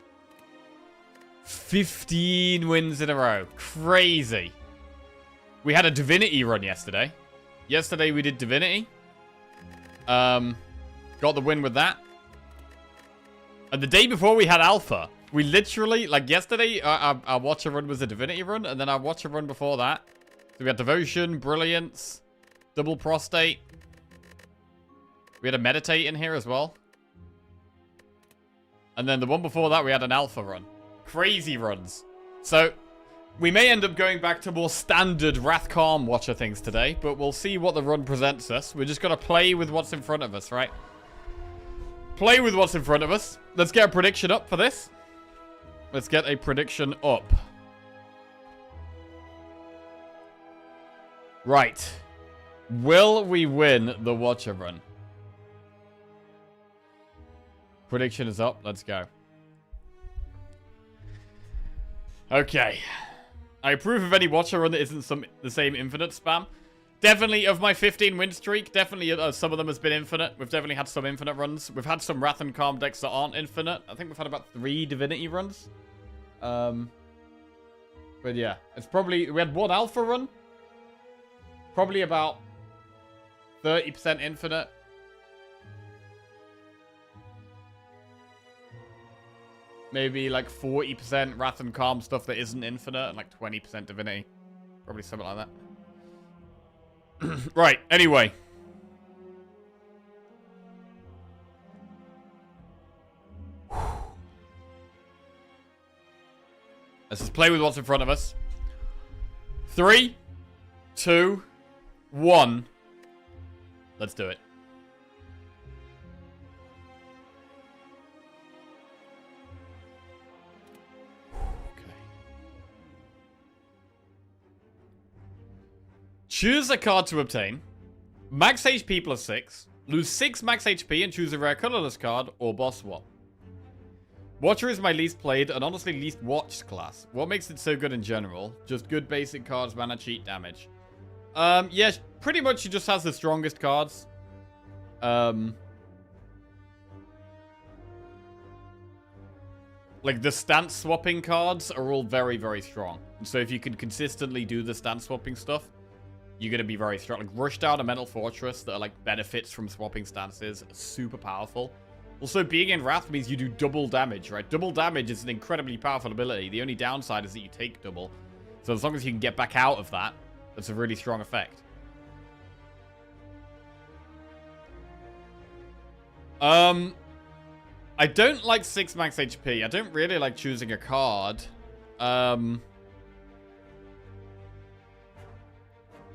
15 wins in a row. Crazy. We had a Divinity run yesterday. Yesterday we did Divinity. Got the win with that. And the day before we had Alpha. We literally, like yesterday, our Watcher run was a Divinity run. And then our Watcher run before that. So we had Devotion, Brilliance, Double Prostate. We had a Meditate in here as well. And then the one before that, we had an Alpha run. Crazy runs. So, we may end up going back to more standard Wrathcalm Watcher things today. But we'll see what the run presents us. We're just going to play with what's in front of us, right? Play with what's in front of us. Let's get a prediction up for this. Let's get a prediction up. Right. Will we win the Watcher run? Prediction is up. Let's go. Okay. I approve of any Watcher run that isn't the same infinite spam. Definitely, of my 15 win streak, definitely some of them has been infinite. We've definitely had some infinite runs. We've had some Wrath and Calm decks that aren't infinite. I think we've had about 3 Divinity runs. But yeah, it's probably... We had one Alpha run. Probably about 30% infinite. Maybe like 40% Wrath and Calm stuff that isn't infinite. And like 20% Divinity. Probably something like that. Right, anyway. Let's just play with what's in front of us. 3, 2, 1. Let's do it. Choose a card to obtain. Max HP plus 6. Lose 6 max HP and choose a rare colorless card or boss swap. Watcher is my least played and honestly least watched class. What makes it so good in general? Just good basic cards, mana, cheat, damage. Yeah, pretty much she just has the strongest cards. Like the stance swapping cards are all very, very strong. And so if you can consistently do the stance swapping stuff, you're going to be very strong. Like Rushdown and Mental Fortress that are like benefits from swapping stances. Super powerful. Also, being in Wrath means you do double damage, right? Double damage is an incredibly powerful ability. The only downside is that you take double. So as long as you can get back out of that, that's a really strong effect. I don't like 6 max HP. I don't really like choosing a card.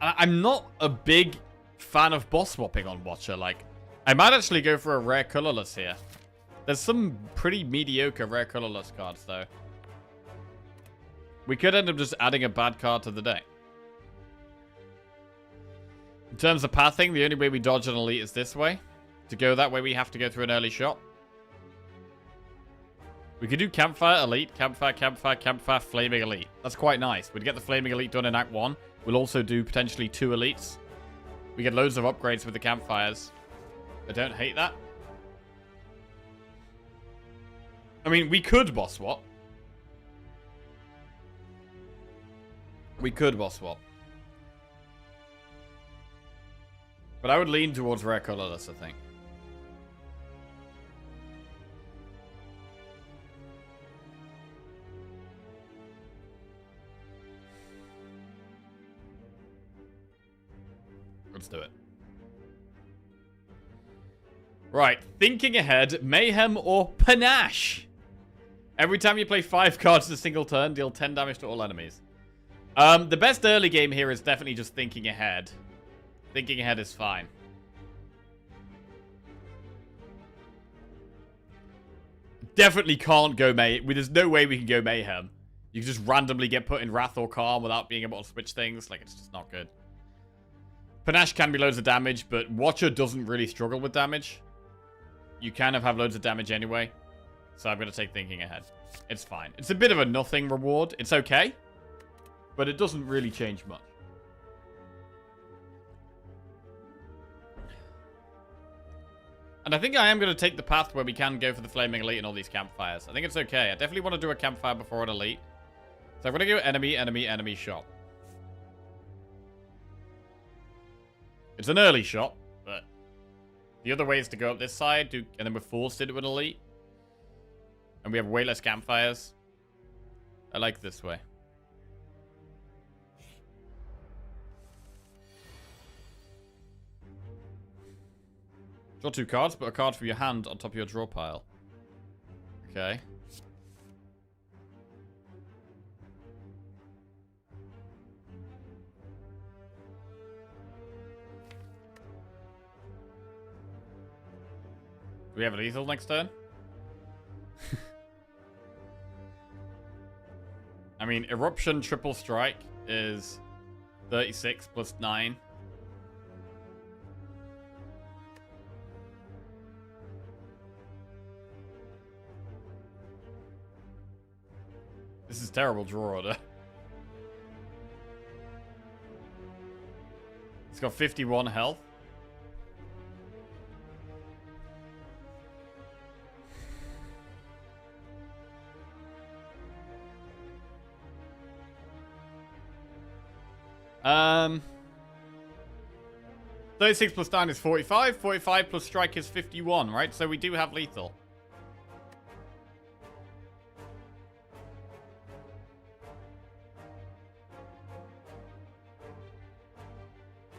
I'm not a big fan of boss swapping on Watcher. Like, I might actually go for a rare colorless here. There's some pretty mediocre rare colorless cards, though. We could end up just adding a bad card to the deck. In terms of pathing, the only way we dodge an elite is this way. To go that way, we have to go through an early shot. We could do Campfire, Elite, Campfire, Campfire, Campfire, Flaming Elite. That's quite nice. We'd get the Flaming Elite done in Act 1. We'll also do potentially 2 Elites. We get loads of upgrades with the Campfires. I don't hate that. I mean, we could boss swap. We could boss swap. But I would lean towards rare colorless, I think. Let's do it. Right, thinking ahead, Mayhem or Panache? Every time you play 5 cards in a single turn, deal 10 damage to all enemies. The best early game here is definitely just thinking ahead. Thinking ahead is fine. Definitely can't go there's no way we can go Mayhem. You can just randomly get put in Wrath or Calm without being able to switch things. Like, it's just not good. Panache can be loads of damage, but Watcher doesn't really struggle with damage. You kind of have loads of damage anyway. So I'm going to take Thinking Ahead. It's fine. It's a bit of a nothing reward. It's okay. But it doesn't really change much. And I think I am going to take the path where we can go for the Flaming Elite and all these campfires. I think it's okay. I definitely want to do a campfire before an Elite. So I'm going to go enemy, enemy, enemy shot. It's an early shot, but the other way is to go up this side, and then we're forced into an Elite. And we have way less campfires. I like this way. Draw 2 cards, put a card from your hand on top of your draw pile. Okay. Do we have a lethal next turn? I mean, Eruption Triple Strike is 36 plus 9. This is terrible draw order. It's got 51 health. Um, 36 plus 9 is 45. 45 plus strike is 51, right? So we do have lethal.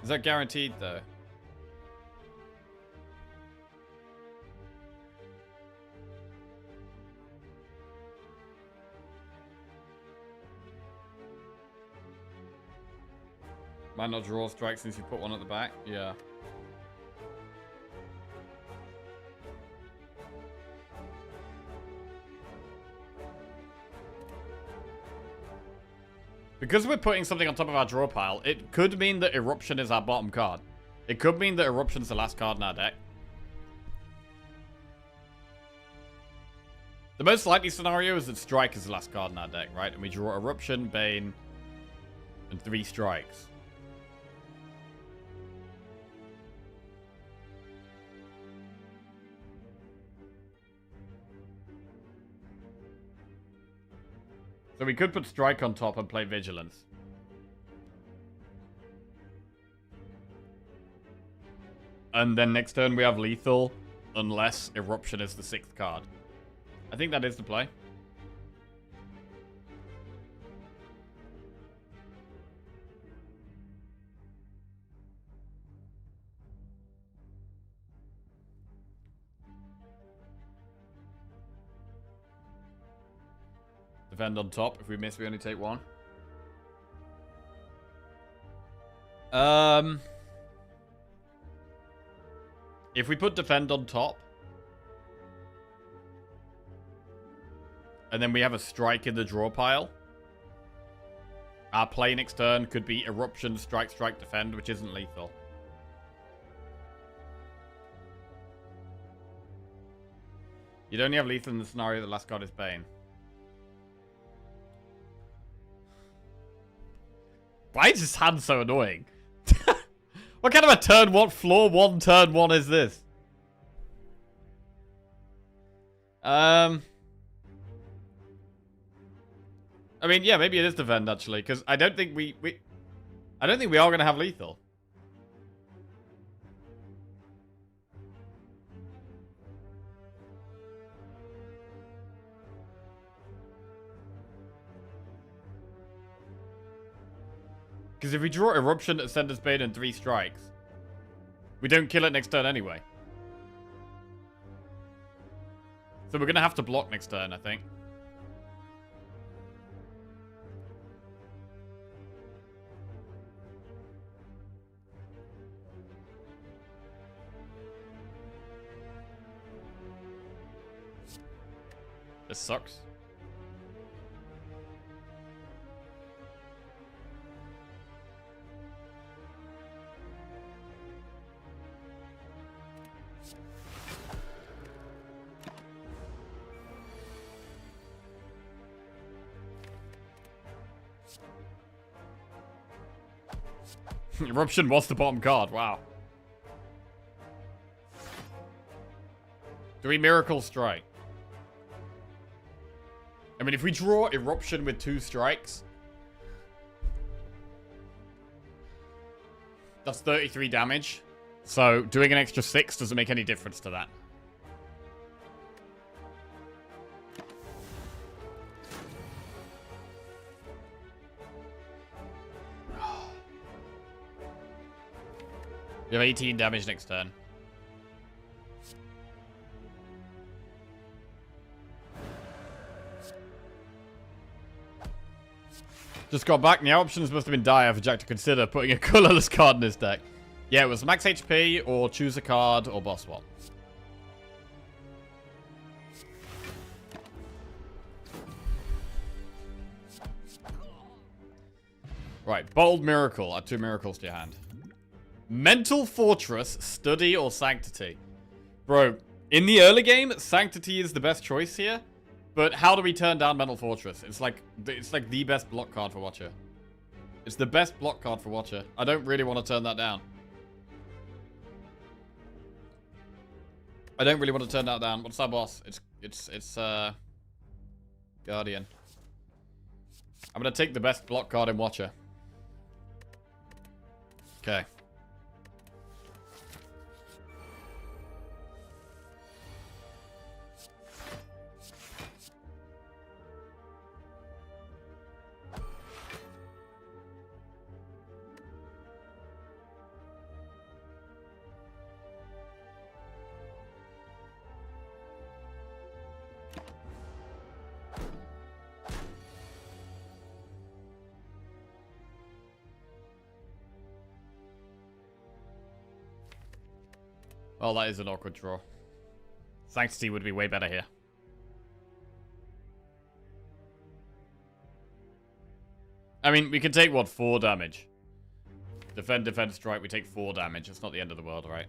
Is that guaranteed, though? Might not draw a strike since you put one at the back. Yeah. Because we're putting something on top of our draw pile, it could mean that Eruption is our bottom card. It could mean that Eruption's the last card in our deck. The most likely scenario is that Strike is the last card in our deck, right? And we draw Eruption, Bane, and 3 strikes. So we could put Strike on top and play Vigilance. And then next turn we have Lethal, unless Eruption is the 6th card. I think that is the play. Defend on top. If we miss, we only take 1. If we put Defend on top, and then we have a Strike in the draw pile, our play next turn could be Eruption, Strike, Strike, Defend, which isn't lethal. You'd only have lethal in the scenario the last card is Bane. Why is this hand so annoying? What kind of a turn 1, floor 1, turn 1 is this? I mean, yeah, maybe it is Defend, actually, because I don't think I don't think we are going to have lethal. Because if we draw Eruption, Ascender's Bane, and 3 strikes, we don't kill it next turn anyway. So we're going to have to block next turn, I think. This sucks. Eruption was the bottom card. Wow. Do we Miracle Strike? I mean, if we draw Eruption with 2 strikes, that's 33 damage. So doing an extra 6 doesn't make any difference to that. You have 18 damage next turn. Just got back, and the options must have been dire for Jack to consider putting a colorless card in his deck. Yeah, it was max HP, or choose a card, or boss swap. Right, Bold Miracle. Add 2 miracles to your hand. Mental Fortress, Study, or Sanctity. Bro, in the early game, Sanctity is the best choice here. But how do we turn down Mental Fortress? It's like the best block card for Watcher. It's the best block card for Watcher. I don't really want to turn that down. I don't really want to turn that down. What's our boss? It's Guardian. I'm gonna take the best block card in Watcher. Okay. Oh, that is an awkward draw. Sanctity would be way better here. I mean, we can take, what, 4 damage? Defend, strike, we take 4 damage. It's not the end of the world, right?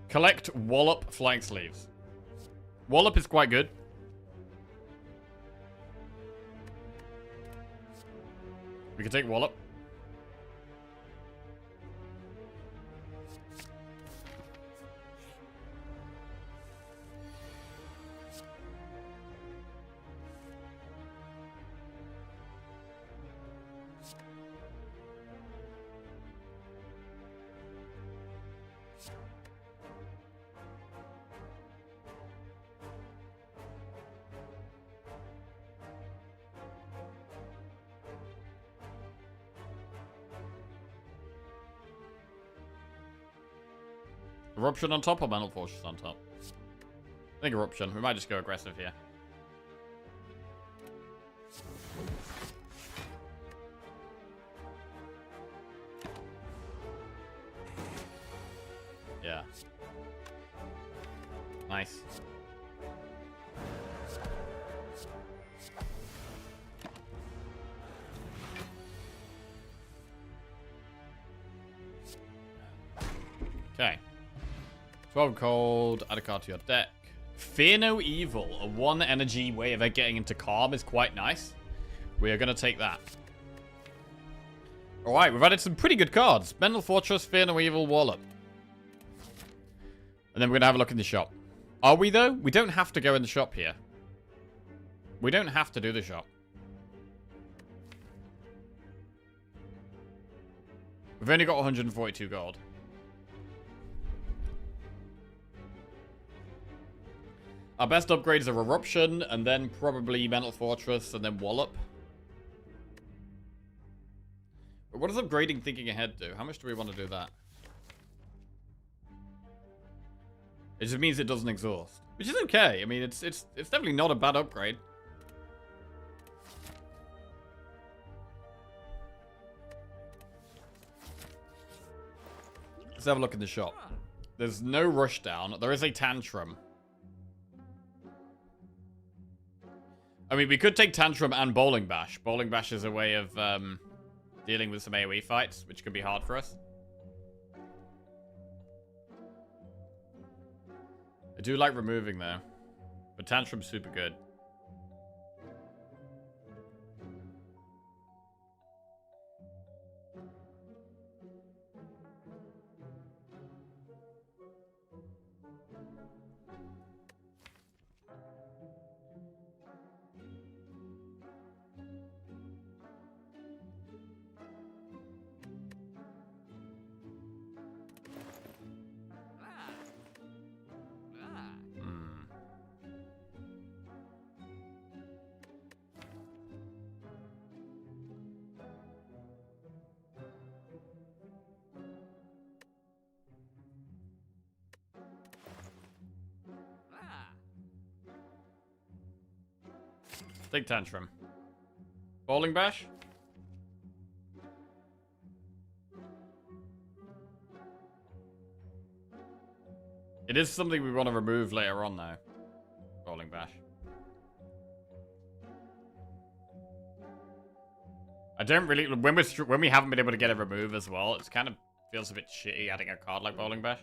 Collect Wallop Flying Sleeves. Wallop is quite good. We can take Wallop. Eruption on top or Mental Fortress on top? I think Eruption. We might just go aggressive here. Yeah. Nice. Okay. 12 cold, add a card to your deck. Fear no evil, a 1 energy way of getting into calm is quite nice. We are going to take that. Alright, we've added some pretty good cards. Mental Fortress, Fear no evil, Wallop. And then we're going to have a look in the shop. Are we, though? We don't have to go in the shop here. We don't have to do the shop. We've only got 142 gold. Our best upgrades are Eruption, and then probably Mental Fortress, and then Wallop. But what does upgrading Thinking Ahead do? How much do we want to do that? It just means it doesn't exhaust. Which is okay. I mean, it's definitely not a bad upgrade. Let's have a look in the shop. There's no Rushdown. There is a Tantrum. I mean, we could take Tantrum and Bowling Bash. Bowling Bash is a way of dealing with some AoE fights, which can be hard for us. I do like removing, though. But Tantrum's super good. Take Tantrum. Bowling Bash? It is something we want to remove later on, though. Bowling Bash. I don't really... When we haven't been able to get a remove as well, it kind of feels a bit shitty adding a card like Bowling Bash.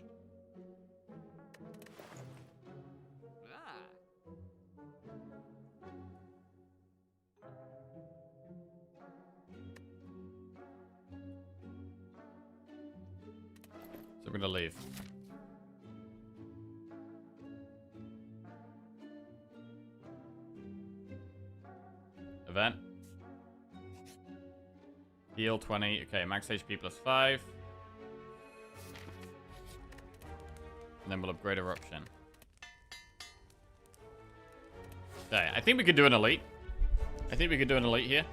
So I'm going to leave. Event. Heal 20. Okay, max HP plus 5. And then we'll upgrade Eruption. Okay, I think we could do an Elite. I think we could do an Elite here.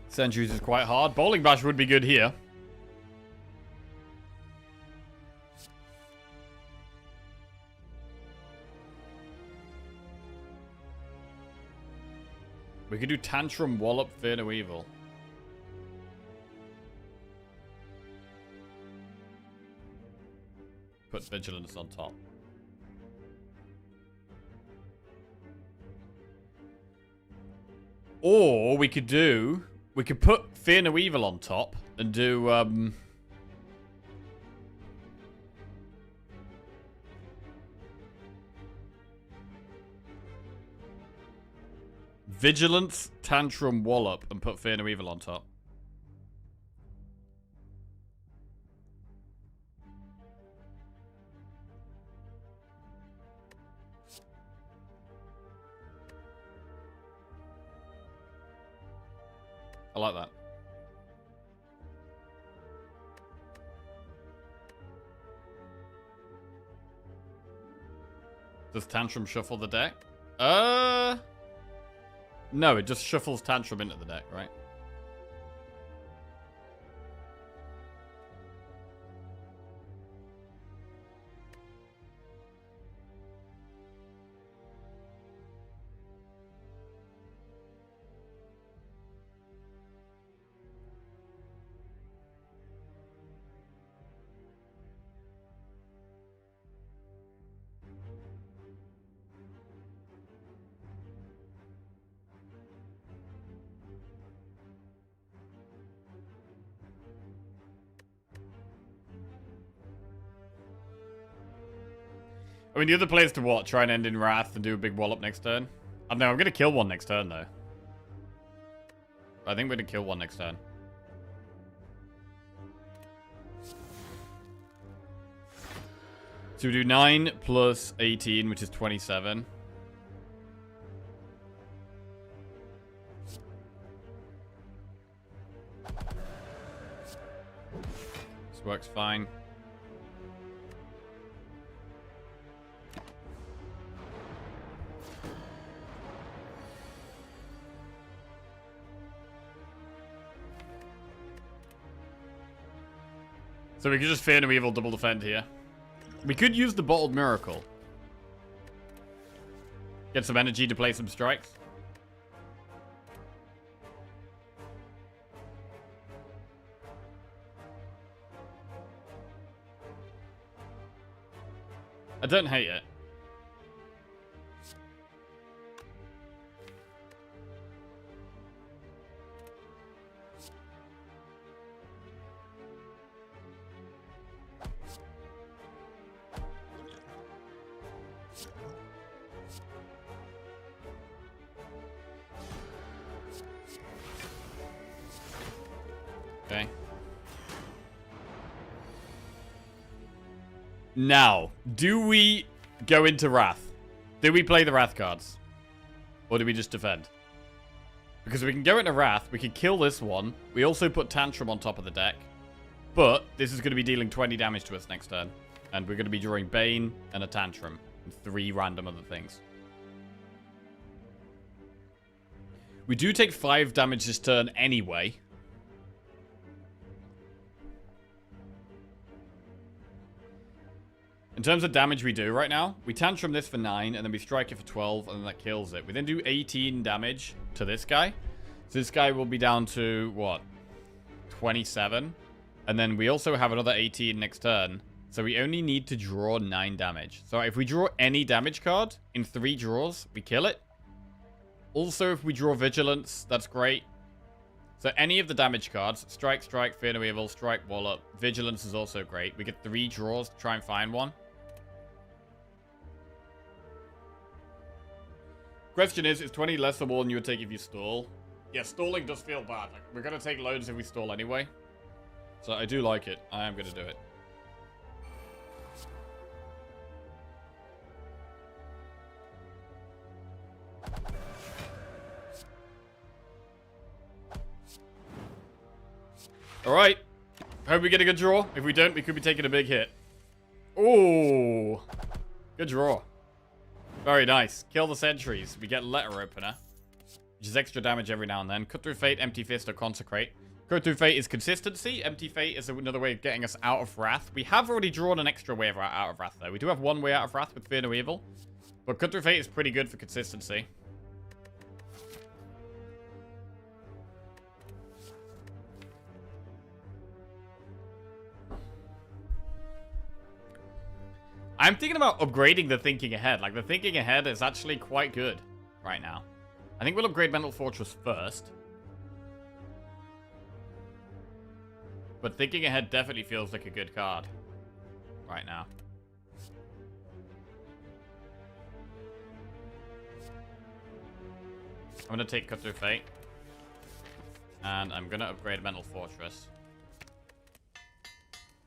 Centuries is quite hard. Bowling Bash would be good here. We could do Tantrum, Wallop, Fear No Evil. Put Vigilance on top. Or we could do... We could put Fear No Evil on top and do... Vigilance, Tantrum, Wallop, and put Fear No Evil on top. I like that. Does Tantrum shuffle the deck? No, it just shuffles Tantrum into the deck, right? I mean, the other players to what? Try and end in Wrath and do a big Wallop next turn? I don't know, I'm going to kill one next turn, though. I think we're going to kill one next turn. So we do 9 plus 18, which is 27. works fine. So we could just Fear No Evil double defend here. We could use the Bottled Miracle. Get some energy to play some strikes. I don't hate it. Okay. Now, do we go into Wrath? Do we play the Wrath cards? Or do we just defend? Because we can go into Wrath, we can kill this one. We also put Tantrum on top of the deck. But this is going to be dealing 20 damage to us next turn. And we're going to be drawing Bane and a Tantrum. And 3 random other things. We do take 5 damage this turn anyway. In terms of damage we do right now, we Tantrum this for 9, and then we strike it for 12, and then that kills it. We then do 18 damage to this guy. So this guy will be down to, what, 27? And then we also have another 18 next turn. So we only need to draw 9 damage. So if we draw any damage card in 3 draws, we kill it. Also, if we draw Vigilance, that's great. So any of the damage cards, Strike, Strike, Fear No Evil, Strike, Wallop, Vigilance is also great. We get 3 draws to try and find one. Question is 20 less or more than you would take if you stall? Yeah, stalling does feel bad. Like, we're going to take loads if we stall anyway. So I do like it. I am going to do it. Alright. Hope we get a good draw. If we don't, we could be taking a big hit. Ooh. Good draw. Very nice. Kill the sentries. We get Letter Opener, which is extra damage every now and then. Cut Through Fate, Empty Fist, or Consecrate. Cut Through Fate is consistency. Empty Fate is another way of getting us out of Wrath. We have already drawn an extra way out of Wrath, though. We do have one way out of Wrath with Fear No Evil. But Cut Through Fate is pretty good for consistency. I'm thinking about upgrading the Thinking Ahead. Like, the Thinking Ahead is actually quite good right now. I think we'll upgrade Mental Fortress first. But Thinking Ahead definitely feels like a good card right now. I'm going to take Cut Through Fate. And I'm going to upgrade Mental Fortress.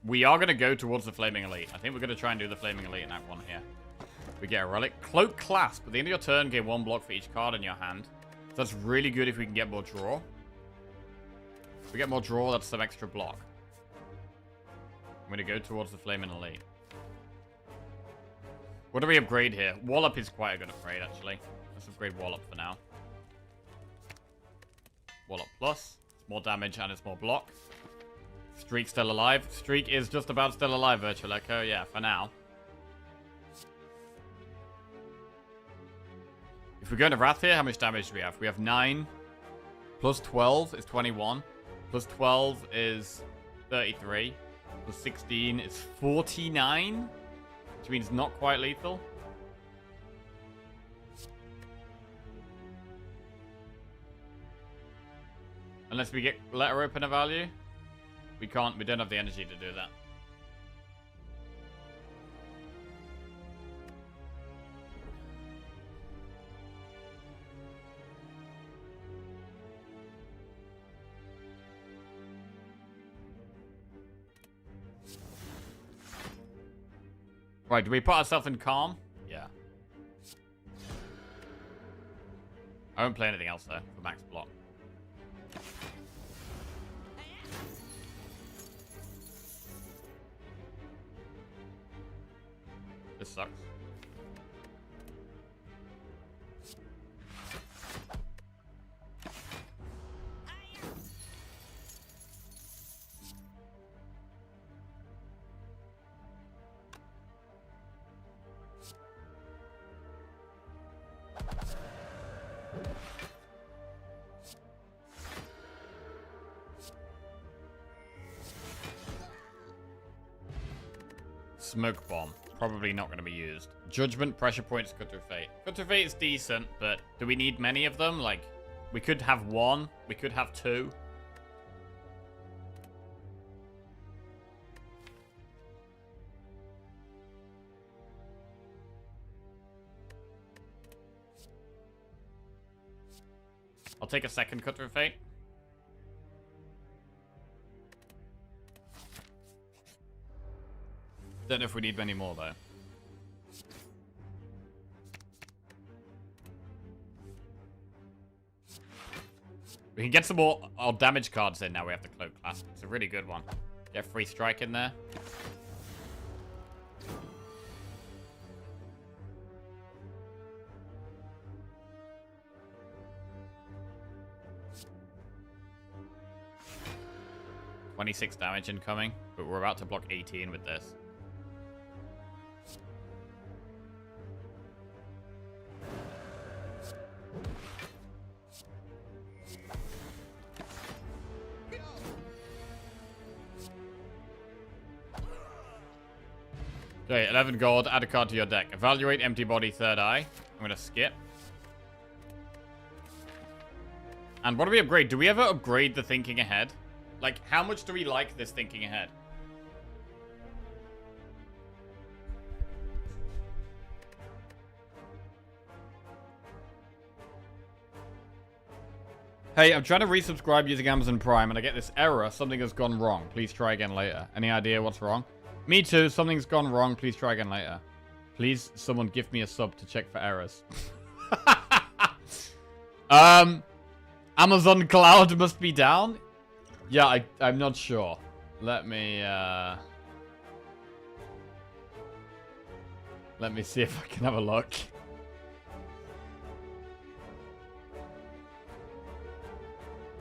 We are going to go towards the Flaming Elite. I think we're going to try and do the Flaming Elite in Act 1 here. We get a Relic. Cloak Clasp. At the end of your turn, gain 1 block for each card in your hand. So that's really good if we can get more draw. If we get more draw, that's some extra block. I'm going to go towards the Flaming Elite. What do we upgrade here? Wallop is quite a good upgrade, actually. Let's upgrade Wallop for now. Wallop Plus. It's more damage and it's more block. Streak still alive. Streak is just about still alive, Virtual Echo. Yeah, for now. If we go into Wrath here, how much damage do we have? We have 9. Plus 12 is 21. Plus 12 is 33. Plus 16 is 49. Which means not quite lethal. Unless we get Letter Opener value. We can't, we don't have the energy to do that. Right, do we put ourselves in calm? Yeah. I won't play anything else though, for max block. This sucks. Smoke bomb. Probably not going to be used. Judgment, pressure points, cut through fate. Cut through fate is decent, but do we need many of them? Like, we could have one. We could have two. I'll take a second cut through fate. Don't know if we need many more, though. We can get some more damage cards in now we have the Cloak Clasp. It's a really good one. Get free strike in there. $26 damage incoming, but we're about to block 18 with this. Okay, 11 gold, add a card to your deck. Evaluate empty body, third eye. I'm going to skip. And what do we upgrade? Do we ever upgrade the thinking ahead? Like, how much do we like this thinking ahead? Hey, I'm trying to resubscribe using Amazon Prime and I get this error. Something has gone wrong. Please try again later. Any idea what's wrong? Me too. Something's gone wrong. Please try again later. Please, someone give me a sub to check for errors. Amazon Cloud must be down? Yeah, I'm not sure. Let me see if I can have a look.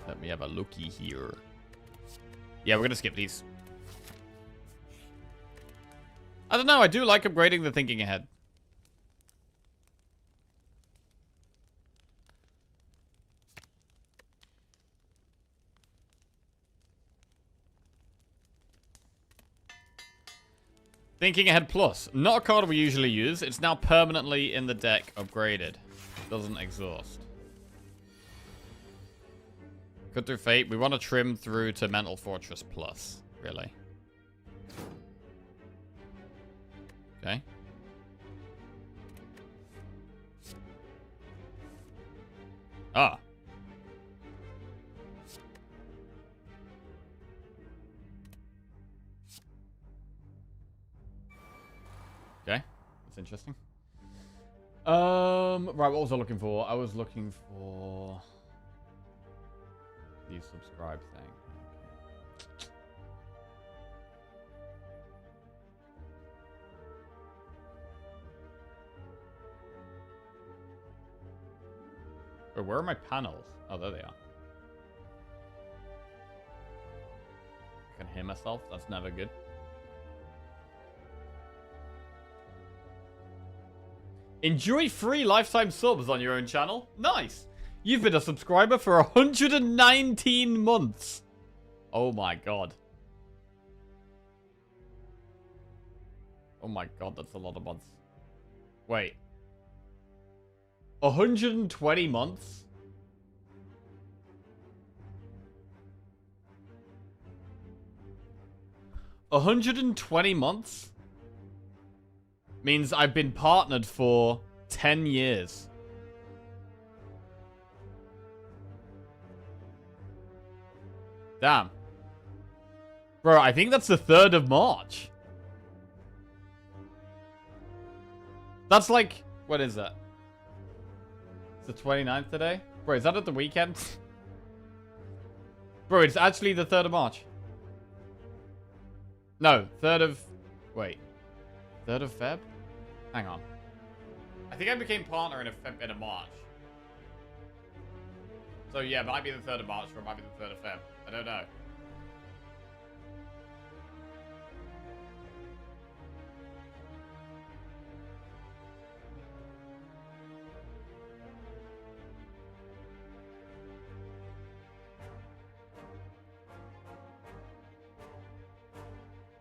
Let me have a looky here. Yeah, we're gonna skip these. I don't know, I do like upgrading the thinking ahead. Thinking Ahead Plus. Not a card we usually use. It's now permanently in the deck upgraded. Doesn't exhaust. Cut through fate. We want to trim through to Mental Fortress Plus, really. Okay. Ah. Okay. That's interesting. Right, what was I looking for? I was looking for the subscribe thing. Oh, where are my panels? Oh, there they are. I can hear myself. That's never good. Enjoy free lifetime subs on your own channel. Nice. You've been a subscriber for 119 months. Oh my god. Oh my god, that's a lot of months. Wait. 120 months? $120 months? Means I've been partnered for 10 years. Damn. Bro, I think that's the 3rd of March. That's like... What is that? It's the 29th today? Bro, is that at the weekend? Bro, it's actually the 3rd of March. No, 3rd of... Wait. 3rd of Feb? Hang on. I think I became partner in a March. So yeah, it might be the 3rd of March or it might be the 3rd of Feb. I don't know.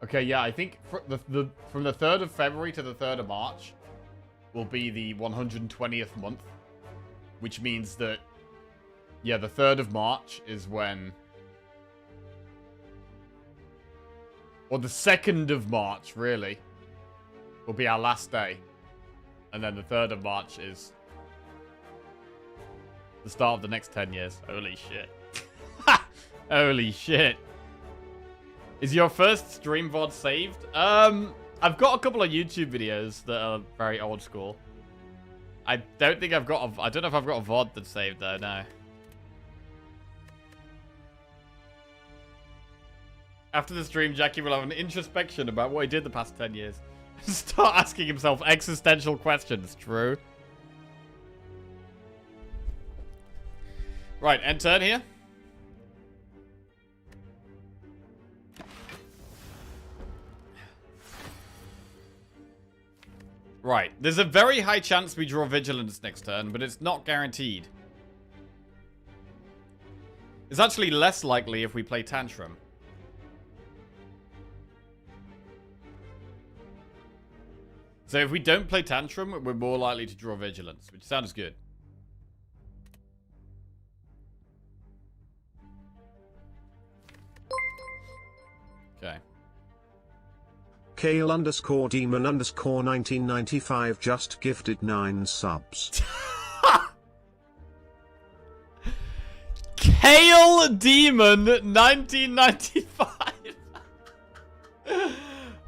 Okay, yeah, I think from the 3rd of February to the 3rd of March will be the 120th month, which means that, yeah, the 3rd of March is when, or the 2nd of March, really, will be our last day, and then the 3rd of March is the start of the next 10 years. Holy shit. Holy shit. Is your first stream VOD saved? I've got a couple of YouTube videos that are very old school. I don't think I've got I don't know if I've got a VOD that's saved though, no. After the stream, Jackie will have an introspection about what he did the past 10 years. Start asking himself existential questions, true. Right, end turn here. Right, there's a very high chance we draw Vigilance next turn, but it's not guaranteed. It's actually less likely if we play Tantrum. So if we don't play Tantrum, we're more likely to draw Vigilance, which sounds good. Okay. Kale _ demon _ 1995 just gifted 9 subs. Kale Demon 1995.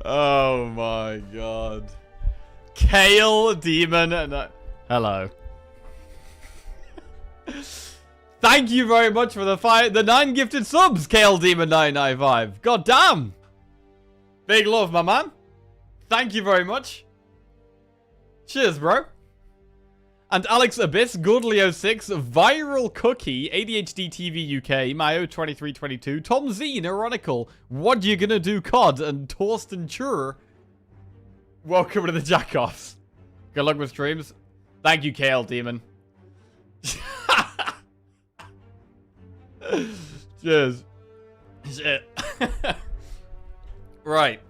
Oh my god. Kale Demon. Hello. Thank you very much for the 9 gifted subs, Kale Demon 995. God damn. Big love, my man. Thank you very much. Cheers, bro. And Alex Abyss, Goodleo6, Viral Cookie, ADHD TV UK, Mayo 2322, Tom Z, Neuronical, What You Gonna Do COD, and Torsten Chur. Welcome to the Jackoffs. Good luck with streams. Thank you, Kale Demon. Cheers. Shit. Right.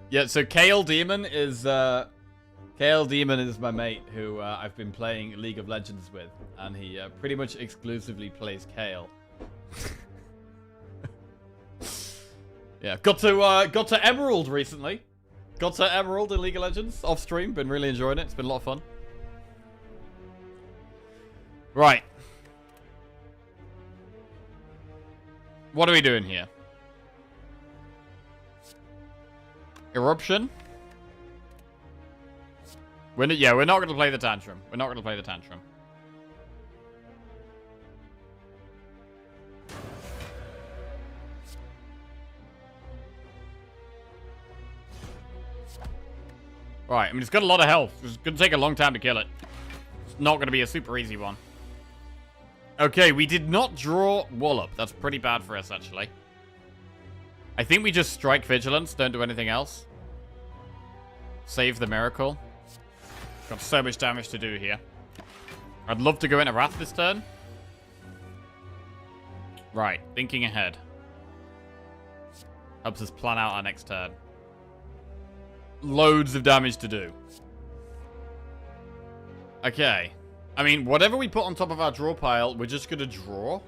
Yeah, so Kale Demon is my mate who I've been playing League of Legends with, and he pretty much exclusively plays Kale. Yeah, got to Emerald recently. Got to Emerald in League of Legends off stream. Been really enjoying it. It's been a lot of fun. Right. What are we doing here? Eruption? We're not going to play the Tantrum. We're not going to play the Tantrum. Right, I mean, it's got a lot of health. It's going to take a long time to kill it. It's not going to be a super easy one. Okay, we did not draw Wallop. That's pretty bad for us, actually. I think we just strike Vigilance, don't do anything else. Save the Miracle. Got so much damage to do here. I'd love to go into Wrath this turn. Right, thinking ahead. Helps us plan out our next turn. Loads of damage to do. Okay. I mean, whatever we put on top of our draw pile, we're just going to draw.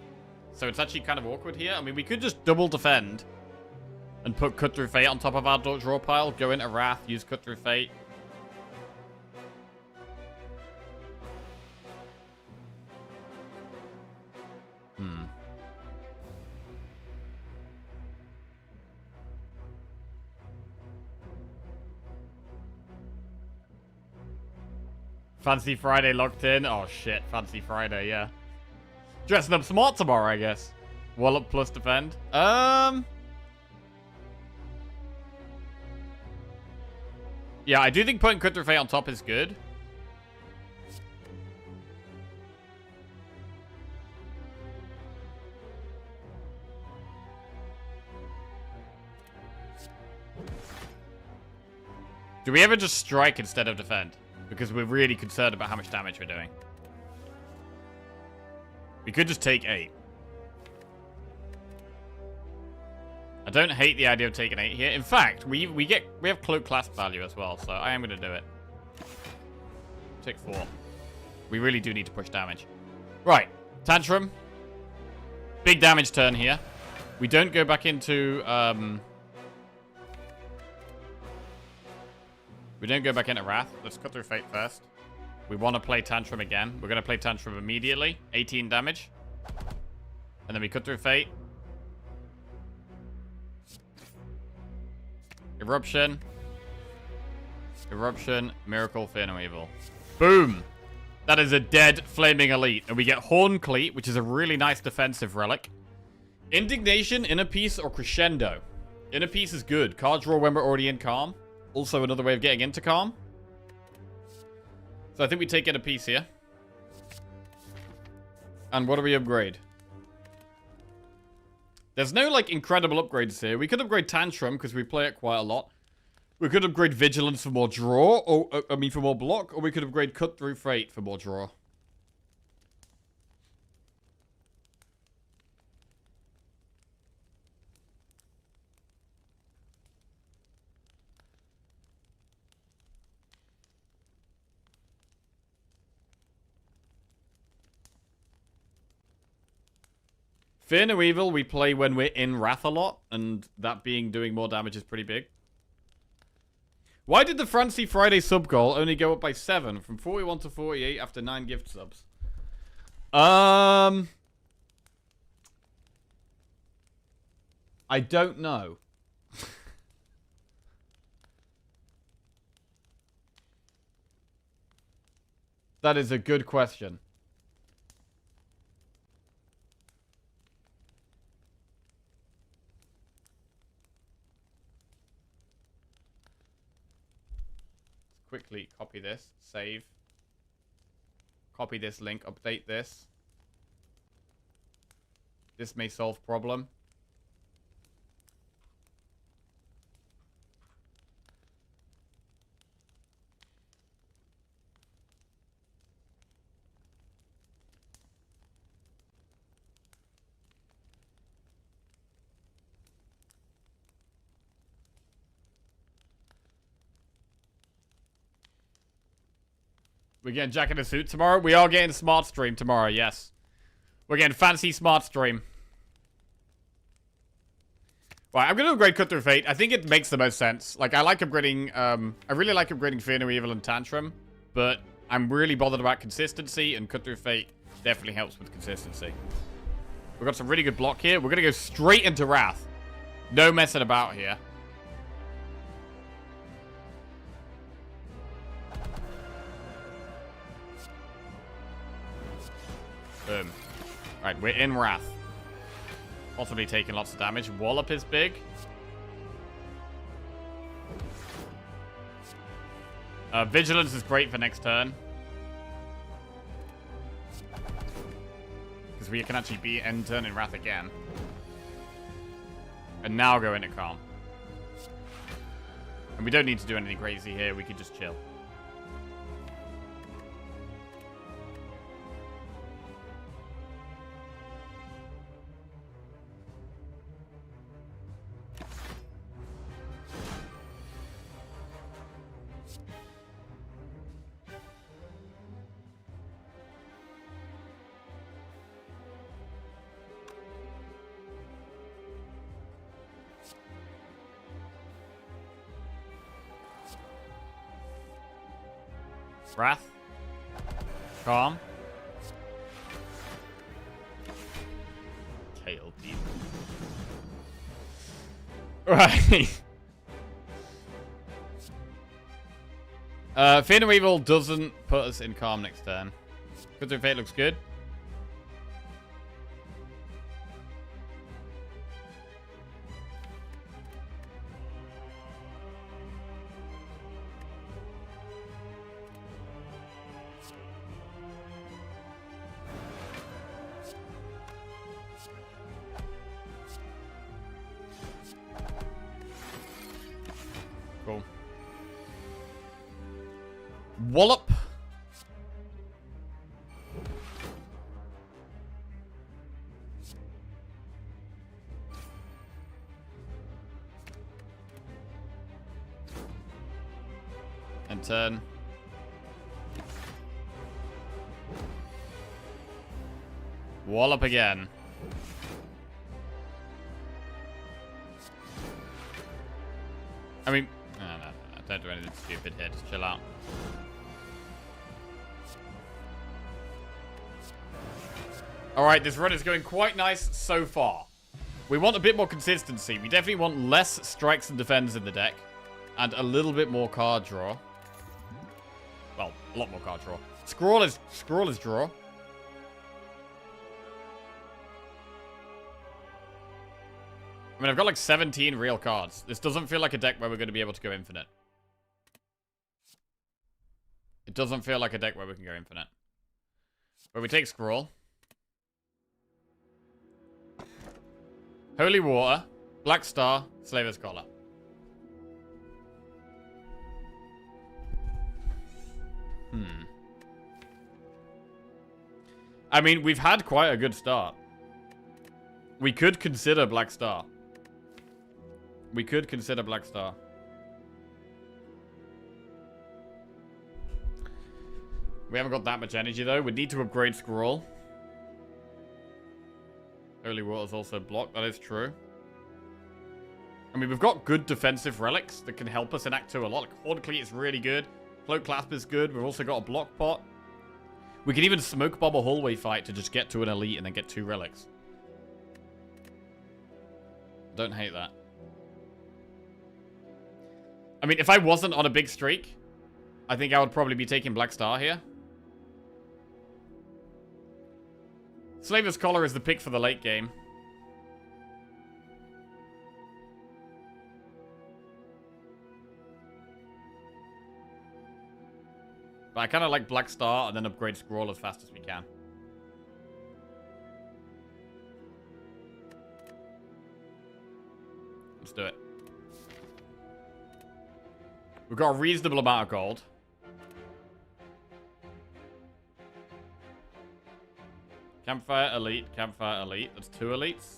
So it's actually kind of awkward here. I mean, we could just double defend and put Cut Through Fate on top of our draw pile. Go into Wrath, use Cut Through Fate. Fancy Friday locked in. Oh, shit. Fancy Friday, yeah. Dressing up smart tomorrow, I guess. Wallop plus defend. Yeah, I do think putting Cut Through Fate on top is good. Do we ever just strike instead of defend? Because we're really concerned about how much damage we're doing. We could just take 8. I don't hate the idea of taking 8 here. In fact, we have cloak class value as well, so I am going to do it. Take 4. We really do need to push damage. Right, Tantrum. Big damage turn here. We don't go back into... We don't go back into Wrath. Let's Cut Through Fate first. We want to play Tantrum again. We're going to play Tantrum immediately. 18 damage. And then we Cut Through Fate. Eruption. Eruption. Miracle. Fear No Evil. Boom! That is a dead Flaming Elite. And we get Horn Cleat, which is a really nice defensive relic. Indignation, Inner Peace, or Crescendo. Inner Peace is good. Cards draw when we're already in Calm. Also another way of getting into Calm. So I think we take Inner Peace here. And what do we upgrade? There's no, like, incredible upgrades here. We could upgrade Tantrum, because we play it quite a lot. We could upgrade Vigilance for more draw, or, for more block, or we could upgrade Cut Through Fate for more draw. Fear No Evil, we play when we're in Wrath a lot, and that being doing more damage is pretty big. Why did the Francie Friday sub goal only go up by 7 from 41 to 48 after 9 gift subs? I don't know. That is a good question. Quickly copy this, save, copy this link, update this. This may solve problem. We're getting Jack in a suit tomorrow. We are getting smart stream tomorrow, yes. We're getting fancy smart stream. Right, I'm going to upgrade Cut Through Fate. I think it makes the most sense. Like, I like upgrading, I really like upgrading Fear No Evil and Tantrum, but I'm really bothered about consistency, and Cut Through Fate definitely helps with consistency. We've got some really good block here. We're going to go straight into Wrath. No messing about here. Boom. Right, we're in Wrath. Possibly taking lots of damage. Wallop is big. Vigilance is great for next turn. Because we can actually be end turn in Wrath again. And now go into Calm. And we don't need to do anything crazy here. We could just chill. Wrath. Calm. Tail deep. Right. Fear No Evil doesn't put us in Calm next turn. Cut Through Fate looks good. Cool. Wallop. And turn. Wallop again. I mean, no, don't do anything stupid here. Just chill out. Alright, this run is going quite nice so far. We want a bit more consistency. We definitely want less strikes and defends in the deck. And a little bit more card draw. Well, a lot more card draw. Scrawl is draw. I mean, I've got like 17 real cards. This doesn't feel like a deck where we're going to be able to go infinite. It doesn't feel like a deck where we can go infinite. But we take Scrawl. Holy Water, Black Star, Slaver's Collar. I mean, we've had quite a good start. We could consider Black Star. We could consider Black Star. We haven't got that much energy, though. We need to upgrade Scroll. Holy Water's also blocked. That is true. I mean, we've got good defensive relics that can help us in Act 2 a lot. Like, Horde Cleat is really good. Cloak Clasp is good. We've also got a block pot. We can even Smoke Bomb a hallway fight to just get to an elite and then get 2 relics. Don't hate that. I mean, if I wasn't on a big streak, I think I would probably be taking Black Star here. Slaver's Collar is the pick for the late game. But I kind of like Black Star and then upgrade Scroll as fast as we can. Let's do it. We've got a reasonable amount of gold. Campfire, Elite, Campfire, Elite. That's 2 elites.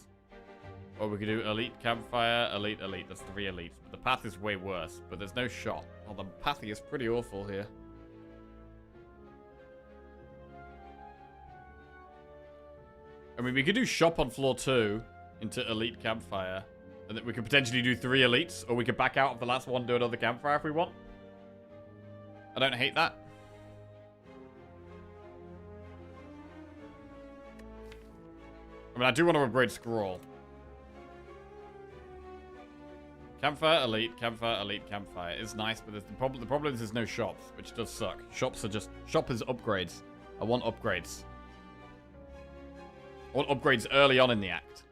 Or we could do Elite, Campfire, Elite, Elite. That's 3 elites. But the path is way worse. But there's no shot. Oh, the pathing is pretty awful here. I mean, we could do shop on floor 2 into Elite Campfire. And then we could potentially do 3 elites. Or we could back out of the last one and do another campfire if we want. I don't hate that. I mean, I do want to upgrade Scroll. Campfire, Elite, Campfire, Elite, Campfire. It's nice, but the problem is there's no shops, which does suck. Shops are just... Shop is upgrades. I want upgrades. I want upgrades early on in the act.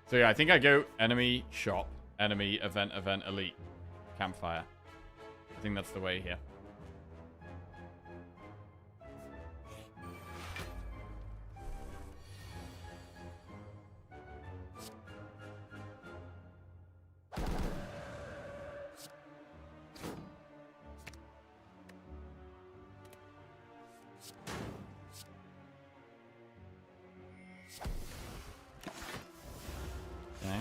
So yeah, I think I go enemy, shop, enemy, event, elite, campfire. I think that's the way here. Okay.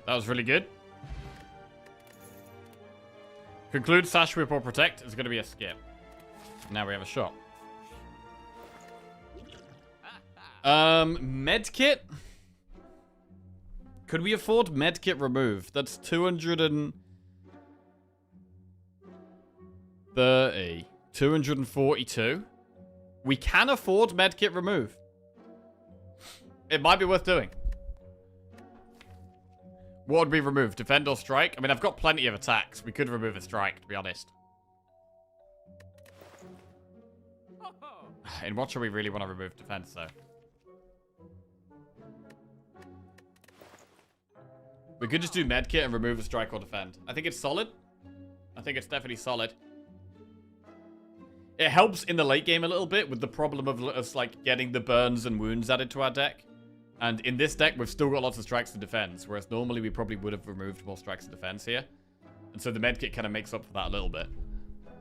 That was really good. Conclude, Sash Whip, or Protect is going to be a skip. Now we have a shot. Medkit? Could we afford Medkit remove? That's 230. 242. We can afford Medkit remove. It might be worth doing. What would we remove? Defend or strike? I mean, I've got plenty of attacks. We could remove a strike, to be honest. In Watcher, we really want to remove defense, though. We could just do medkit and remove a strike or defend. I think it's solid. I think it's definitely solid. It helps in the late game a little bit with the problem of us, like, getting the burns and wounds added to our deck. And in this deck, we've still got lots of strikes and defense, whereas normally we probably would have removed more strikes and defense here. And so the medkit kind of makes up for that a little bit.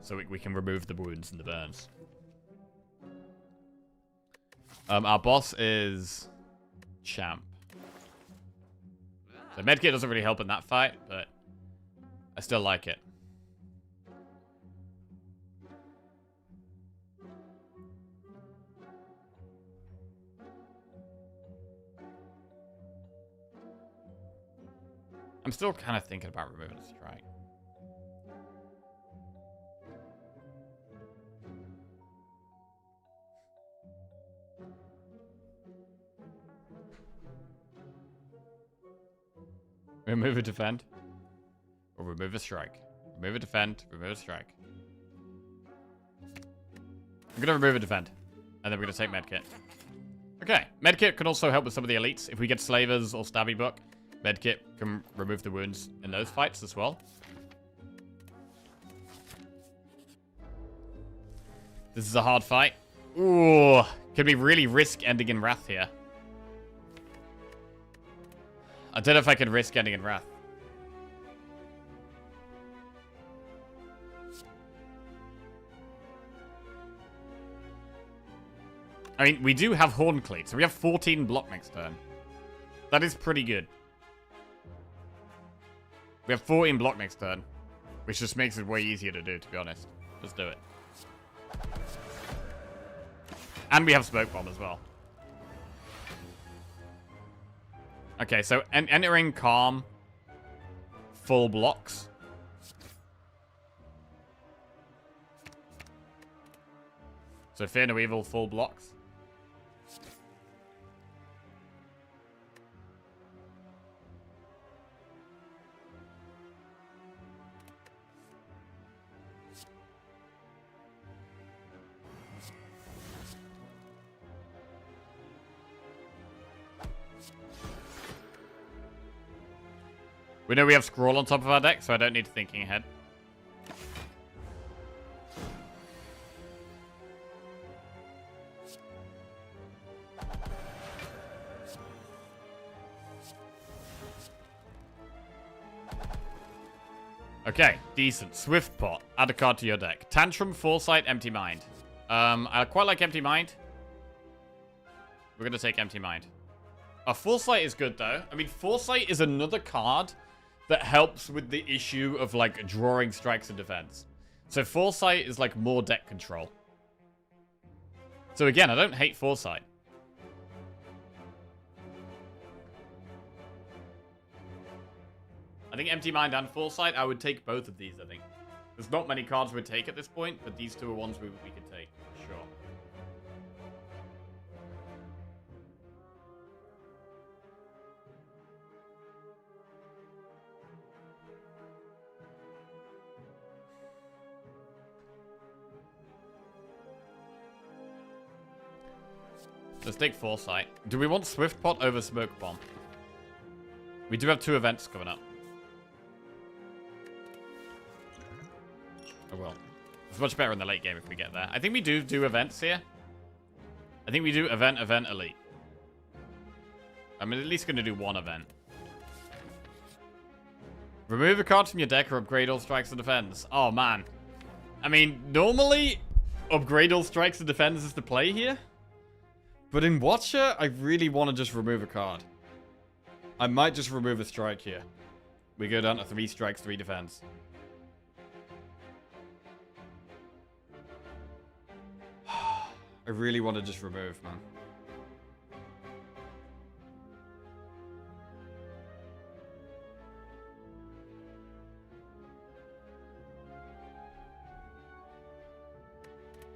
So we can remove the wounds and the burns. Our boss is Champ. So medkit doesn't really help in that fight, but I still like it. I'm still kind of thinking about removing a strike. Remove a defend. Or remove a strike. Remove a defend. Remove a strike. I'm going to remove a defend. And then we're going to take medkit. Okay. Medkit can also help with some of the elites. If we get slavers or stabby buck, medkit can remove the wounds in those fights as well. This is a hard fight. Ooh. Could we really risk ending in Wrath here? I don't know if I can risk ending in Wrath. I mean, we do have Horn Cleat, so we have 14 block next turn. That is pretty good. We have 14 block next turn, which just makes it way easier to do, to be honest. Let's do it. And we have Smoke Bomb as well. Okay, so entering Calm, full blocks. So Fear No Evil, full blocks. We know we have Scroll on top of our deck, so I don't need thinking ahead. Okay, decent. Swift Pot. Add a card to your deck. Tantrum, Foresight, Empty Mind. I quite like Empty Mind. We're going to take Empty Mind. Foresight is good, though. I mean, Foresight is another card that helps with the issue of, like, drawing strikes and defense. So Foresight is, like, more deck control. So, again, I don't hate Foresight. I think Empty Mind and Foresight, I would take both of these, I think. There's not many cards we'd take at this point, but these two are ones we could take, for sure. Let's take Foresight. Do we want Swift Pot over Smoke Bomb? We do have 2 events coming up. Oh well. It's much better in the late game if we get there. I think we do events here. I think we do event, elite. I'm at least going to do 1 event. Remove a card from your deck or upgrade all strikes and defense. Oh, man. I mean, normally, upgrade all strikes and defense is the play here. But in Watcher, I really want to just remove a card. I might just remove a strike here. We go down to 3 strikes, 3 defense. I really want to just remove, man.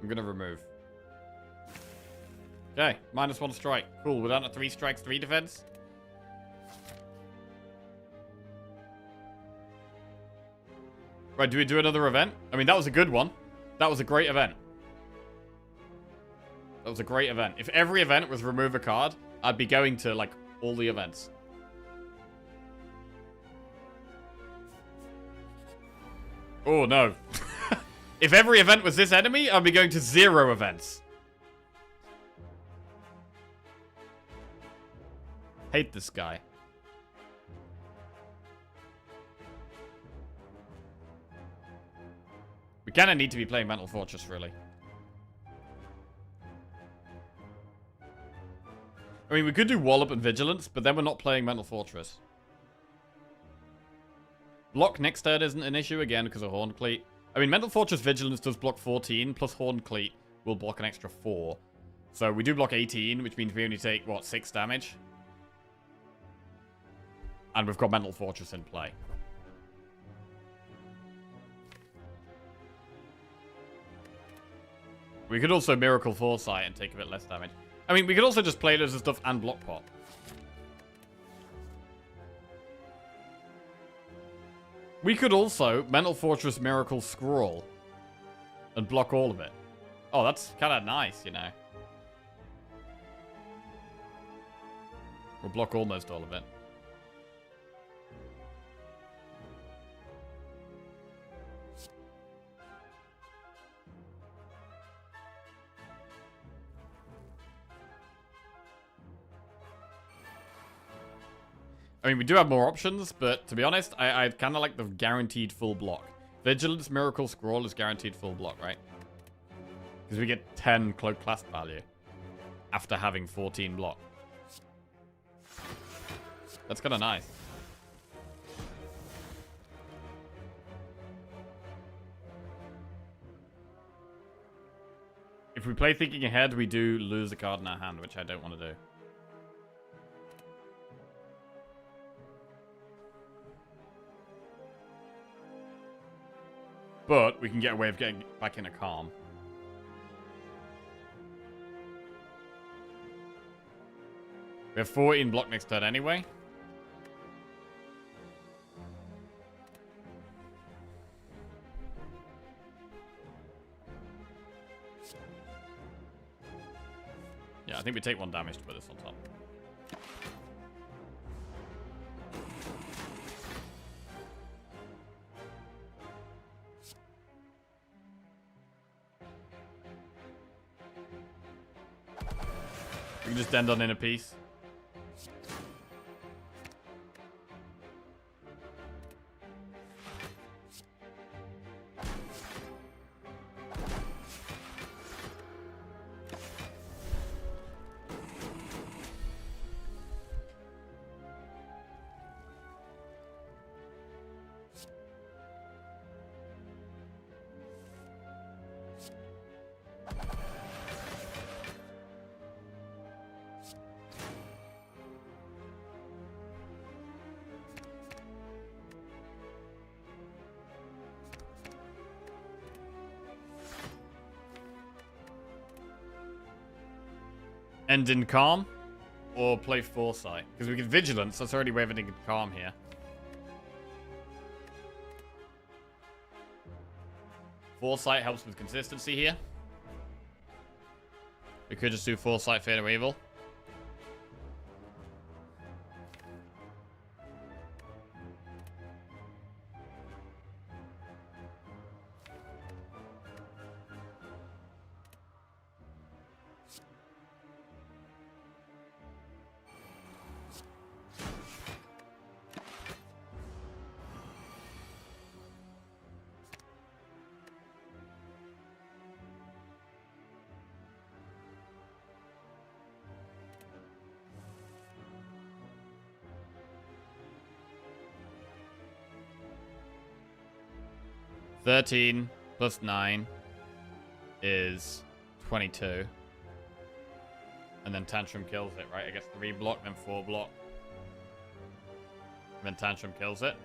I'm gonna remove. Okay, -1 strike. Cool, we're down to 3 strikes, 3 defense. Right, do we do another event? I mean, that was a good one. That was a great event. That was a great event. If every event was remove a card, I'd be going to, like, all the events. Oh, no. If every event was this enemy, I'd be going to 0 events. Hate this guy. We kind of need to be playing Mental Fortress, really. I mean, we could do Wallop and Vigilance, but then we're not playing Mental Fortress. Block next turn isn't an issue, again, because of Horned Cleat. I mean, Mental Fortress Vigilance does block 14, plus Horned Cleat will block an extra 4. So we do block 18, which means we only take, what, 6 damage? And we've got Mental Fortress in play. We could also Miracle Foresight and take a bit less damage. I mean, we could also just play those and stuff and block pop. We could also Mental Fortress Miracle Scroll and block all of it. Oh, that's kind of nice, you know. We'll block almost all of it. I mean, we do have more options, but to be honest, I kind of like the guaranteed full block. Vigilance Miracle Scroll is guaranteed full block, right? Because we get 10 Cloak Clasp value after having 14 block. That's kind of nice. If we play Thinking Ahead, we do lose a card in our hand, which I don't want to do. But we can get away with getting back in a calm. We have 14 block next turn anyway. Yeah, I think we take 1 damage to put this on top. We can just end on Inner Peace. End in Calm, or play Foresight. Because we get Vigilance, that's already way of ending in Calm here. Foresight helps with consistency here. We could just do Foresight, Fate of Evil. $13 plus 9 is 22. And then Tantrum kills it, right? I guess 3 block, then 4 block. And then Tantrum kills it.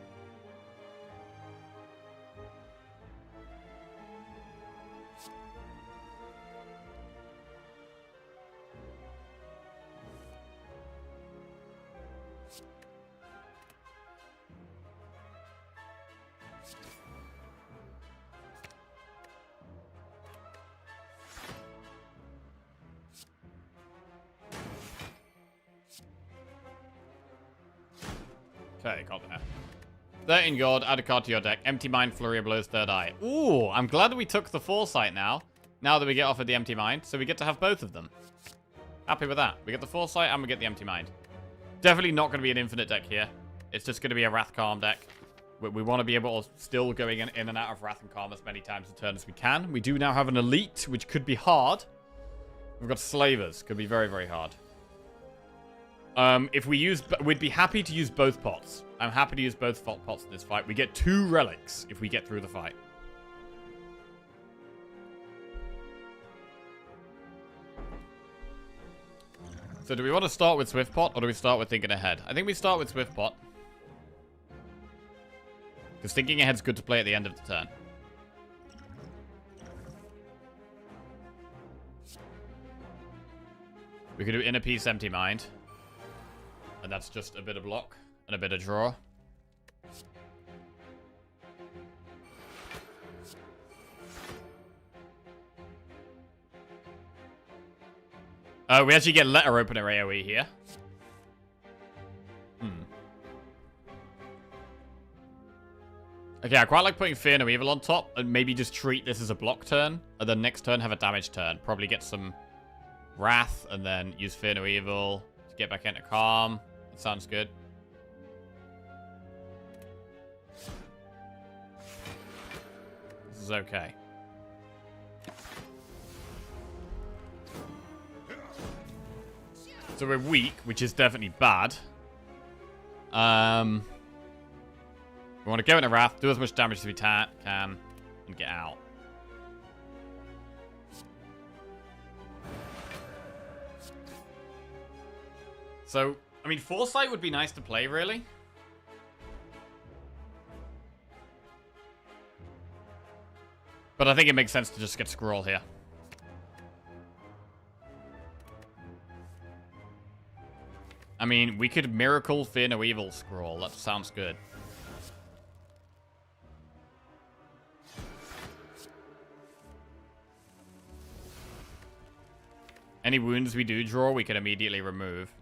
Okay, got there. 13 gold, add a card to your deck. Empty Mind, Flurry of Blows, Third Eye. Ooh, I'm glad we took the Foresight now. Now that we get offered the Empty Mind. So we get to have both of them. Happy with that. We get the Foresight and we get the Empty Mind. Definitely not going to be an infinite deck here. It's just going to be a Wrath Calm deck. We want to be able to still going in and out of Wrath and Calm as many times a turn as we can. We do now have an Elite, which could be hard. We've got Slavers. Could be very, very hard. If we use... We'd be happy to use both pots. I'm happy to use both pots in this fight. We get 2 relics if we get through the fight. So do we want to start with Swift Pot or do we start with Thinking Ahead? I think we start with Swift Pot. Because Thinking Ahead's good to play at the end of the turn. We could do Inner Peace, Empty Mind. And that's just a bit of block and a bit of draw. We actually get Letter Opener AoE here. Okay, I quite like putting Fear No Evil on top and maybe just treat this as a block turn. And then next turn have a damage turn. Probably get some Wrath and then use Fear No Evil to get back into Calm. That sounds good. This is okay. So we're weak, which is definitely bad. We want to go into Wrath, do as much damage as we can, and get out. So, I mean, Foresight would be nice to play, really. But I think it makes sense to just get Scroll here. I mean, we could Miracle Fear No Evil Scroll. That sounds good. Any wounds we do draw, we can immediately remove.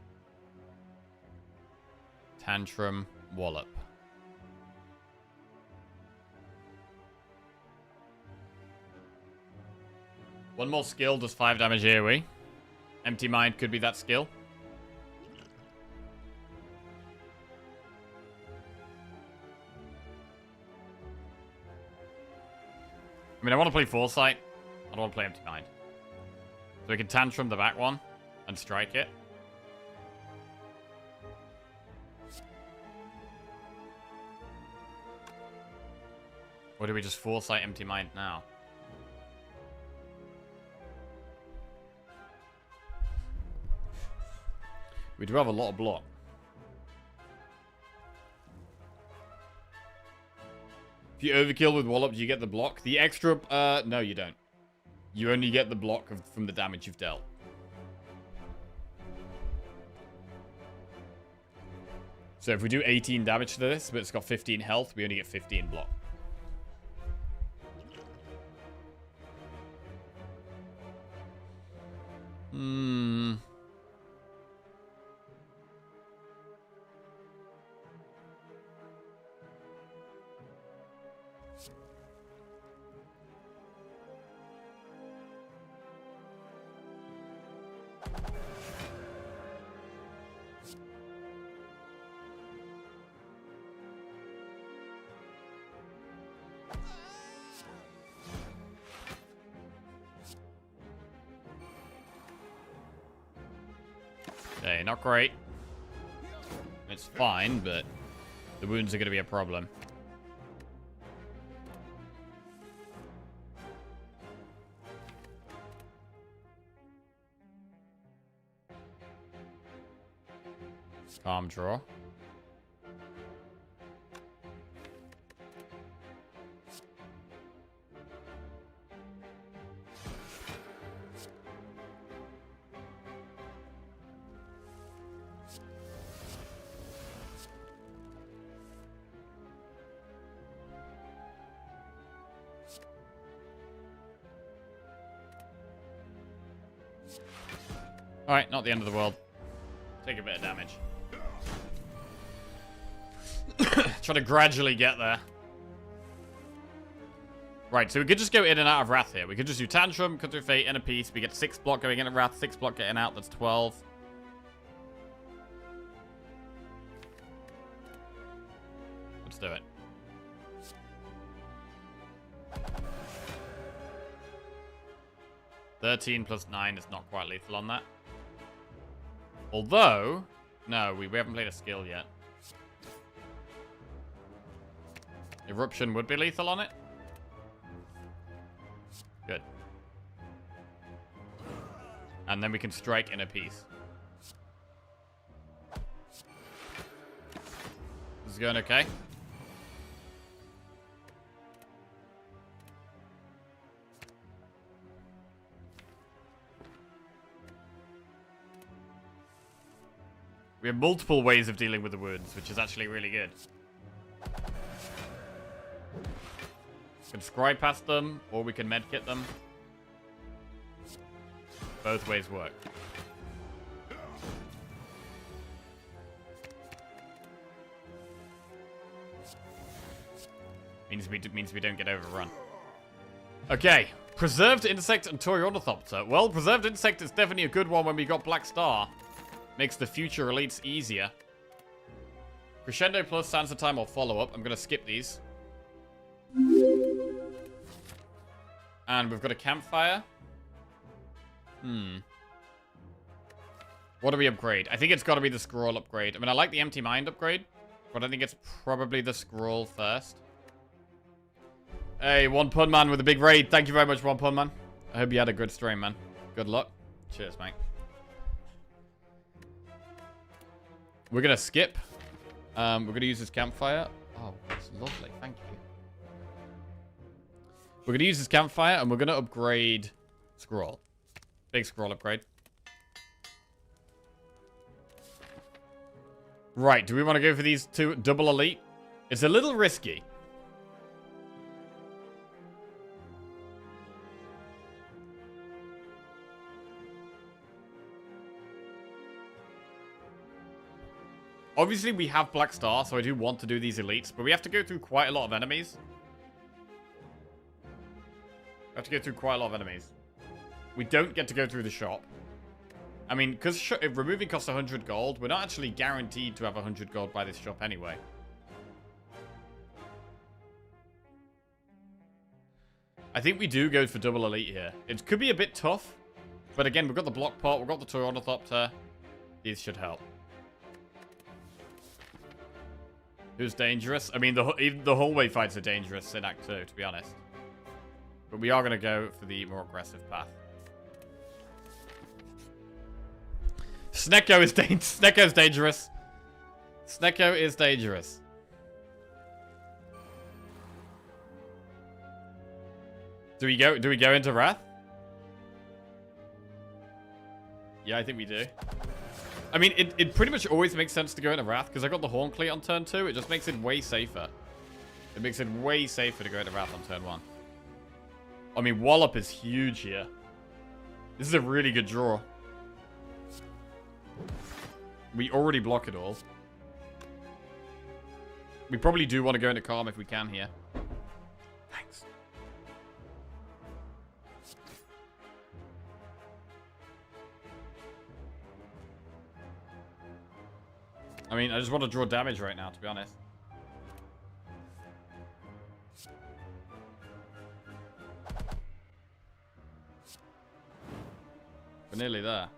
Tantrum, Wallop. One more skill does 5 damage AoE. Empty Mind could be that skill. I mean, I want to play Foresight. I don't want to play Empty Mind. So we can Tantrum the back one and strike it. Or do we just Foresight Empty Mind now? We do have a lot of block. If you overkill with Wallop, do you get the block? The extra... no, you don't. You only get the block from the damage you've dealt. So if we do 18 damage to this, but it's got 15 health, we only get 15 block. Okay, not great. It's fine, but the wounds are going to be a problem. Calm draw. Alright, not the end of the world. Take a bit of damage. Try to gradually get there. Right, so we could just go in and out of Wrath here. We could just do Tantrum, cut through Fate, and a piece. We get 6 block going in at Wrath, 6 block getting out. That's 12. Let's do it. (13 plus 9) is not quite lethal on that. Although, no, we haven't played a skill yet. Eruption would be lethal on it. Good. And then we can strike in a piece. This is going okay. We have multiple ways of dealing with the wounds, which is actually really good. We can scry past them, or we can medkit them. Both ways work. Means we don't get overrun. Okay, Preserved Insect and Toy Ornithopter. Well, Preserved Insect is definitely a good one when we got Black Star. Makes the future elites easier. Crescendo plus Sansa Time or follow-up. I'm going to skip these. And we've got a campfire. What do we upgrade? I think it's got to be the scroll upgrade. I mean, I like the Empty Mind upgrade, but I think it's probably the scroll first. Hey, One Pun Man with a big raid. Thank you very much, One Pun Man. I hope you had a good stream, man. Good luck. Cheers, mate. We're going to skip. We're going to use this campfire. Oh, that's lovely. Thank you. We're going to use this campfire, and we're going to upgrade scroll. Big scroll upgrade. Right, do we want to go for these two double elite? It's a little risky. Obviously, we have Black Star, so I do want to do these elites, but we have to go through quite a lot of enemies. We have to go through quite a lot of enemies. We don't get to go through the shop. I mean, because if removing costs 100 gold, we're not actually guaranteed to have 100 gold by this shop anyway. I think we do go for double elite here. It could be a bit tough, but again, we've got the block pot, we've got the Toy Ornithopter. These should help. Who's dangerous? I mean, even the hallway fights are dangerous in Act 2, to be honest. But we are going to go for the more aggressive path. Snecko is Snecko's dangerous. Snecko is dangerous. Do we go into Wrath? Yeah, I think we do. I mean, it pretty much always makes sense to go into Wrath, because I got the Horn Cleat on turn 2. It just makes it way safer. It makes it way safer to go into Wrath on turn 1. I mean, Wallop is huge here. This is a really good draw. We already block it all. We probably do want to go into Calm if we can here. Thanks. I mean, I just want to draw damage right now, to be honest. We're nearly there.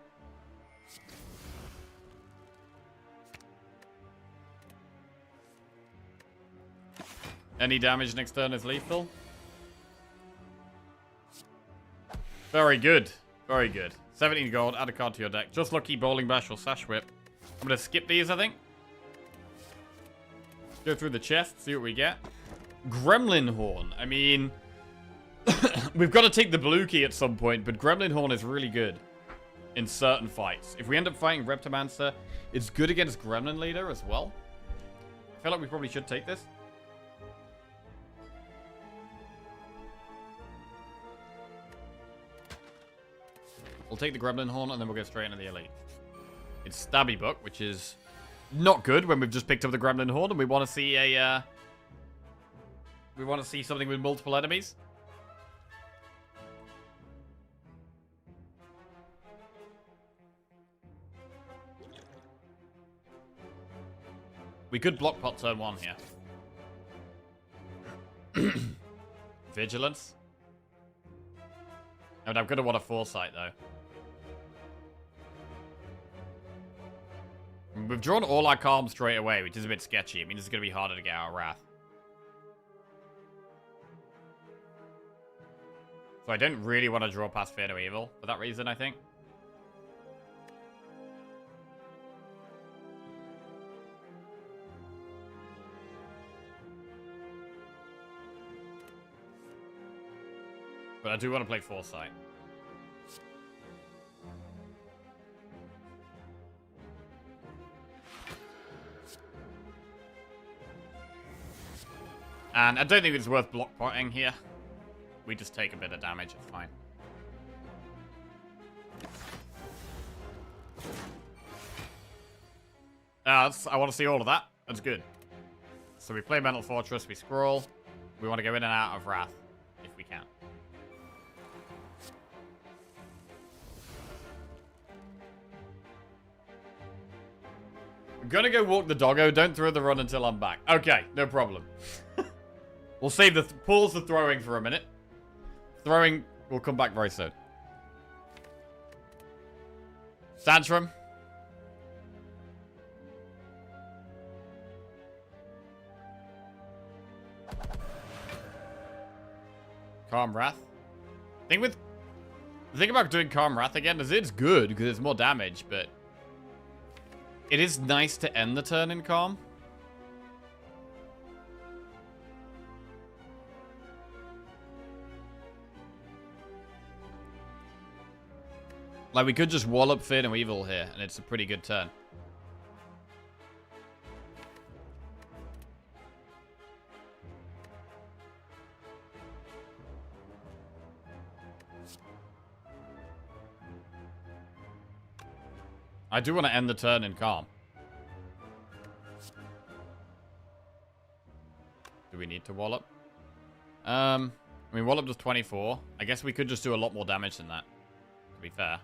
Any damage next turn is lethal. Very good. Very good. 17 gold, add a card to your deck. Just lucky, Bowling Bash or Sash Whip. I'm going to skip these, I think. Go through the chest, see what we get. Gremlin Horn. I mean, we've got to take the blue key at some point, but Gremlin Horn is really good in certain fights. If we end up fighting Reptomancer, it's good against Gremlin Leader as well. I feel like we probably should take this. We'll take the Gremlin Horn, and then we'll go straight into the Elite. It's Stabby Book, which is not good when we've just picked up the Gremlin Horde and we want to see a, we want to see something with multiple enemies. We could block pot turn 1 here. Vigilance. I mean, I'm going to want a foresight, though. We've drawn all our calm straight away, which is a bit sketchy. It means it's going to be harder to get our wrath. So I don't really want to draw past Fear No Evil for that reason, I think. But I do want to play Foresight. And I don't think it's worth block potting here. We just take a bit of damage, it's fine. I want to see all of that. That's good. So we play Mental Fortress, we scroll. We want to go in and out of Wrath, if we can. I'm gonna go walk the doggo. Don't throw the run until I'm back. Okay, no problem. We'll save the pause the throwing for a minute. Throwing will come back very soon. Tantrum. Calm Wrath. The thing about doing Calm Wrath again is it's good because it's more damage, but it is nice to end the turn in Calm. Like, we could just wall up Fear No Evil here, and it's a pretty good turn. I do want to end the turn in Calm. Do we need to wallop? I mean, wallop does 24. I guess we could just do a lot more damage than that, to be fair.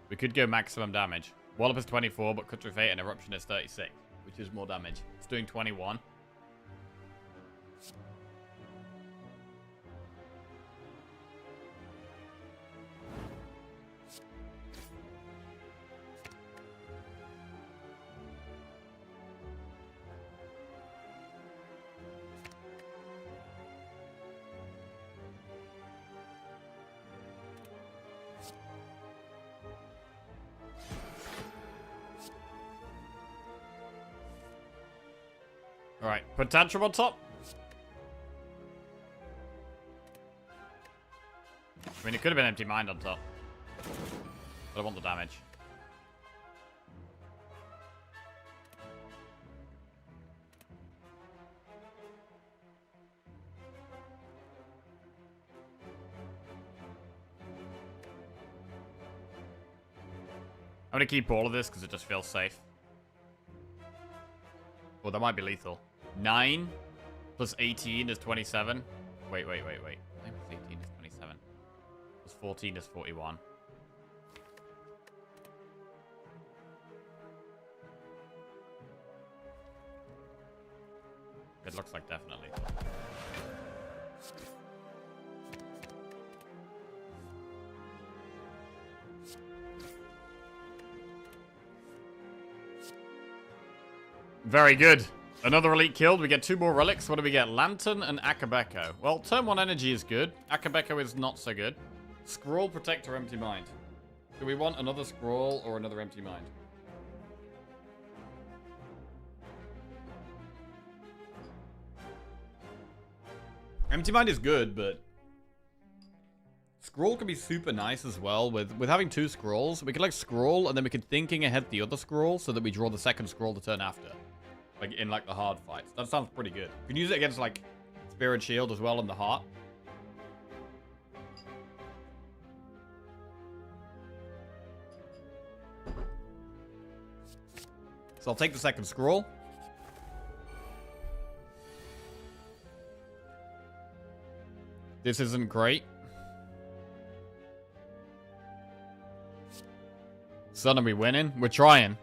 We could go maximum damage. Wallop is 24, but Cut Through Fate and Eruption is 36, which is more damage. It's doing 21. Alright, put Tantrum on top. I mean, it could have been Empty Mind on top. But I want the damage. I'm gonna keep all of this because it just feels safe. Well, that might be lethal. 9 plus 18 is 27. Wait. 9 plus 18 is 27. Plus 14 is 41. It looks like definitely. Very good. Another elite killed. We get 2 more relics. What do we get? Lantern and Akabeko. Well, turn 1 energy is good. Akabeko is not so good. Scroll, Protector, Empty Mind. Do we want another Scroll or another Empty Mind? Empty Mind is good, but Scroll can be super nice as well. With having 2 scrolls, we could like scroll and then we could thinking ahead the other scroll so that we draw the second scroll the turn after. Like in like the hard fights. That sounds pretty good. You can use it against like Spirit Shield as well in the heart. So I'll take the second scroll. This isn't great. Son, are we winning? We're trying.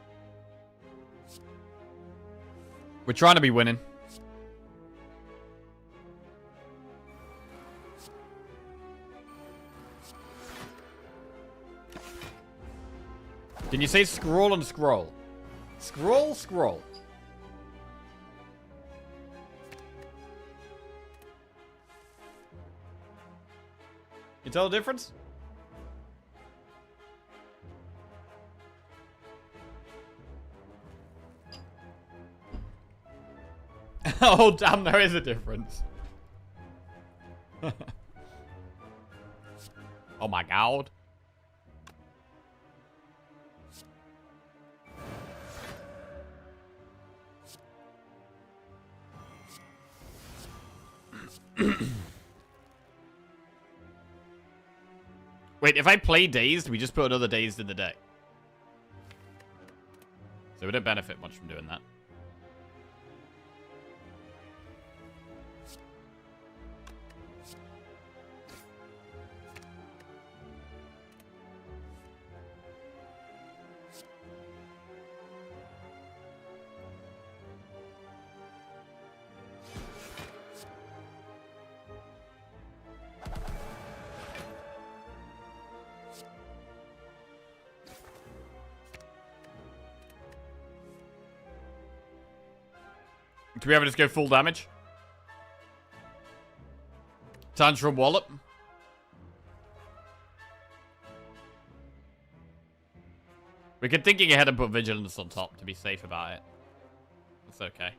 We're trying to be winning. Can you say scroll and scroll? Scroll, scroll. You tell the difference? Oh, damn, there is a difference. Oh my god. Wait, if I play Dazed, we just put another Dazed in the deck. So we don't benefit much from doing that. Do we ever just go full damage? Tantrum Wallop. We could thinking ahead and put Vigilance on top to be safe about it. It's okay.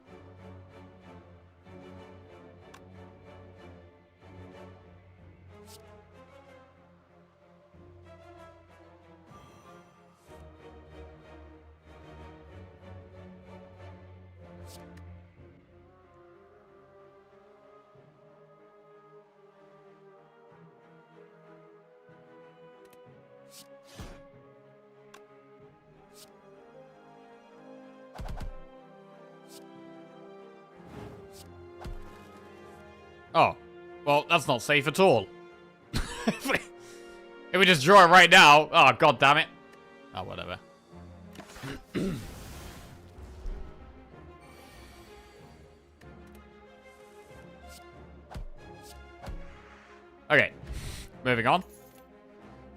Oh. Well, that's not safe at all. If we just draw it right now... Oh, god damn it. Oh, whatever. Okay. Moving on.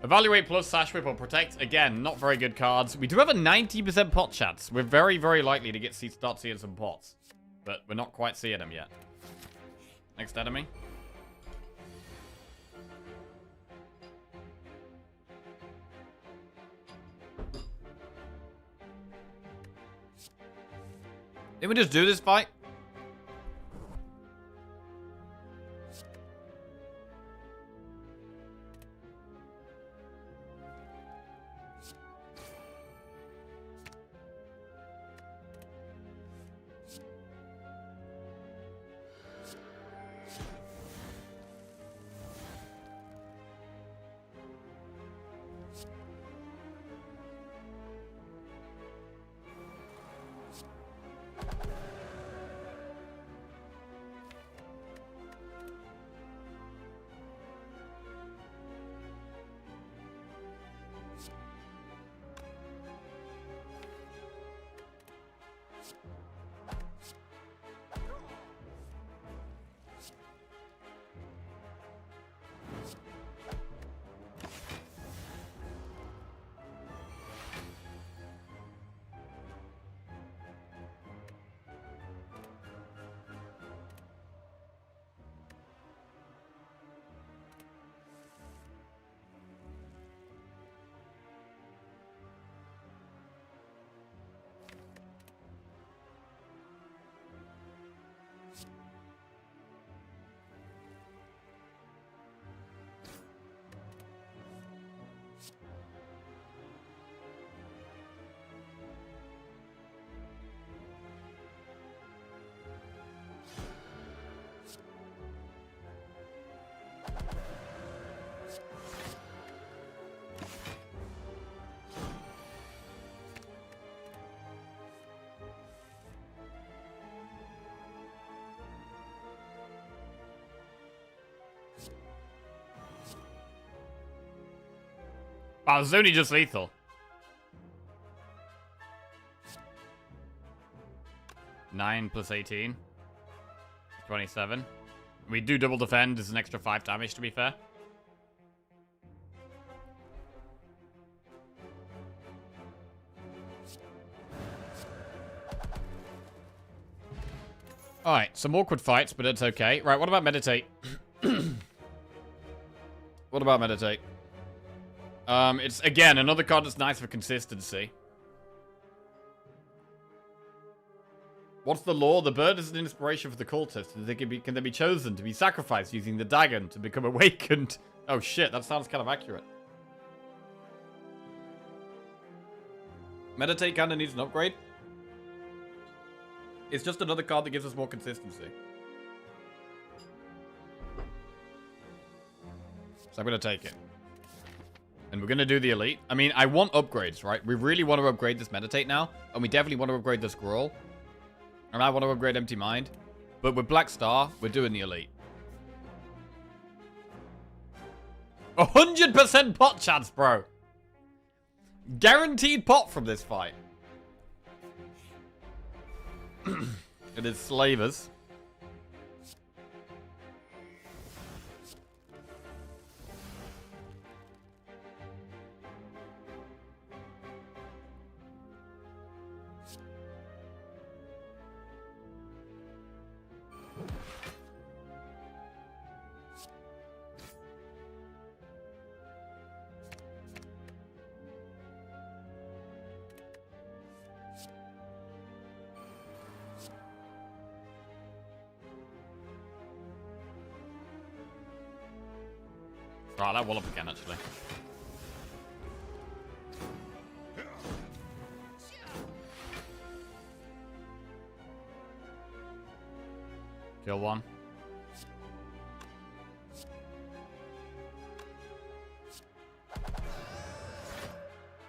Evaluate plus Sash Whip or Protect. Again, not very good cards. We do have a 90% pot chance. We're very, very likely to start seeing some pots. But we're not quite seeing them yet. Next enemy. Did we just do this fight? Oh, it's only just lethal. Nine plus 18. 27. We do double defend as an extra 5 damage, to be fair. Alright, some awkward fights, but it's okay. Right, what about meditate? What about meditate? It's, again, another card that's nice for consistency. What's the law? The bird is an inspiration for the cultist. Can they be chosen to be sacrificed using the dagon to become awakened? Oh shit, that sounds kind of accurate. Meditate kind of needs an upgrade. It's just another card that gives us more consistency. So I'm going to take it. And we're going to do the elite. I mean, I want upgrades, right? We really want to upgrade this meditate now. And we definitely want to upgrade the scroll. And I want to upgrade empty mind. But with Black Star, we're doing the elite. 100% pot chance, bro. Guaranteed pot from this fight. It is slavers. Right, that wall up again, actually. Kill one.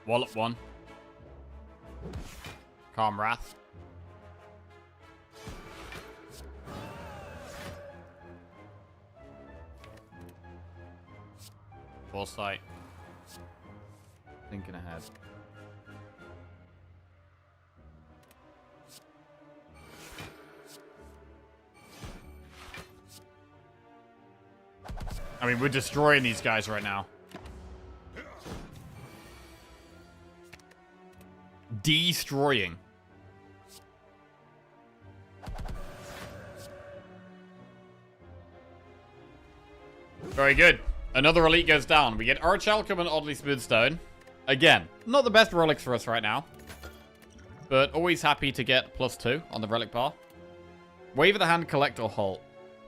Wallop one. Calm Wrath. Foresight. Thinking ahead. I mean, we're destroying these guys right now. Destroying. Very good. Another elite goes down. We get Archalcum and Oddly Smooth Stone. Again, not the best relics for us right now. But always happy to get +2 on the relic bar. Wave of the Hand, Collect, or Halt.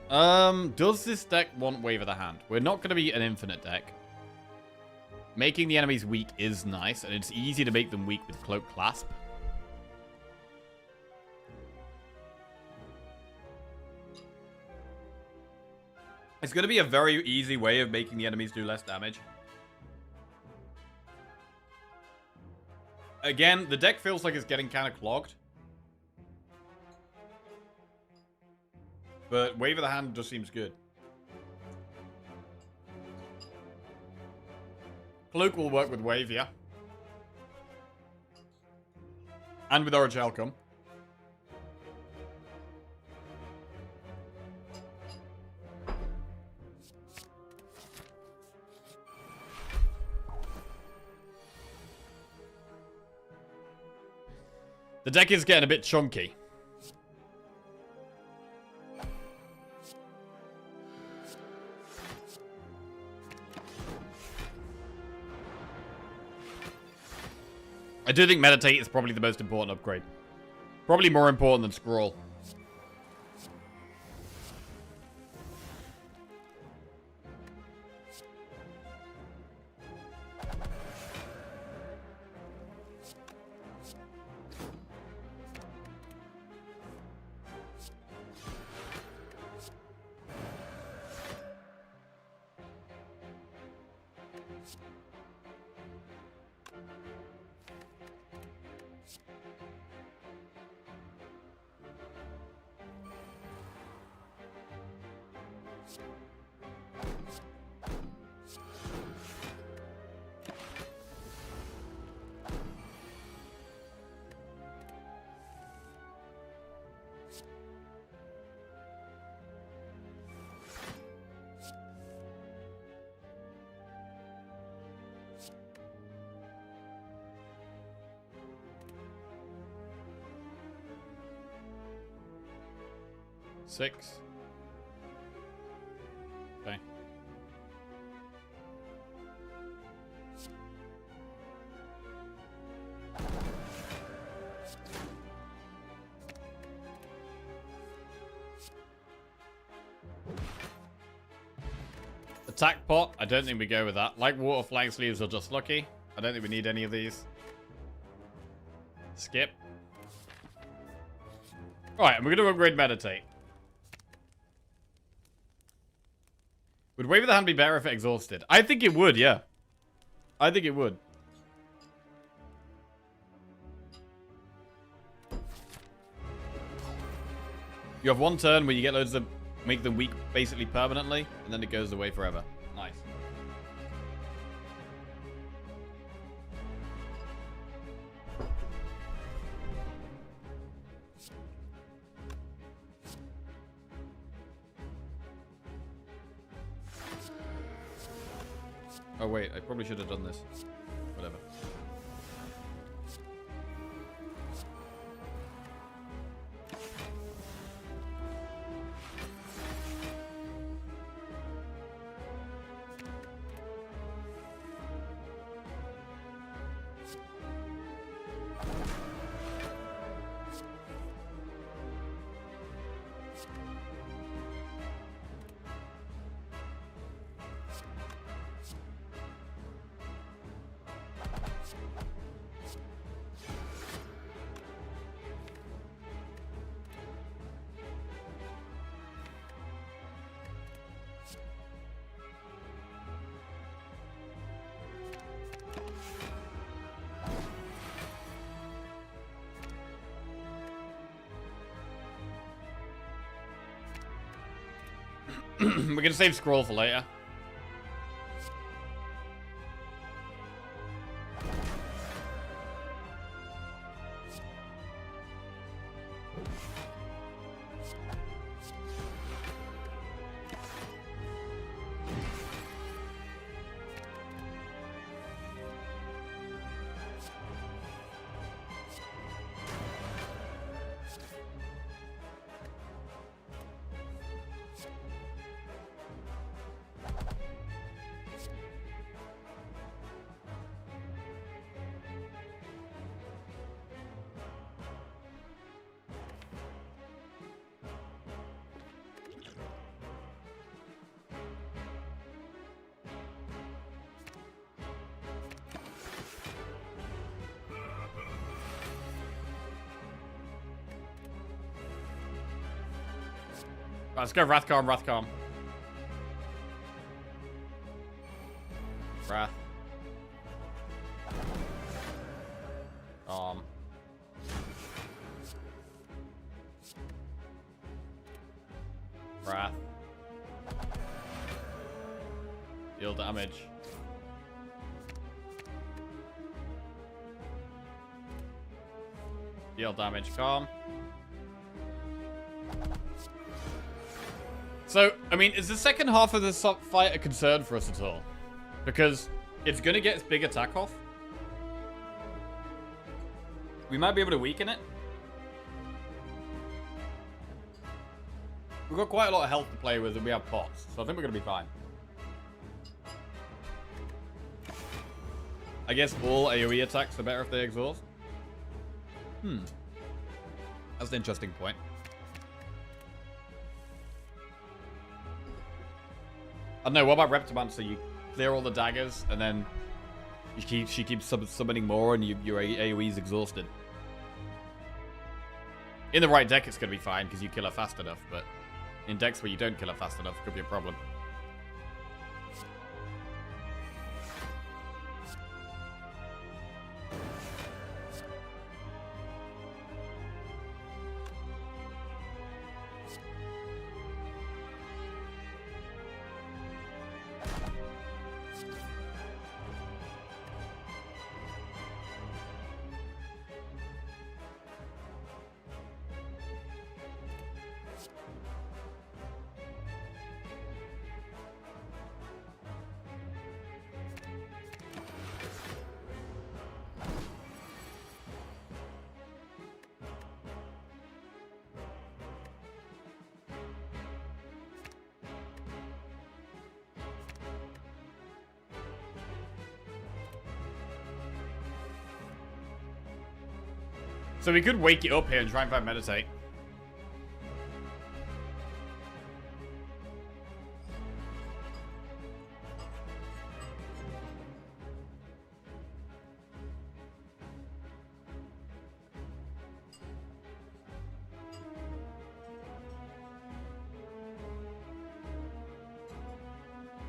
Does this deck want Wave of the Hand? We're not going to be an infinite deck. Making the enemies weak is nice, and it's easy to make them weak with Cloak Clasp. It's going to be a very easy way of making the enemies do less damage. Again, the deck feels like it's getting kind of clogged. But Wave of the Hand just seems good. Cloak will work with Wave, yeah. And with Orichalcum. The deck is getting a bit chunky. I do think Meditate is probably the most important upgrade. Probably more important than Scroll. 6. Okay. Attack pot. I don't think we go with that. Like water flying sleeves are just lucky. I don't think we need any of these. Skip. Alright, and we're going to upgrade meditate. Would Wave of the Hand be better if it exhausted? I think it would, yeah. I think it would. You have one turn where you get loads of... Make them weak basically permanently, and then it goes away forever. Nice. Oh wait, I probably should have done this. Whatever. We're gonna save scroll for later. Right, let's go Wrathcom, Wrathcom. Wrath. Wrath. Deal damage. Deal damage, calm. So, I mean, is the second half of this fight a concern for us at all? Because it's going to get its big attack off. We might be able to weaken it. We've got quite a lot of health to play with and we have pots. So I think we're going to be fine. I guess all AoE attacks are better if they exhaust. That's an interesting point. I don't know, what about Reptimancer? You clear all the daggers, and then she keeps summoning more, and your AoE's exhausted. In the right deck, it's going to be fine, because you kill her fast enough, but in decks where you don't kill her fast enough, it could be a problem. So we could wake it up here and try and find meditate.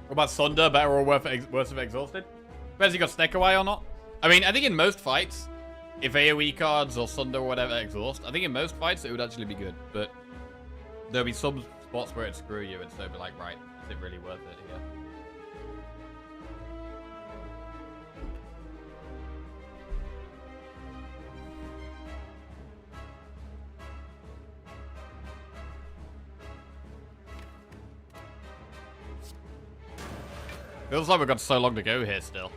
What about Sunder? Better or worse of exhausted? Depends if you got Snake away or not. I mean, I think in most fights, if AoE cards or Sunder or whatever exhaust, I think in most fights it would actually be good. But there'll be some spots where it'd screw you and so be like, right, is it really worth it here? Feels like we've got so long to go here still.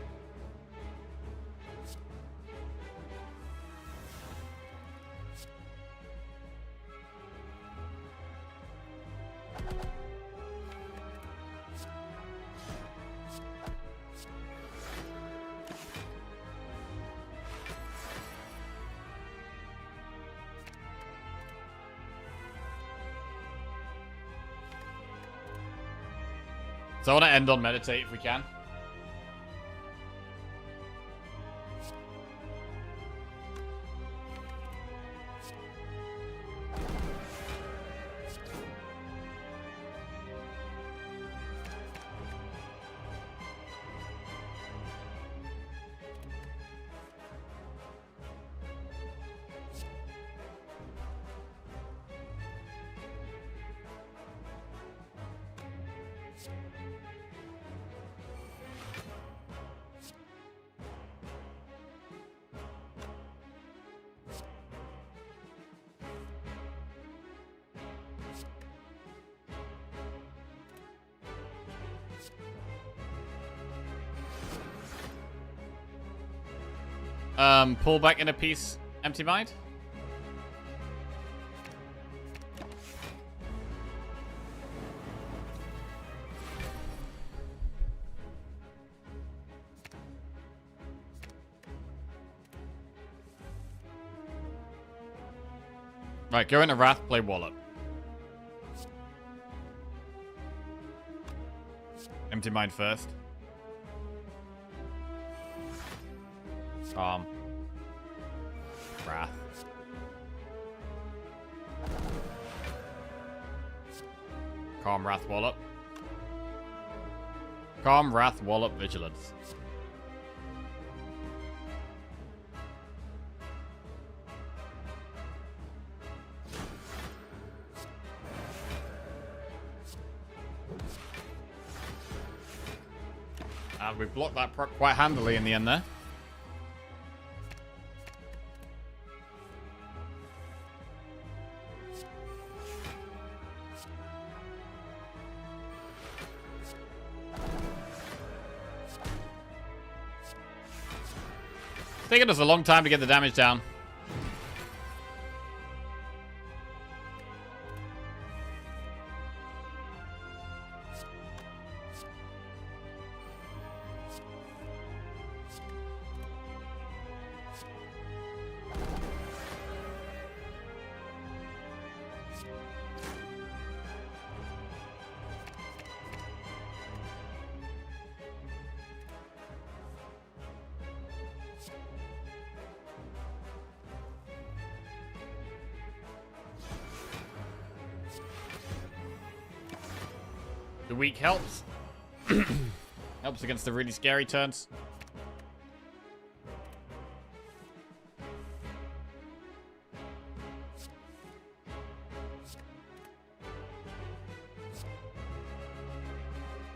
So I want to end on meditate if we can. Pull back in a piece, empty mind. Right, go into Wrath, play Wallop. Empty mind first. Wrath. Calm, Wrath, Wallop. Calm, Wrath, Wallop, Vigilance. And we blocked that proc quite handily in the end there. It's taken us a long time to get the damage down. The weak helps. Helps against the really scary turns.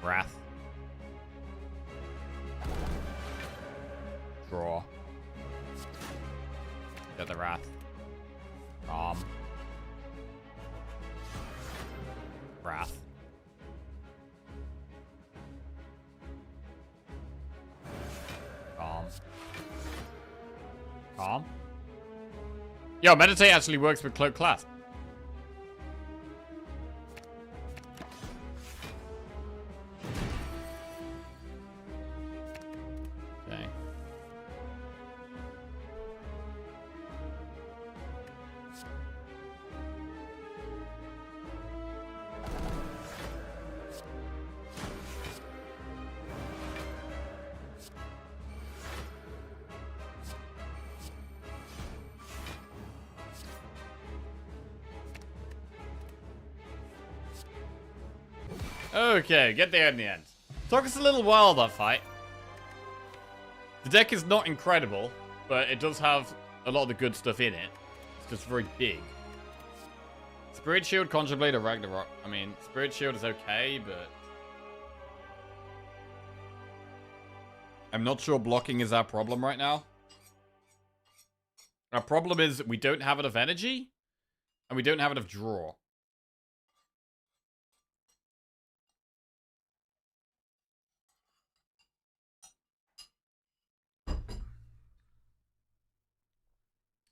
Wrath. Draw. Get the Wrath. Wrath. Calm. Yo, meditate actually works with cloak class. Okay. Okay, get there in the end. Took us a little while, that fight. The deck is not incredible, but it does have a lot of the good stuff in it. It's just very big. Spirit Shield, Conjure Blade, or Ragnarok. I mean, Spirit Shield is okay, but... I'm not sure blocking is our problem right now. Our problem is we don't have enough energy, and we don't have enough draw.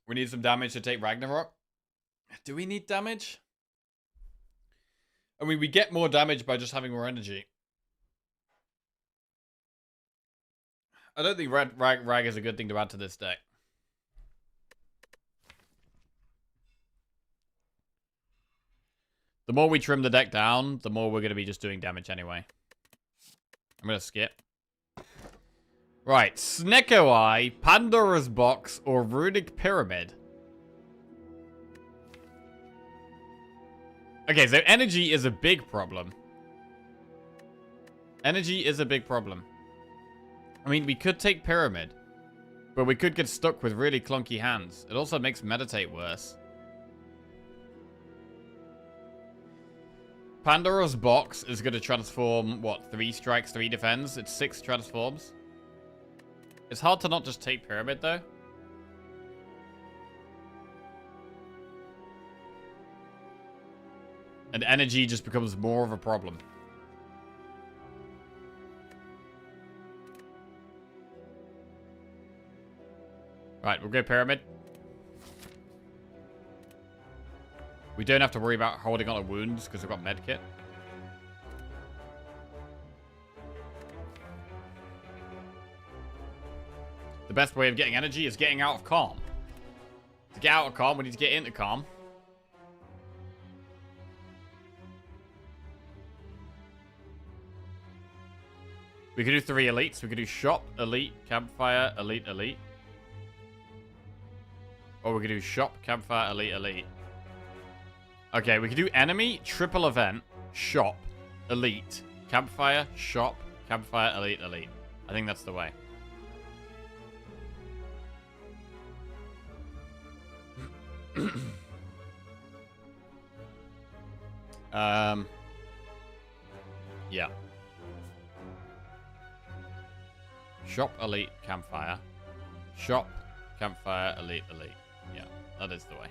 We need some damage to take Ragnarok. Do we need damage? I mean, we get more damage by just having more energy. I don't think Rag is a good thing to add to this deck. The more we trim the deck down, the more we're going to be just doing damage anyway. I'm going to skip. Right, Snecko Eye, Pandora's Box, or Runic Pyramid. Okay, so energy is a big problem. Energy is a big problem. I mean, we could take Pyramid, but we could get stuck with really clunky hands. It also makes Meditate worse. Pandora's Box is going to transform, what, 3 strikes, 3 defends? It's 6 transforms. It's hard to not just take Pyramid, though. And energy just becomes more of a problem. Right, we'll go Pyramid. We don't have to worry about holding on to wounds because we've got Medkit. The best way of getting energy is getting out of Calm. To get out of Calm, we need to get into Calm. We could do 3 elites. We could do Shop, Elite, Campfire, Elite, Elite. Or we could do Shop, Campfire, Elite, Elite. Okay, we could do Enemy, Triple Event, Shop, Elite, Campfire, Shop, Campfire, Elite, Elite. I think that's the way. Yeah. Shop, Elite, Campfire. Shop, Campfire, Elite, Elite. Yeah, that is the way.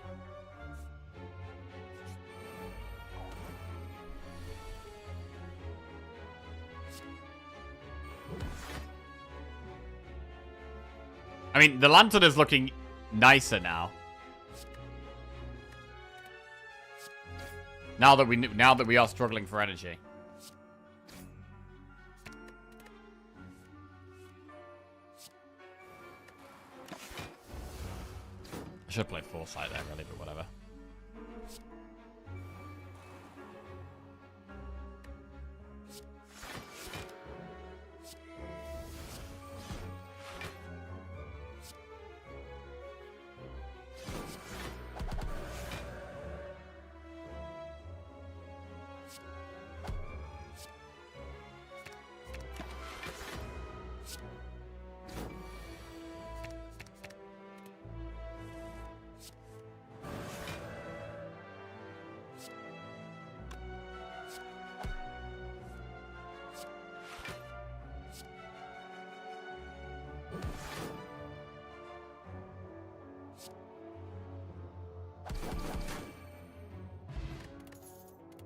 I mean, the lantern is looking nicer now. Now that we are struggling for energy. I should have played Foresight there, really, but whatever.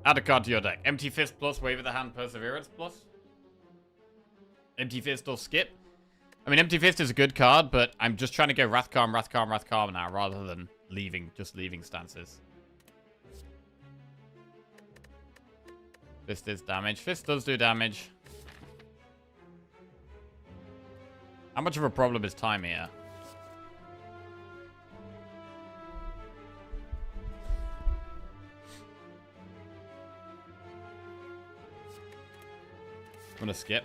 Add a card to your deck. Empty Fist plus, Wave of the Hand, Perseverance plus. Empty Fist or skip. I mean, Empty Fist is a good card, but I'm just trying to go Wrathcalm, Wrathcalm, Wrathcalm now, rather than just leaving stances. Fist is damage. Fist does do damage. How much of a problem is time here? I'm gonna skip.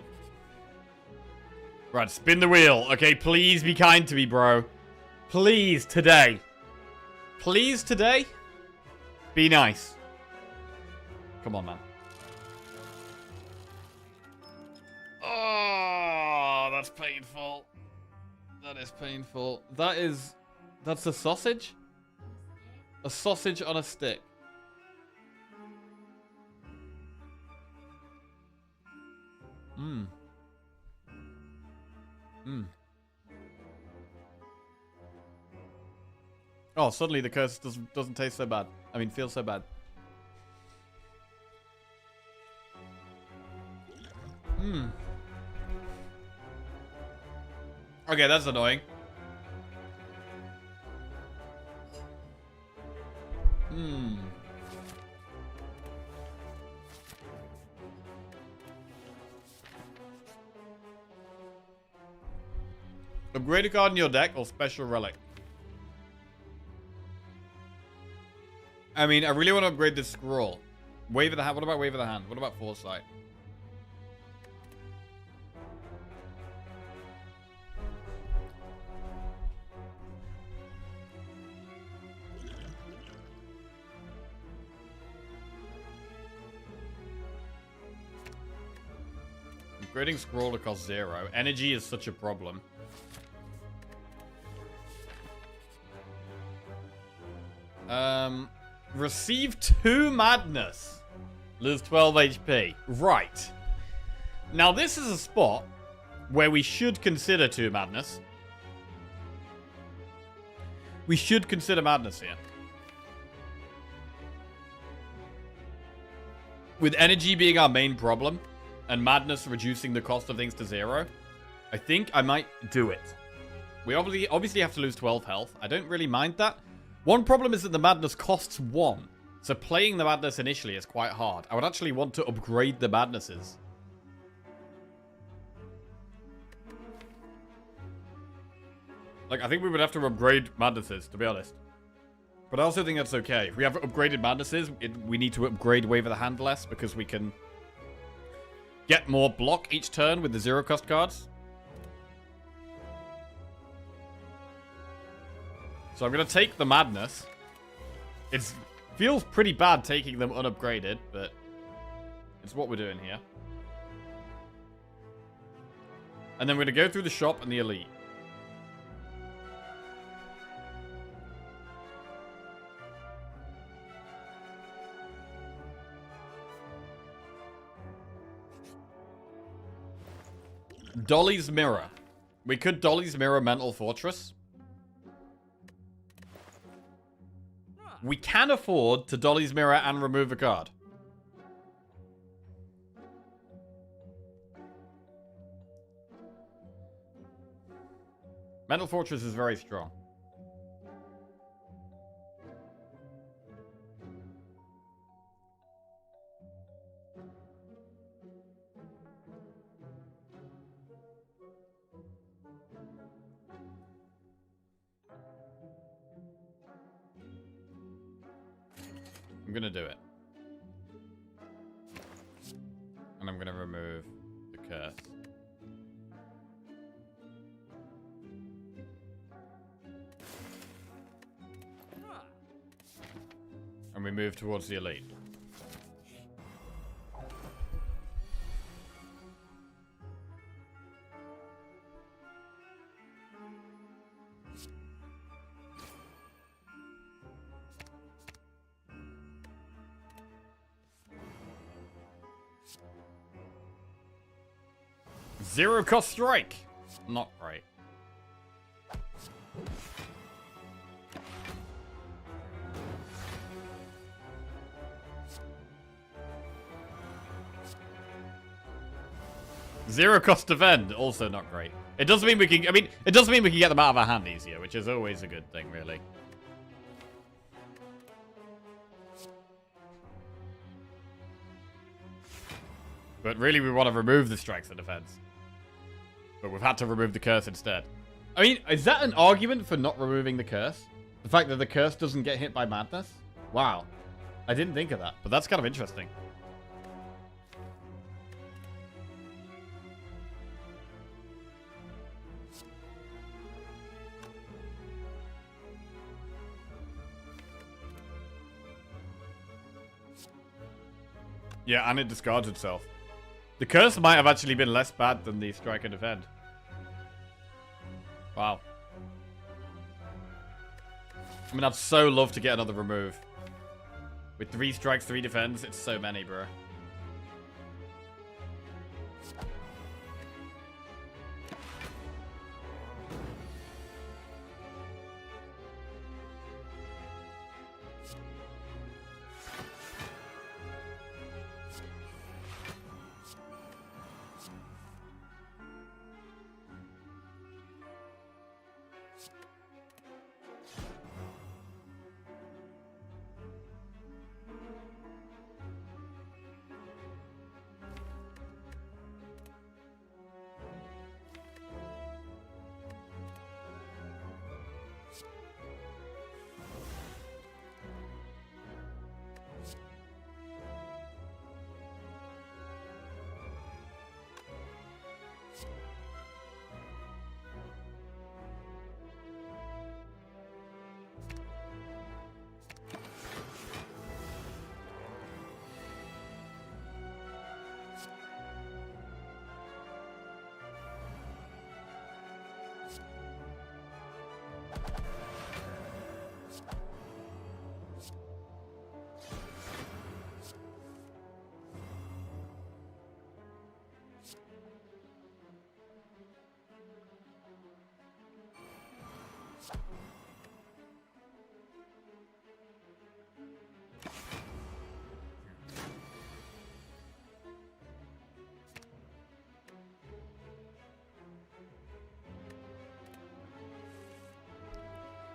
Right, spin the wheel. Okay, please be kind to me, bro. Please, today. Please, today. Be nice. Come on, man. Oh, that's painful. That is painful. That's a sausage? A sausage on a stick. Mmm. Mmm. Oh, suddenly the curse doesn't taste so bad. I mean, feels so bad. Hmm. Okay, that's annoying. Hmm. Upgrade a card in your deck or special relic. I mean, I really want to upgrade this scroll. Wave of the hand. What about wave of the hand? What about foresight? Upgrading scroll to cost 0. Energy is such a problem. Receive 2 madness. Lose 12 HP. Right. Now this is a spot where we should consider 2 madness. We should consider madness here. With energy being our main problem, and madness reducing the cost of things to 0, I think I might do it. We obviously have to lose 12 health. I don't really mind that. One problem is that the madness costs 1. So playing the madness initially is quite hard. I would actually want to upgrade the madnesses. Like, I think we would have to upgrade madnesses, to be honest. But I also think that's okay. If we have upgraded madnesses, we need to upgrade Wave of the Hand less because we can get more block each turn with the 0 cost cards. So I'm going to take the madness. It feels pretty bad taking them unupgraded, but it's what we're doing here. And then we're going to go through the shop and the elite. Dolly's Mirror. We could Dolly's Mirror Mental Fortress. We can afford to Dolly's Mirror and remove a card. Mental Fortress is very strong. I'm gonna do it. And I'm gonna remove the curse. And we move towards the elite. Zero cost strike. Not right. Zero cost defend. Also not great. It doesn't mean we can. I mean, it doesn't mean we can get them out of our hand easier, which is always a good thing, really. But really, we want to remove the strikes and defense. But we've had to remove the curse instead. I mean, is that an argument for not removing the curse? The fact that the curse doesn't get hit by madness? Wow. I didn't think of that, but that's kind of interesting. Yeah, and it discards itself. The curse might have actually been less bad than the strike and defend. Wow. I mean, I'd so love to get another remove. With 3 strikes, 3 defends, it's so many, bro.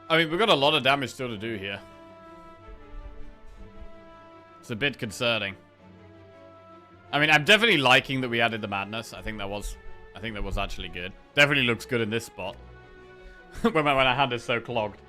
I mean, we've got a lot of damage still to do here. It's a bit concerning. I mean, I'm definitely liking that we added the madness. I think that was actually good. Definitely looks good in this spot. when my hand is so clogged.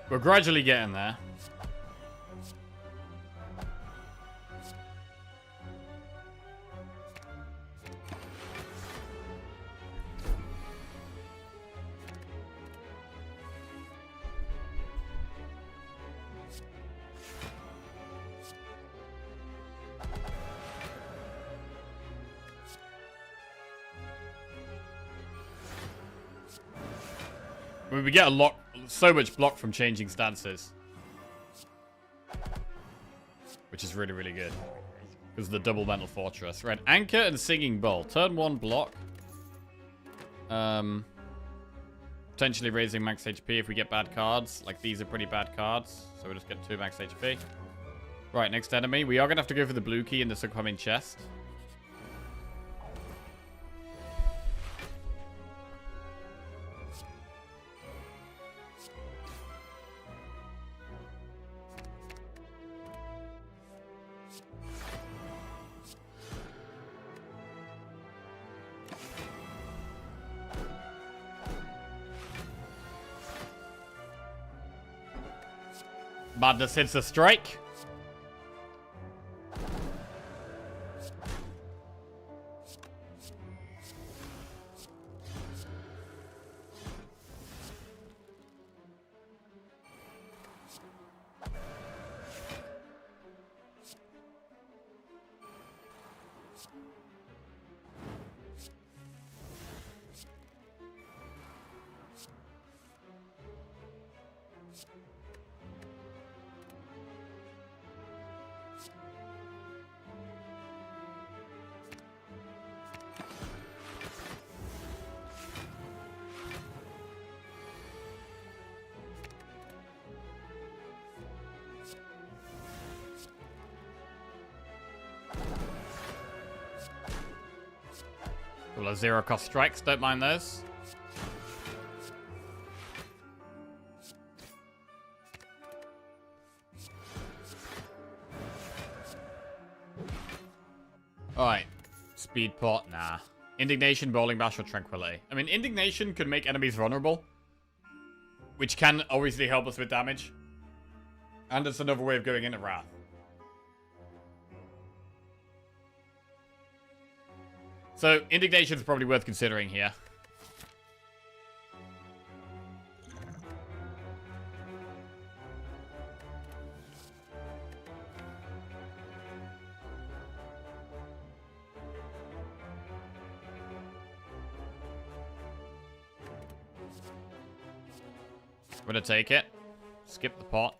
We're gradually getting there. I mean, we get so much block from changing stances. Which is really, really good. Because of the double mental fortress. Right, Anchor and Singing Bowl. Turn 1 block. Potentially raising max HP if we get bad cards. Like, these are pretty bad cards. So we'll just get 2 max HP. Right, next enemy. We are going to have to go for the blue key in the succumbing chest. Madness hits a strike. Couple of zero cost strikes, don't mind those. Alright. Speed pot, nah. Indignation, Bowling Bash, or Tranquility. I mean, Indignation could make enemies vulnerable, which can obviously help us with damage. And it's another way of going into Wrath. So, Indignation is probably worth considering here. I'm gonna take it. Skip the pot.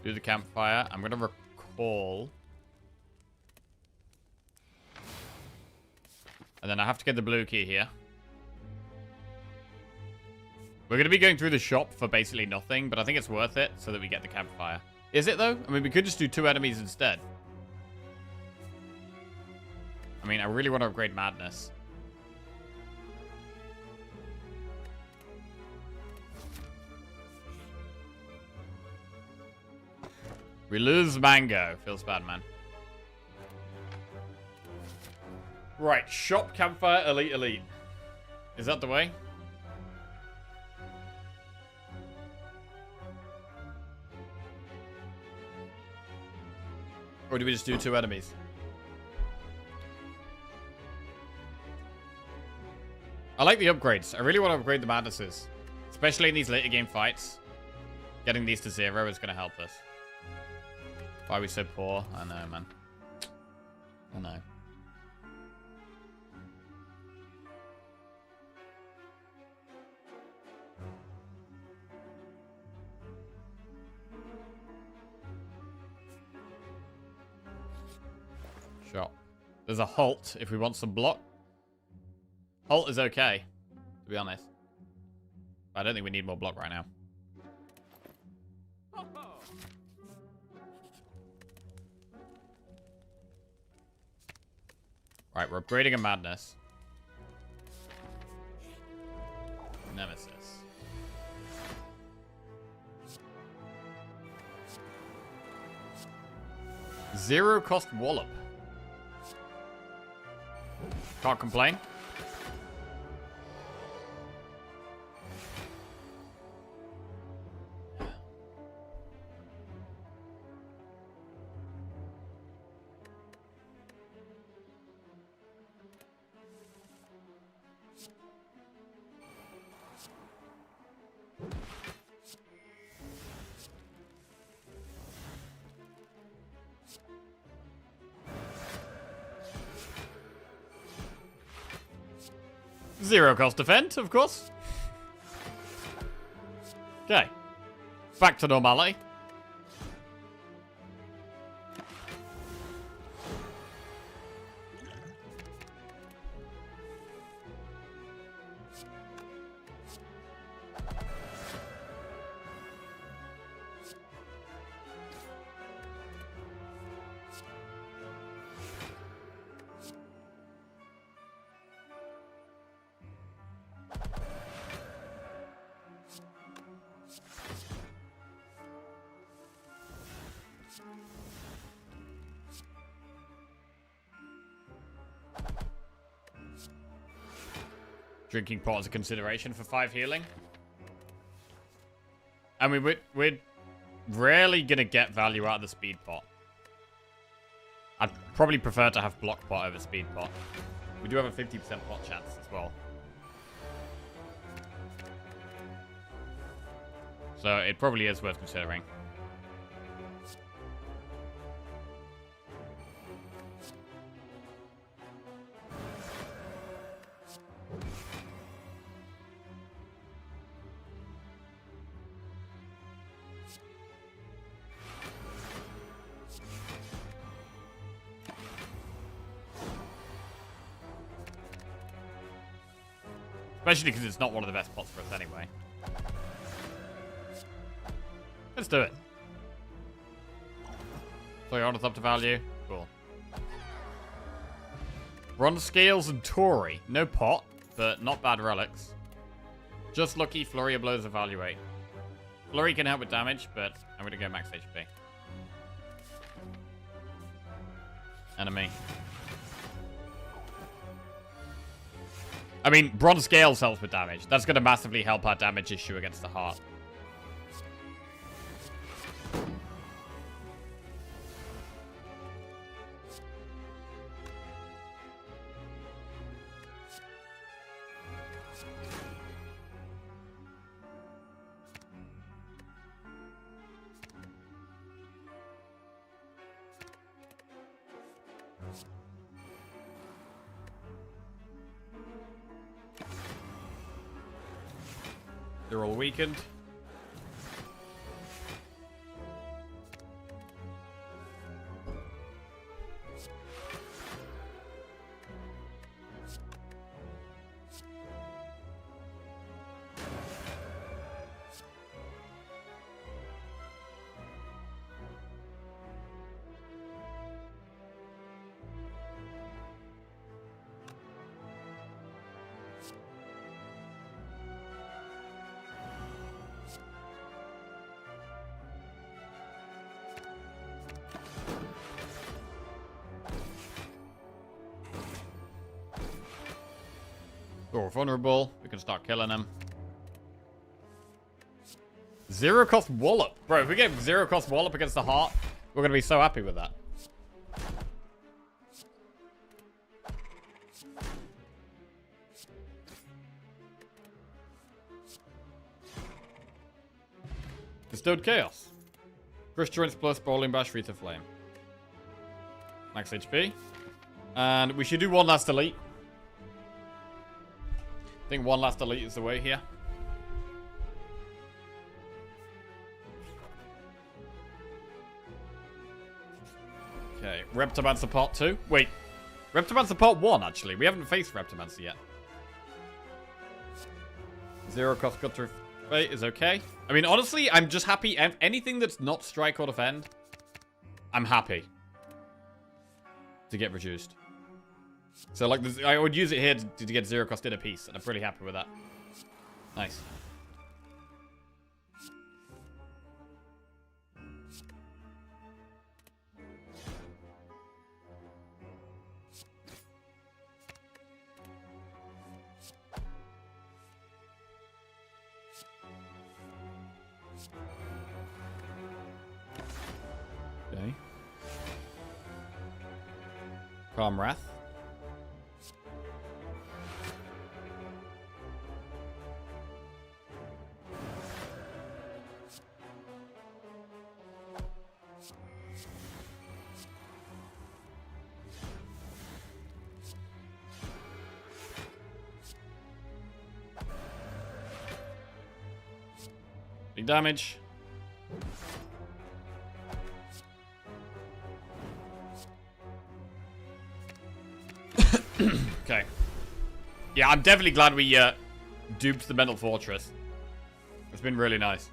Do the campfire. I'm gonna recall. And then I have to get the blue key here. We're gonna be going through the shop for basically nothing, but I think it's worth it so that we get the campfire. Is it though? I mean, we could just do 2 enemies instead. I mean, I really want to upgrade Madness. We lose Mango. Feels bad, man. Right, shop, campfire, elite. Is that the way? Or do we just do 2 enemies? I like the upgrades. I really want to upgrade the Madnesses. Especially in these later game fights. Getting these to 0 is going to help us. Why are we so poor? I know, man. I know. Shot. There's a halt if we want some block. Halt is okay, to be honest. I don't think we need more block right now. Right, we're upgrading a Madness. Nemesis. Zero cost Wallop. Can't complain. Zero cost defend, of course. Okay. Back to normality. Drinking pot as a consideration for 5 healing. I mean, we're rarely going to get value out of the speed pot. I'd probably prefer to have block pot over speed pot. We do have a 50% pot chance as well. So it probably is worth considering. Especially because it's not one of the best pots for us anyway. Let's do it. So you're on up to value. Cool. Bronze Scales and Tory. No pot, but not bad relics. Just lucky, Flurry of Blows evaluate. Flurry can help with damage, but I'm going to go max HP. Enemy. I mean, Bronze Scales helps with damage. That's going to massively help our damage issue against the heart. They're all weakened. Oh, vulnerable. We can start killing him. Zero cost wallop. Bro, if we get zero cost wallop against the heart, we're going to be so happy with that. Distilled Chaos. Restraints plus Bowling Bash, Wreath of Flame. Max HP. And we should do one last elite. I think one last elite is the way here. Okay, Reptomancer Part 2. Wait, Reptomancer Part 1, actually. We haven't faced Reptomancer yet. Zero cost cut through fate is okay. I mean, honestly, I'm just happy. Anything that's not strike or defend, I'm happy to get reduced. So, like, I would use it here to get zero cost in a piece, and I'm pretty happy with that. Nice. Okay. Calm Wrath. Big damage. Okay. Yeah, I'm definitely glad we duped the Mental Fortress. It's been really nice.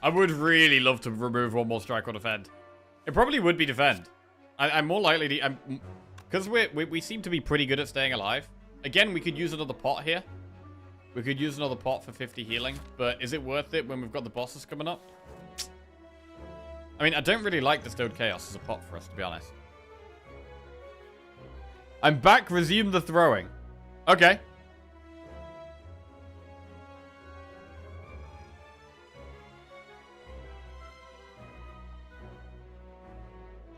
I would really love to remove one more strike or defend. It probably would be defend. I'm more likely to... Because we seem to be pretty good at staying alive. Again, we could use another pot here. We could use another pot for 50 healing. But is it worth it when we've got the bosses coming up? I mean, I don't really like Distilled Chaos as a pot for us, to be honest. I'm back. Resume the throwing. Okay.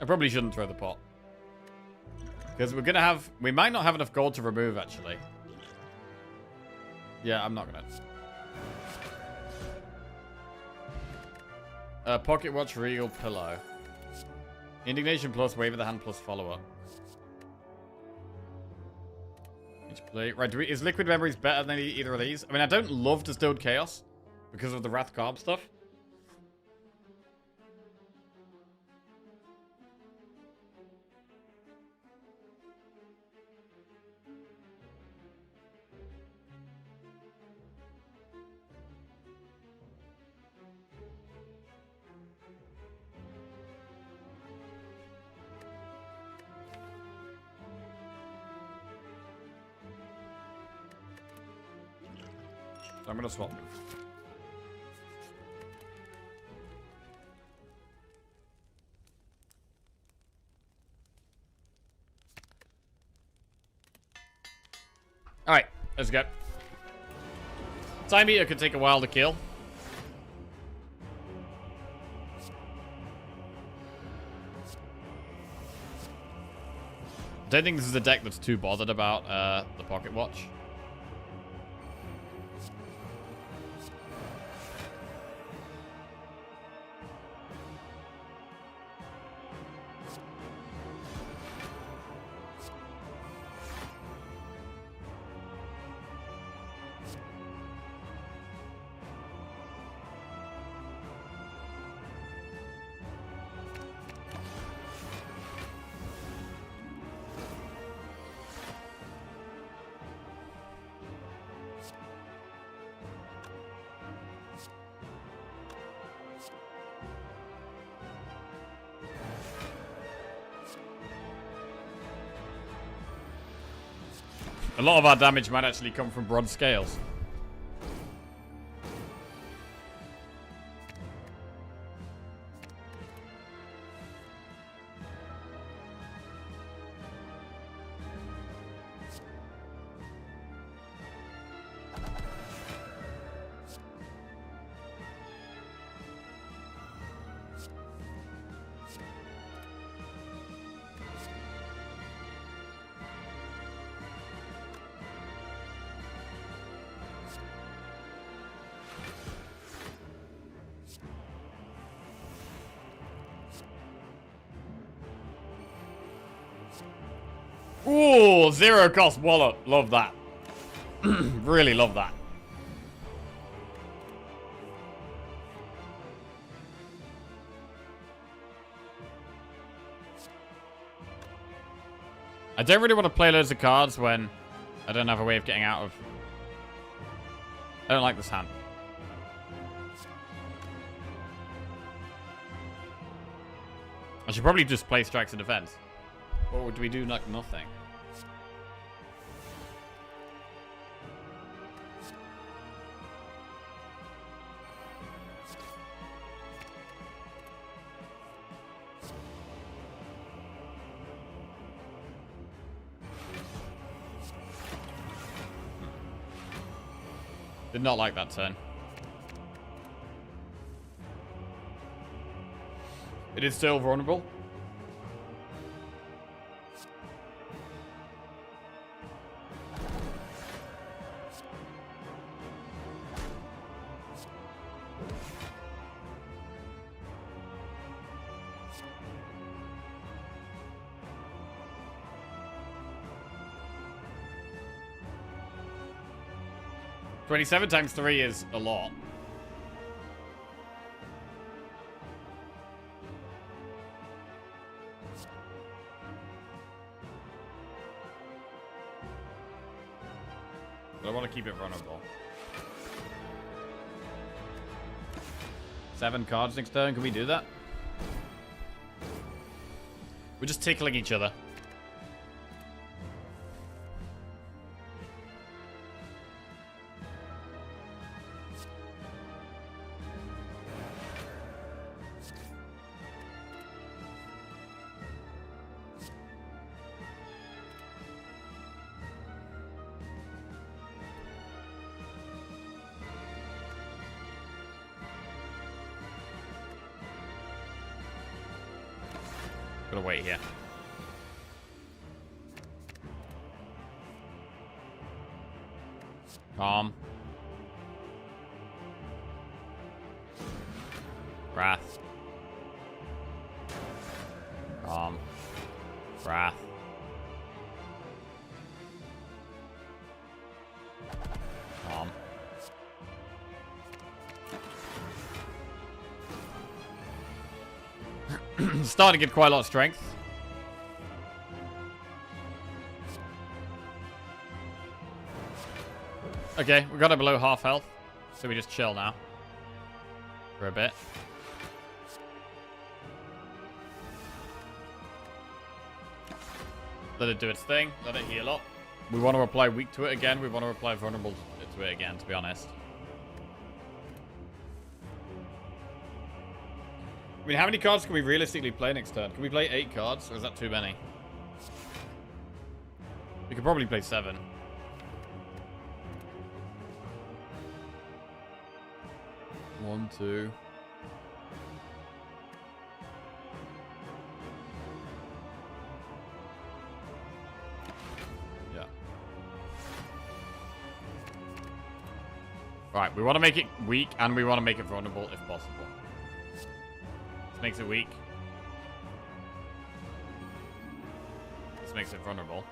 I probably shouldn't throw the pot. Because we're going to have... We might not have enough gold to remove, actually. Yeah, I'm not going to. Pocket watch, regal, pillow. Indignation plus, wave of the hand plus follower. Each play. Right, is Liquid Memories better than either of these? I mean, I don't love Distilled Chaos because of the Wrath Carb stuff. I'm gonna swap them. Alright, let's go. Time Eater could take a while to kill. I don't think this is a deck that's too bothered about the Pocket Watch. A lot of our damage might actually come from bronze scales. Ooh, zero cost wallet. Love that. Really love that. I don't really want to play loads of cards when I don't have a way of getting out of... I don't like this hand. I should probably just play strikes and defense. Or do we do like nothing? Did not like that turn. It is still vulnerable. $27 times 3 is a lot. But I want to keep it vulnerable. 7 cards next turn. Can we do that? We're just tickling each other. Gotta wait here. Calm. Wrath. Wrath. Starting to get quite a lot of strength. Okay, we got it below half health. So we just chill now. For a bit. Let it do its thing. Let it heal up. We want to apply weak to it again. We want to apply vulnerable to it again, to be honest. I mean, how many cards can we realistically play next turn? Can we play 8 cards, or is that too many? We could probably play 7. One, two. Yeah. Right, we want to make it weak, and we want to make it vulnerable if possible. This makes it weak. This makes it vulnerable.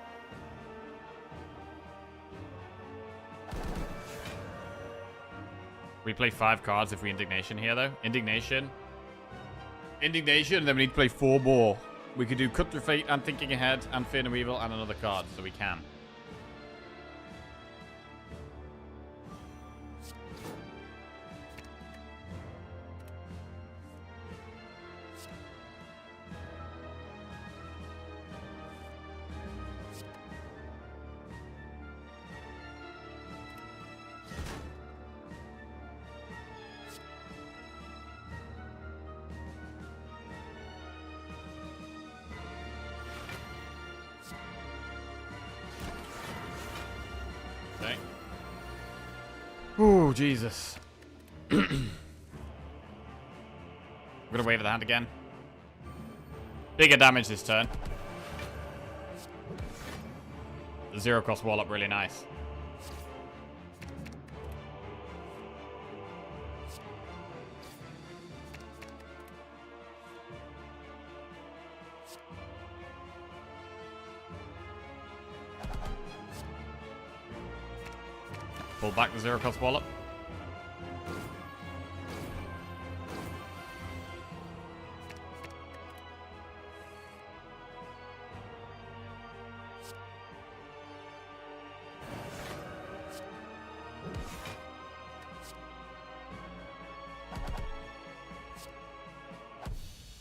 We play 5 cards if we Indignation here, though. Indignation. Indignation, and then we need to play 4 more. We could do Cut Through Fate and Thinking Ahead and Fear No Evil and another card, so we can. Okay. Ooh, Jesus. We're gonna wave the hand again. Bigger damage this turn. The 0-cost wall up really nice. Pull back the 0-cost wall up.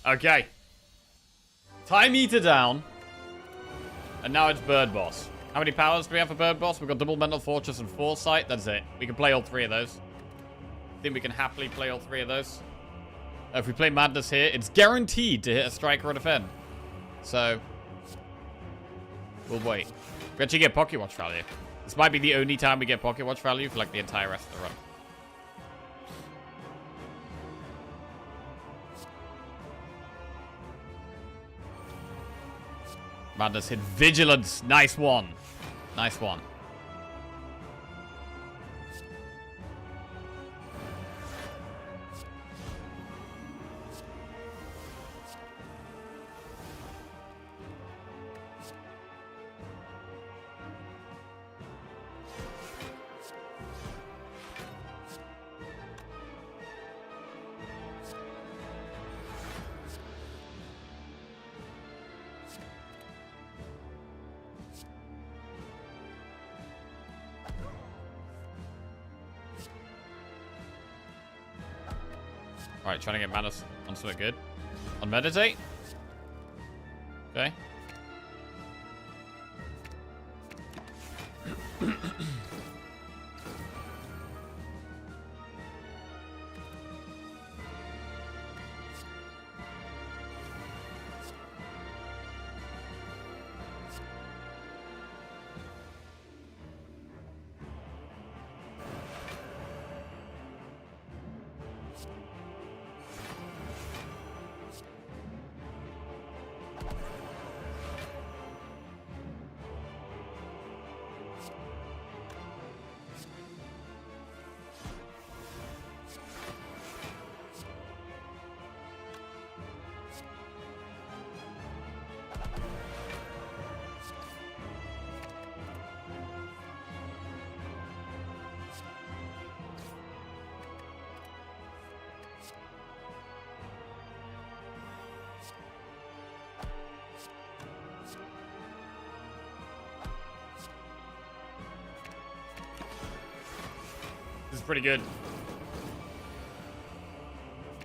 Okay. Time Eater down. And now it's Bird Boss. How many powers do we have for Bird Boss? We've got Double Mental Fortress and Foresight. That's it. We can play all 3 of those. I think we can happily play all 3 of those. If we play Madness here, it's guaranteed to hit a strike or a defend. So, we'll wait. We actually get Pocket Watch value. This might be the only time we get Pocket Watch value for like the entire rest of the run. Madness hit Vigilance. Nice one. Nice one. Alright, trying to get Madness on something good. On Meditate. Okay. pretty good.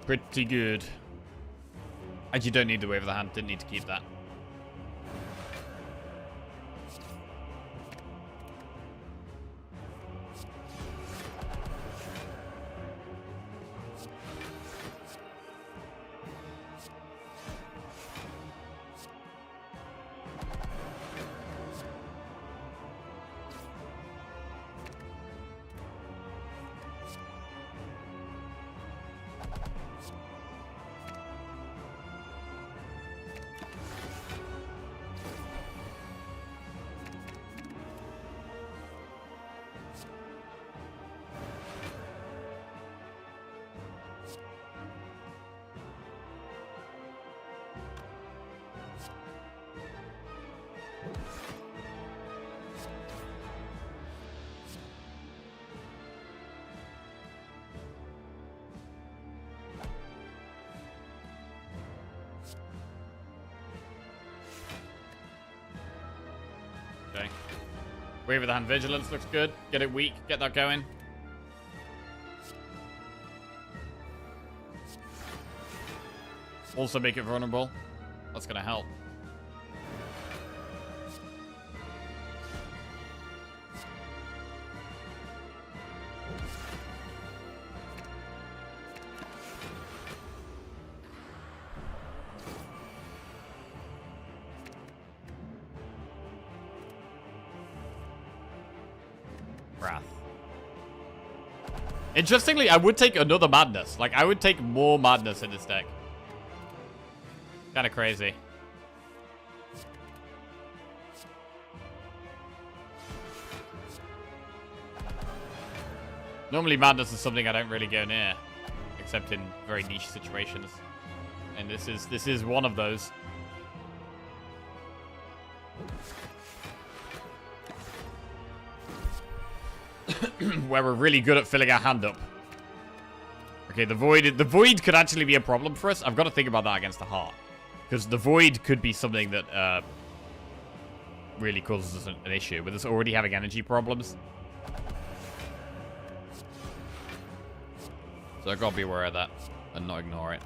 Pretty good. And you don't need the wave of the hand. Didn't need to keep that. Okay. Wave of the hand vigilance looks good. Get it weak. Get that going. Also make it vulnerable. That's going to help. Wrath. Interestingly, I would take another madness. Like, I would take more madness in this deck. Kind of crazy. Normally, madness is something I don't really go near, except in very niche situations. And this is one of those. Where we're really good at filling our hand up. Okay, the void could actually be a problem for us. I've got to think about that against the heart. Because the void could be something that really causes us an issue, with us already having energy problems. So I've got to be aware of that and not ignore it.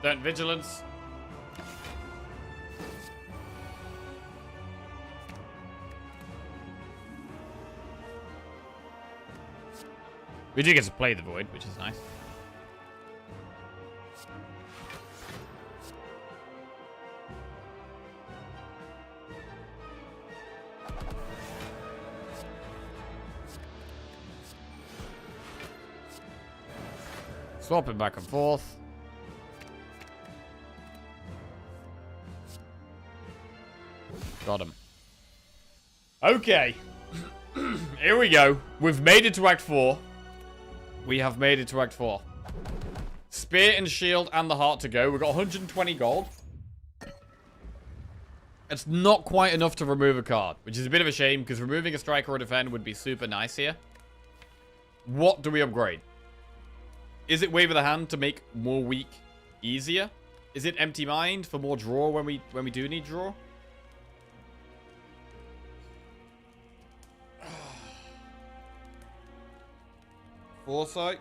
Don't vigilance. We do get to play the void, which is nice. Swapping back and forth. Got him. Okay. Here we go. We've made it to Act 4. We have made it to Act 4. Spear and shield and the heart to go. We've got 120 gold. It's not quite enough to remove a card, which is a bit of a shame, because removing a strike or a defend would be super nice here. What do we upgrade? Is it Wave of the Hand to make more weak easier? Is it Empty Mind for more draw when we do need draw? Foresight.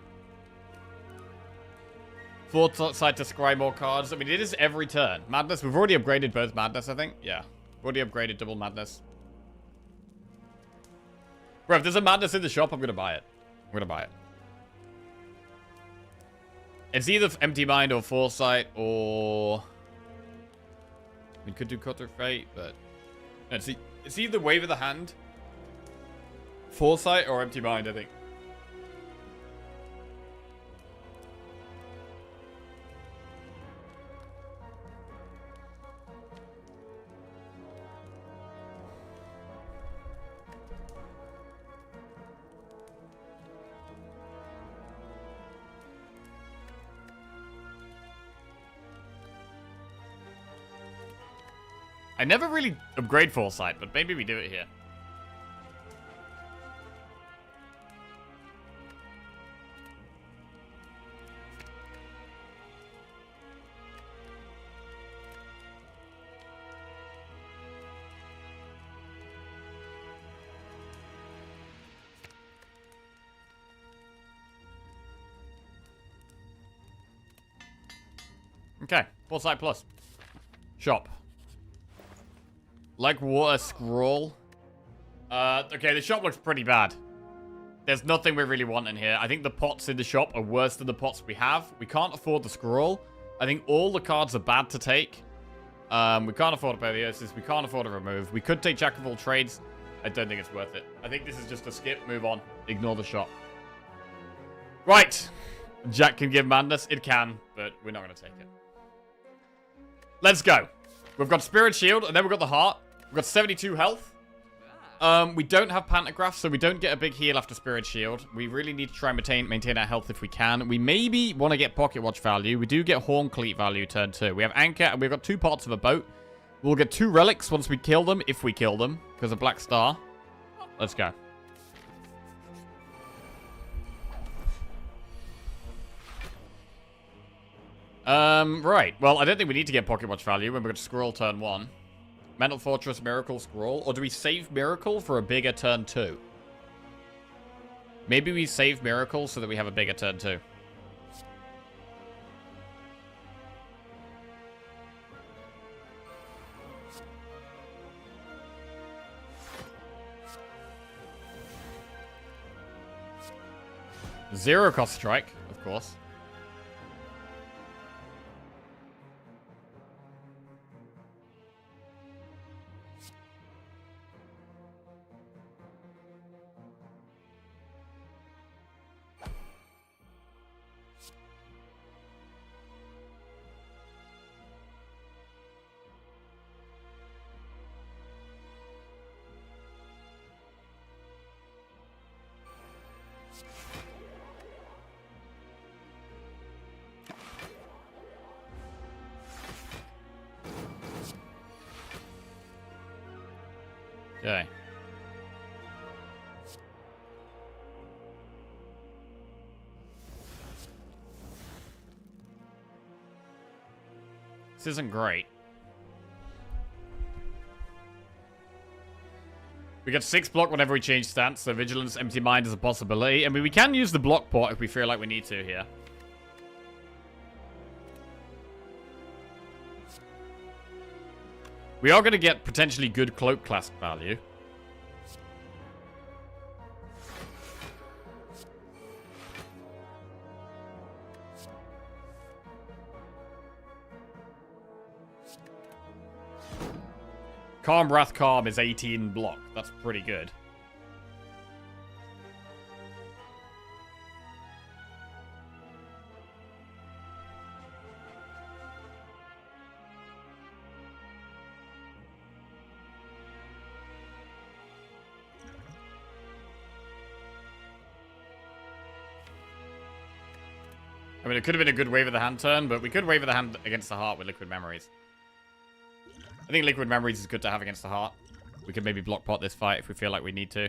Foresight to scry more cards. I mean, it is every turn. Madness. We've already upgraded both Madness, I think. Yeah. We've already upgraded double Madness. Bro, if there's a Madness in the shop, I'm going to buy it. I'm going to buy it. It's either Empty Mind or Foresight or... We could do Cutter Fate, but... No, it's either Wave of the Hand, Foresight, or Empty Mind, I think. I never really upgrade Foresight, but maybe we do it here. Okay, Foresight Plus. Shop. Like water scroll. Okay, the shop looks pretty bad. There's nothing we really want in here. I think the pots in the shop are worse than the pots we have. We can't afford the scroll. I think all the cards are bad to take. We can't afford to pay the Ursus. We can't afford to remove. We could take Jack of all trades. I don't think it's worth it. I think this is just a skip. Move on. Ignore the shop. Right. Jack can give madness. It can, but we're not going to take it. Let's go. We've got Spirit Shield, and then we've got the Heart. We've got 72 health. We don't have Pantograph, so we don't get a big heal after Spirit Shield. We really need to try and maintain our health if we can. We maybe want to get Pocket Watch value. We do get Horn Cleat value turn 2. We have Anchor, and we've got 2 parts of a boat. We'll get 2 relics once we kill them, if we kill them, because of Black Star. Let's go. Right. Well, I don't think we need to get Pocket Watch value when we're going to scroll turn 1. Mental Fortress, Miracle, Scroll. Or do we save Miracle for a bigger turn 2? Maybe we save Miracle so that we have a bigger turn 2. Zero cost strike, of course. Okay. This isn't great. We get 6 block whenever we change stance, so Vigilance, Empty Mind is a possibility. I mean, we can use the block pot if we feel like we need to here. We are going to get potentially good Cloak Clasp value. Calm Wrath Calm is 18 block. That's pretty good. I mean, it could have been a good wave of the hand turn, but we could wave of the hand against the Heart with Liquid Memories. I think Liquid Memories is good to have against the Heart. We could maybe block pot this fight if we feel like we need to.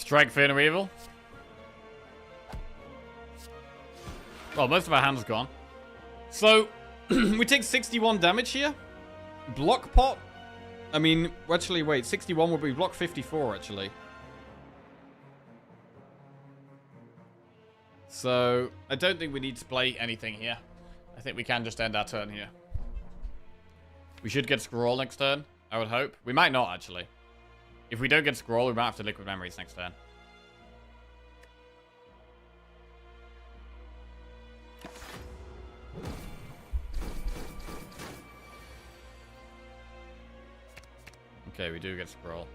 Strike, Fear, no Evil. Well, most of our hand's gone. So, we take 61 damage here. Block pot. I mean, actually, wait. 61 would be block 54, actually. So, I don't think we need to play anything here. I think we can just end our turn here. We should get Scroll next turn, I would hope. We might not, actually. If we don't get Scroll, we might have to Liquid Memories next turn. Okay, we do get Scroll.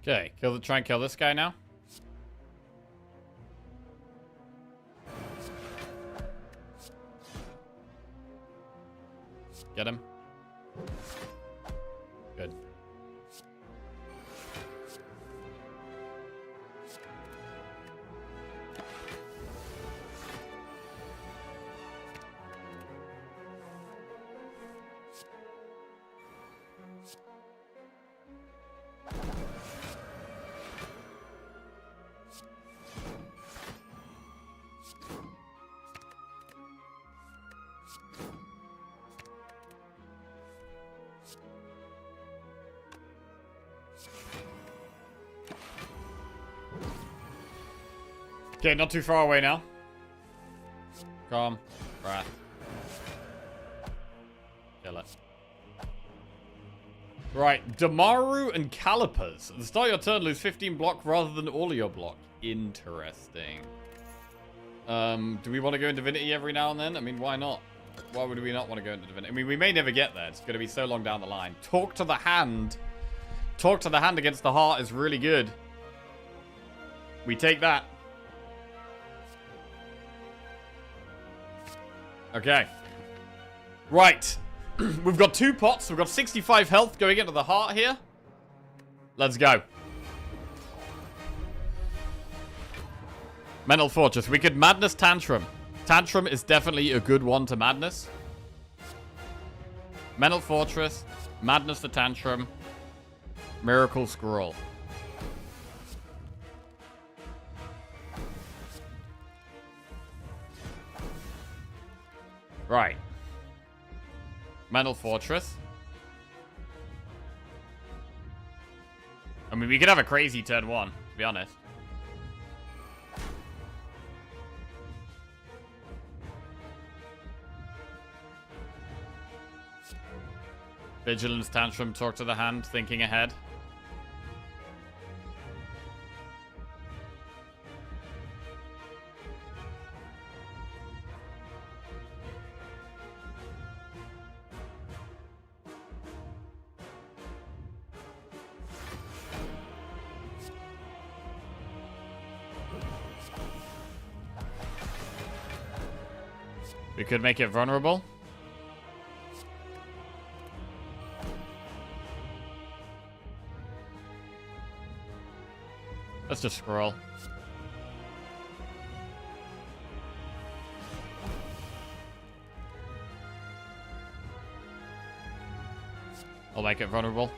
Okay, try and kill this guy now. Get him. Good. Okay, not too far away now. Calm. Breath. Kill it. Right, Damaru and Calipers. At the start of your turn, lose 15 block rather than all of your block. Interesting. Do we want to go in Divinity every now and then? I mean, why not? Why would we not want to go into Divinity? I mean, we may never get there. It's going to be so long down the line. Talk to the hand. Talk to the hand against the heart is really good. We take that. Okay. Right. We've got 2 pots. We've got 65 health going into the heart here. Let's go. Mental Fortress. We could Madness Tantrum. Tantrum is definitely a good one to Madness. Mental Fortress. Madness the Tantrum. Miracle Scroll. Right. Mental Fortress. I mean, we could have a crazy turn 1, to be honest. Vigilance Tantrum, talk to the hand, thinking ahead. We could make it vulnerable. Let's just scroll. I'll make it vulnerable.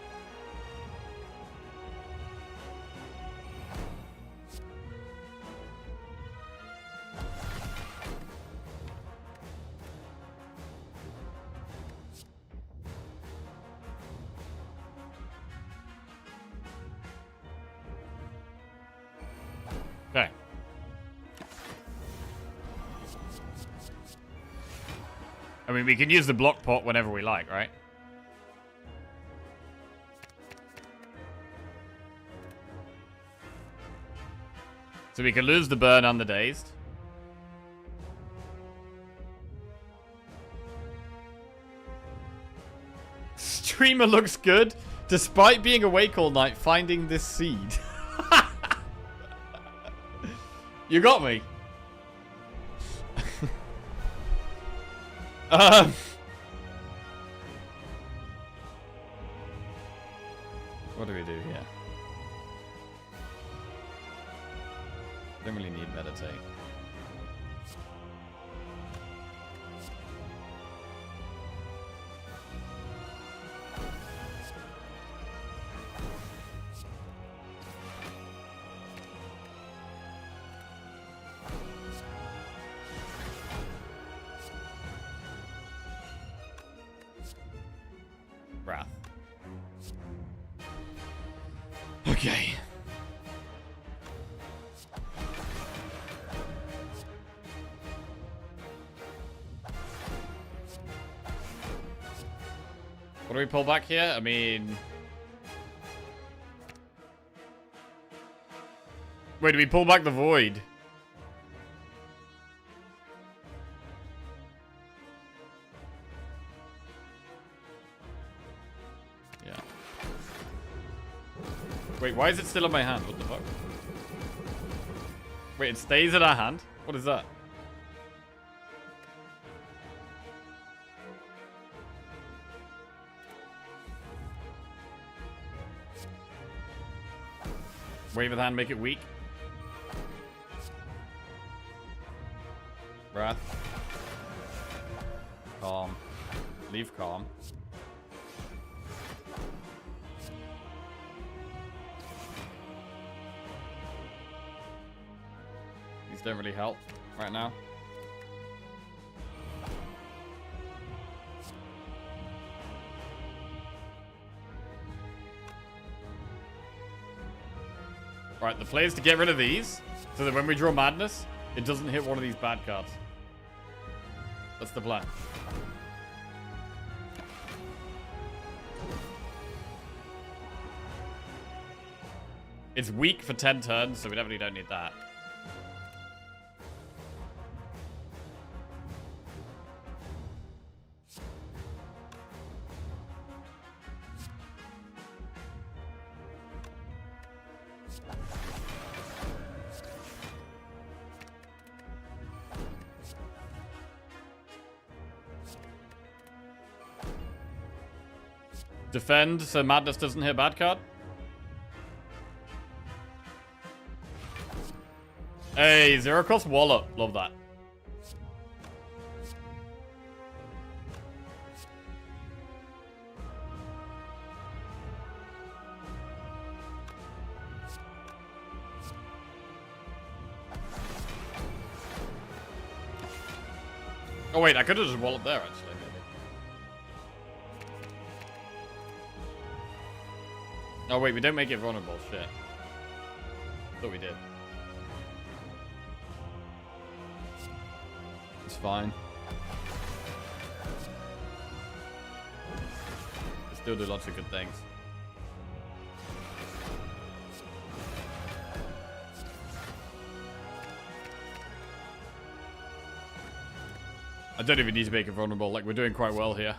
Okay. I mean, we can use the block pot whenever we like, right? So we can lose the burn on the dazed. Streamer looks good, despite being awake all night finding this seed. You got me. What do we do here? Don't really need meditate. Wrath. Okay. What do we pull back here? I mean... Wait, do we pull back the void? Yeah. Wait, why is it still on my hand? What the fuck? Wait, it stays in our hand? What is that? Wave of the hand, make it weak. Wrath. Calm. Leave calm. These don't really help right now. Right, the play is to get rid of these, so that when we draw Madness, it doesn't hit one of these bad cards. That's the plan. It's weak for 10 turns, so we definitely don't need that. Defend so Madness doesn't hit bad card. Hey, zero cost wallop. Love that. Oh wait, I could have just walloped there actually. Oh wait, we don't make it vulnerable. Shit. Thought we did. It's fine. We still do lots of good things. I don't even need to make it vulnerable. Like, we're doing quite well here.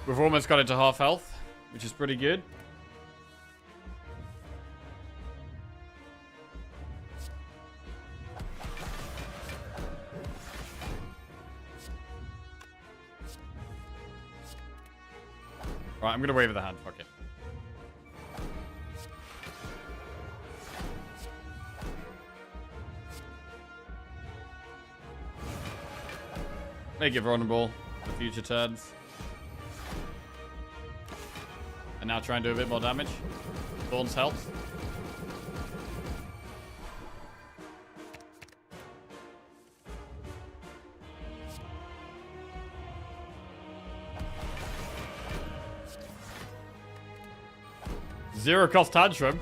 We've almost got it to half health, which is pretty good. Right, I'm gonna wave the hand. Fuck it. Make it vulnerable for future turns. And now try and do a bit more damage. Thorns helps. Zero cost tantrum.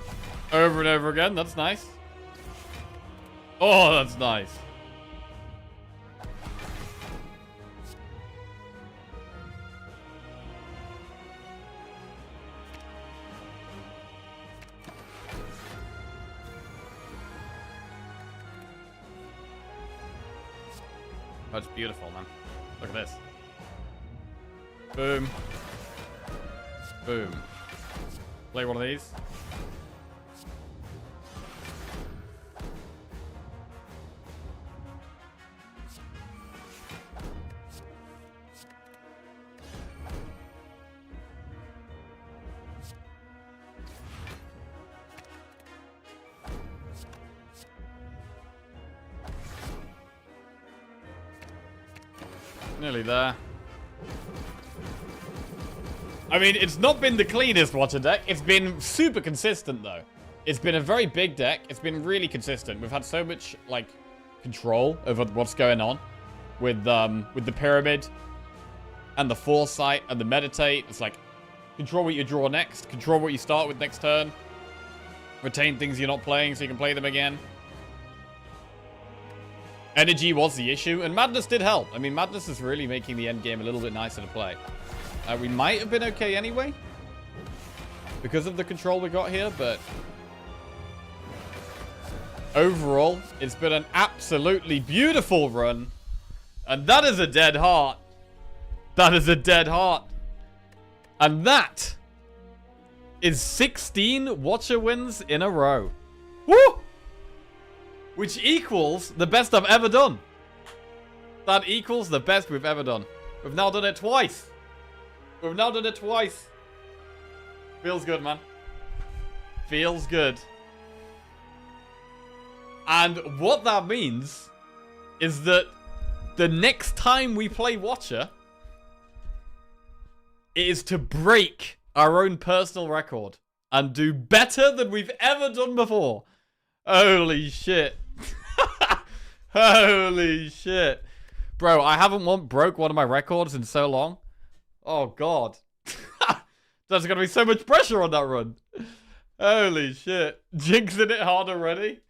Over and over again. That's nice. Oh, that's nice. That's beautiful, man. Look at this. Boom. Boom. Play one of these. Nearly there. I mean, it's not been the cleanest Watcher deck. It's been super consistent, though. It's been a very big deck. It's been really consistent. We've had so much, like, control over what's going on with the Pyramid and the Foresight and the Meditate. It's like, control what you draw next. Control what you start with next turn. Retain things you're not playing so you can play them again. Energy was the issue, and Madness did help. I mean, Madness is really making the end game a little bit nicer to play. We might have been okay anyway, because of the control we got here, but overall, it's been an absolutely beautiful run, and that is a dead heart. That is a dead heart. And that is 16 Watcher wins in a row. Woo! Which equals the best I've ever done. That equals the best we've ever done. We've now done it twice. We've now done it twice. Feels good, man. Feels good. And what that means is that the next time we play Watcher, it is to break our own personal record and do better than we've ever done before. Holy shit. Holy shit. Bro, I haven't broke one of my records in so long. Oh, God. There's going to be so much pressure on that run. Holy shit. Jinxing it hard already.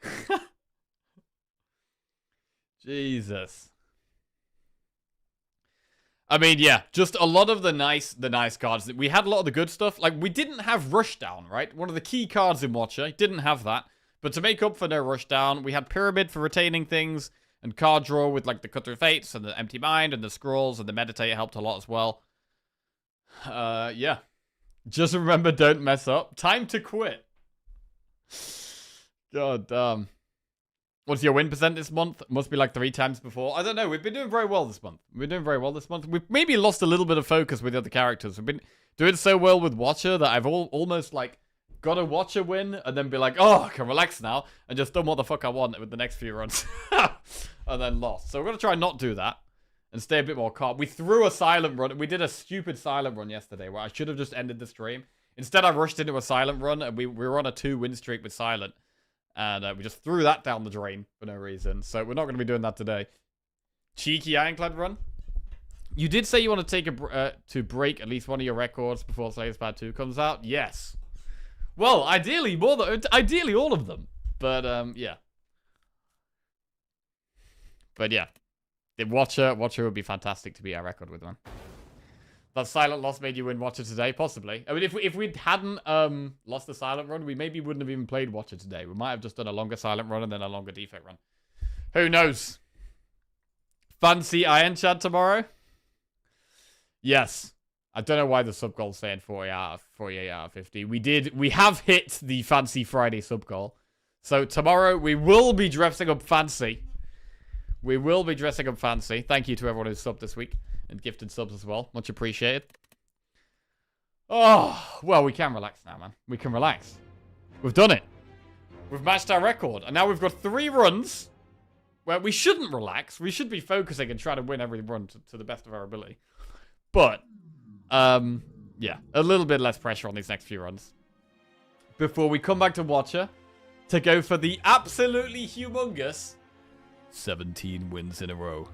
Jesus. I mean, yeah, just a lot of the nice cards. We had a lot of the good stuff. Like, we didn't have Rushdown, right? One of the key cards in Watcher. Didn't have that. But to make up for no Rushdown, we had Pyramid for retaining things, and card draw with, like, the Cut Through Fates, and the Empty Mind, and the Scrolls, and the Meditate helped a lot as well. Yeah. Just remember, don't mess up. Time to quit. God damn. What's your win percent this month? Must be like 3 times before. I don't know. We've been doing very well this month. We've maybe lost a little bit of focus with the other characters. We've been doing so well with Watcher that I've almost, like, got a Watcher win and then be like, oh, I can relax now, and just done what the fuck I want with the next few runs. And then lost. So we're going to try not do that and stay a bit more calm. We threw a silent run. We did a stupid silent run yesterday where I should have just ended the stream. Instead, I rushed into a silent run, and we were on a 2-win streak with silent. And we just threw that down the drain for no reason. So we're not going to be doing that today. Cheeky Ironclad run. You did say you want to take to break at least one of your records before Slayer's Bad 2 comes out. Yes. Well, ideally ideally all of them. But yeah. But yeah. The Watcher would be fantastic to be our record with, man. That silent loss made you win Watcher today? Possibly. I mean, if we hadn't lost the silent run, we maybe wouldn't have even played Watcher today. We might have just done a longer silent run and then a longer defect run. Who knows? Fancy Iron Chad tomorrow? Yes. I don't know why the sub goal's saying 48 out of 50. We have hit the Fancy Friday sub goal. So tomorrow we will be dressing up fancy. We will be dressing up fancy. Thank you to everyone who's subbed this week and gifted subs as well. Much appreciated. Oh, well, we can relax now, man. We can relax. We've done it. We've matched our record. And now we've got 3 runs where we shouldn't relax. We should be focusing and trying to win every run to the best of our ability. But, yeah, a little bit less pressure on these next few runs. Before we come back to Watcher to go for the absolutely humongous 17 wins in a row.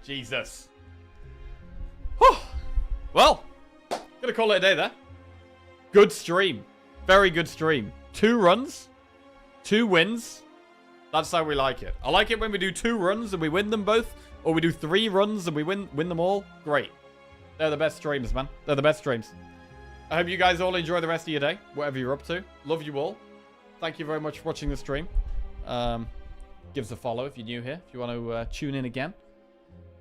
Jesus. Whew. Well, gonna call it a day there. Good stream. Very good stream. 2 runs. 2 wins. That's how we like it. I like it when we do 2 runs and we win them both. Or we do 3 runs and we win them all. Great. They're the best streams, man. They're the best streams. I hope you guys all enjoy the rest of your day. Whatever you're up to. Love you all. Thank you very much for watching the stream. Give us a follow if you're new here. If you want to tune in again.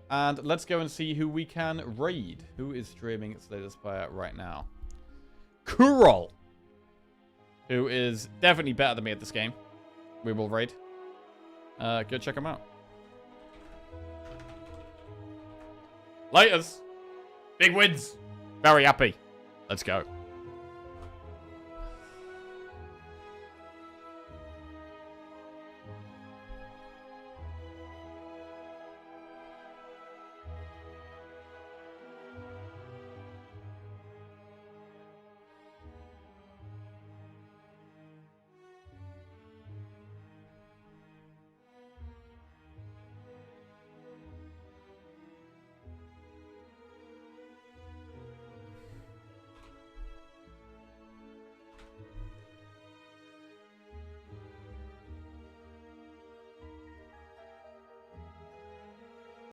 And let's go and see who we can raid. Who is streaming Slay the Spire right now? Kurol, who is definitely better than me at this game. We will raid. Go check him out. Laters. Big wins. Very happy. Let's go.